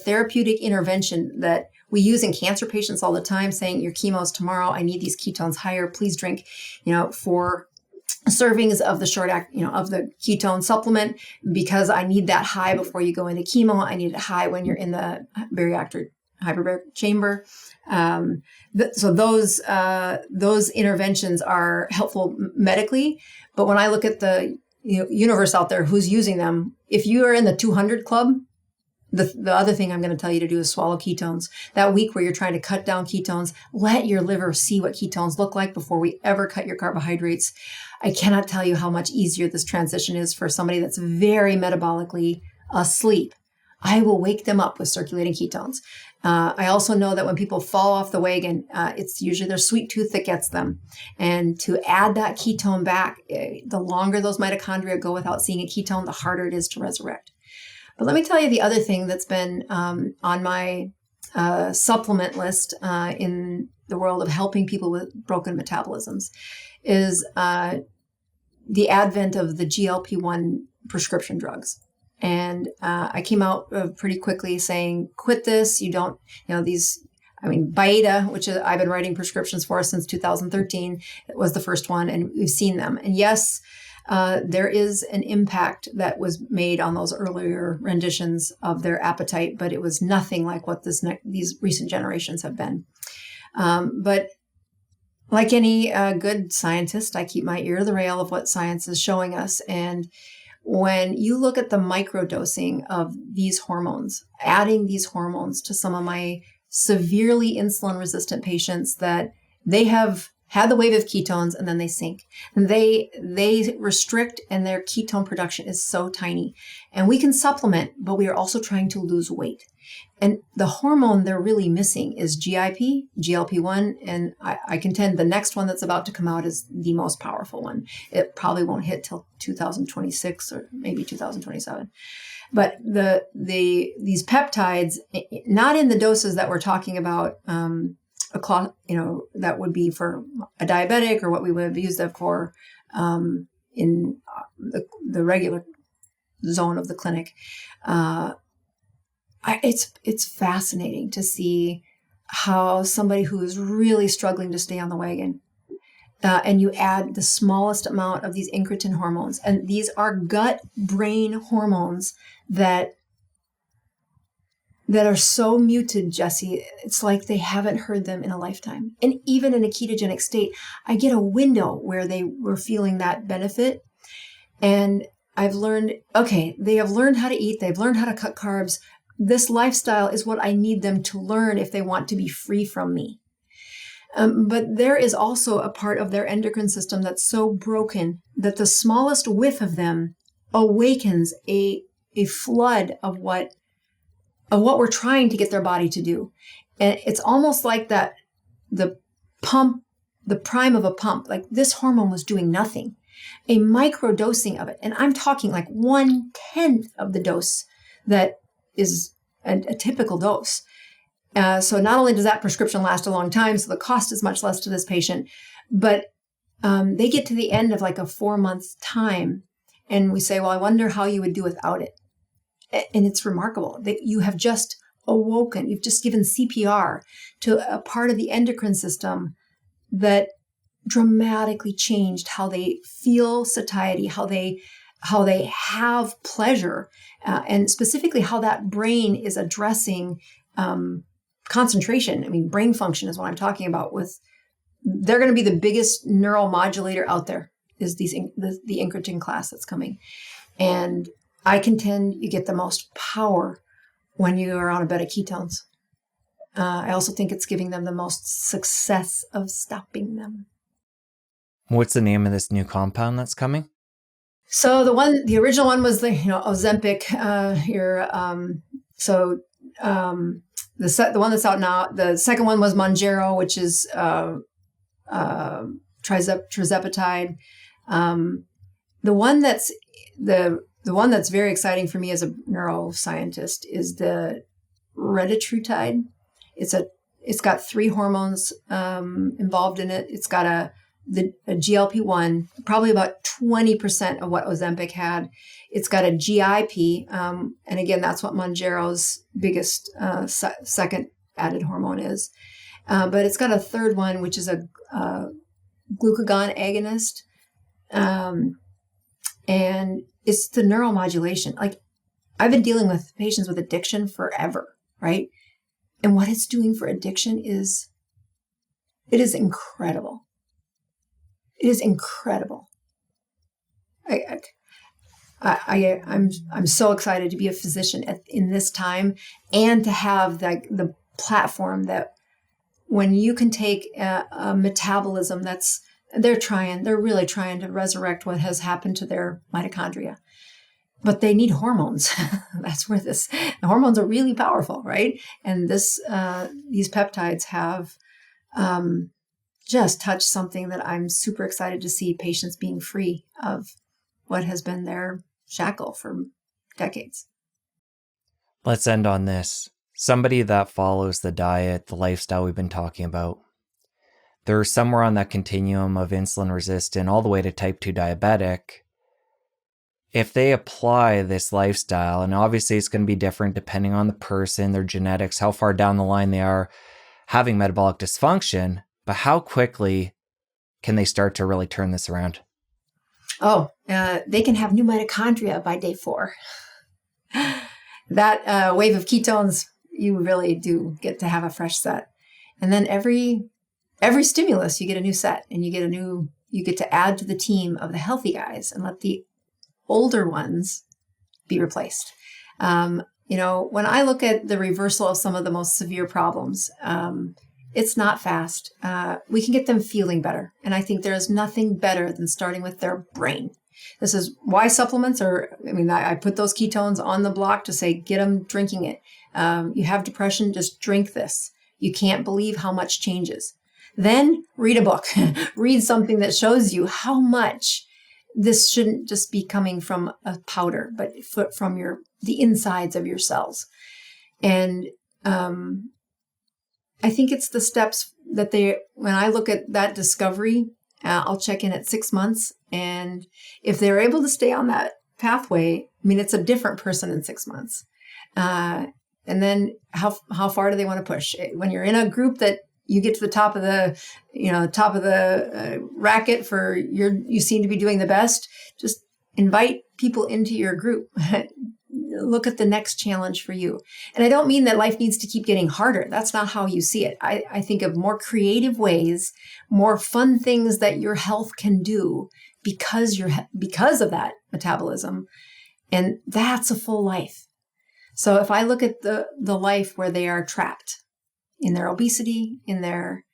therapeutic intervention that we use in cancer patients all the time, saying your chemo's tomorrow. I need these ketones higher. Please drink, 4 servings of the of the ketone supplement because I need that high before you go into chemo. I need it high when you're in the hyperbaric chamber. So those interventions are helpful medically. But when I look at the universe out there who's using them, if you are in the 200 club, the other thing I'm going to tell you to do is swallow ketones. That week where you're trying to cut down ketones, let your liver see what ketones look like before we ever cut your carbohydrates. I cannot tell you how much easier this transition is for somebody that's very metabolically asleep. I will wake them up with circulating ketones. I also know that when people fall off the wagon, it's usually their sweet tooth that gets them. And to add that ketone back, the longer those mitochondria go without seeing a ketone, the harder it is to resurrect. But let me tell you the other thing that's been on my supplement list in the world of helping people with broken metabolisms is the advent of the GLP-1 prescription drugs. And I came out pretty quickly saying, quit this. You don't, Byetta, which I've been writing prescriptions for since 2013, was the first one, and we've seen them. And yes, there is an impact that was made on those earlier renditions of their appetite, but it was nothing like what these recent generations have been. But like any good scientist, I keep my ear to the rail of what science is showing us. And when you look at the microdosing of these hormones, adding these hormones to some of my severely insulin resistant patients that they have had the wave of ketones and then they sink. And they restrict and their ketone production is so tiny. And we can supplement, but we are also trying to lose weight. And the hormone they're really missing is GIP, GLP-1, and I contend the next one that's about to come out is the most powerful one. It probably won't hit till 2026 or maybe 2027. But these peptides, not in the doses that we're talking about, that would be for a diabetic or what we would have used them for in the regular zone of the clinic. It's fascinating to see how somebody who is really struggling to stay on the wagon, and you add the smallest amount of these incretin hormones, and these are gut-brain hormones that are so muted, Jesse. It's like they haven't heard them in a lifetime. And even in a ketogenic state, I get a window where they were feeling that benefit. And I've learned, okay, they have learned how to eat. They've learned how to cut carbs. This lifestyle is what I need them to learn if they want to be free from me. But there is also a part of their endocrine system that's so broken that the smallest whiff of them awakens a flood of what we're trying to get their body to do. And it's almost like that the prime of a pump, like this hormone was doing nothing. A micro dosing of it. And I'm talking like 1/10 of the dose that is a typical dose. So not only does that prescription last a long time, so the cost is much less to this patient, but they get to the end of like a 4-month time and we say, well, I wonder how you would do without it. And it's remarkable that you have just awoken, you've just given CPR to a part of the endocrine system that dramatically changed how they feel satiety, how they have pleasure, and specifically how that brain is addressing concentration. I mean, brain function is what I'm talking about. They're going to be the biggest neuromodulator out there is the incretin class that's coming. And I contend you get the most power when you are on a bed of ketones. I also think it's giving them the most success of stopping them. What's the name of this new compound that's coming? So the original one was the Ozempic. The one that's out now. The second one was Mounjaro, which is tirzepatide. The one that's very exciting for me as a neuroscientist is the retatrutide. It's got 3 hormones involved in it. It's got a GLP-1, probably about 20% of what Ozempic had. It's got a GIP, and again, that's what Mounjaro's biggest second added hormone is. But it's got a third one, which is a glucagon agonist, and it's the neuromodulation. Like, I've been dealing with patients with addiction forever, right? And what it's doing for addiction is incredible. It is incredible. I'm so excited to be a physician in this time and to have the platform that when you can take a metabolism they're really trying to resurrect what has happened to their mitochondria, but they need hormones. That's where the hormones are really powerful, right? And these peptides have just touched something that I'm super excited to see patients being free of what has been their shackle for decades. Let's end on this. Somebody that follows the diet, the lifestyle we've been talking about, they're somewhere on that continuum of insulin resistant all the way to type 2 diabetic. If they apply this lifestyle, and obviously it's going to be different depending on the person, their genetics, how far down the line they are having metabolic dysfunction, but how quickly can they start to really turn this around? They can have new mitochondria by day 4. That wave of ketones, you really do get to have a fresh set. And then every stimulus, you get a new set, and you get to add to the team of the healthy guys and let the older ones be replaced. When I look at the reversal of some of the most severe problems, it's not fast. We can get them feeling better. And I think there is nothing better than starting with their brain. This is why supplements I put those ketones on the block to say, get them drinking it. You have depression, just drink this. You can't believe how much changes. Then read a book, read something that shows you how much this shouldn't just be coming from a powder, but from the insides of your cells. And I think it's the steps that when I look at that discovery, I'll check in at 6 months. And if they're able to stay on that pathway, it's a different person in 6 months. And then how far do they want to push? When you're in a group that you get to the top of the racket for you seem to be doing the best, just invite people into your group. Look at the next challenge for you. And I don't mean that life needs to keep getting harder. That's not how you see it. I think of more creative ways, more fun things that your health can do because of that metabolism. And that's a full life. So if I look at the life where they are trapped in their obesity, in their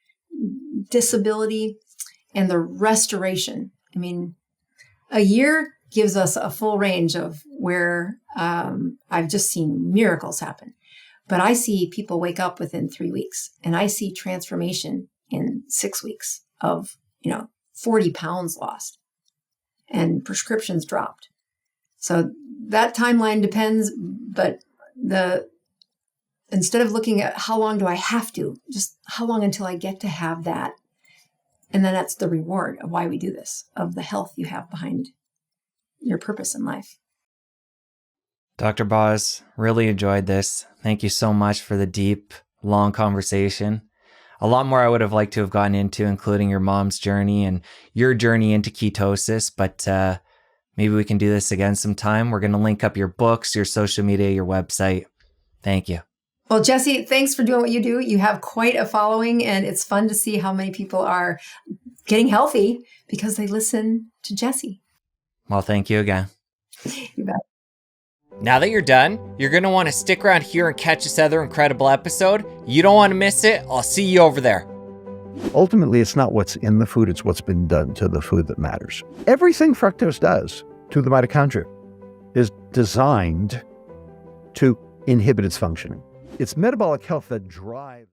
disability, and the restoration, a year gives us a full range of where I've just seen miracles happen. But I see people wake up within 3 weeks, and I see transformation in 6 weeks of 40 pounds lost and prescriptions dropped. So that timeline depends, but instead of looking at how long do I have to, just how long until I get to have that. And then that's the reward of why we do this, of the health you have behind your purpose in life. Dr. Boz, really enjoyed this. Thank you so much for the deep, long conversation. A lot more I would have liked to have gotten into, including your mom's journey and your journey into ketosis, but maybe we can do this again sometime. We're going to link up your books, your social media, your website. Thank you. Well, Jesse, thanks for doing what you do. You have quite a following, and it's fun to see how many people are getting healthy because they listen to Jesse. Well, thank you again. You bet. Now that you're done, you're going to want to stick around here and catch this other incredible episode. You don't want to miss it. I'll see you over there. Ultimately, it's not what's in the food, it's what's been done to the food that matters. Everything fructose does to the mitochondria is designed to inhibit its functioning. It's metabolic health that drives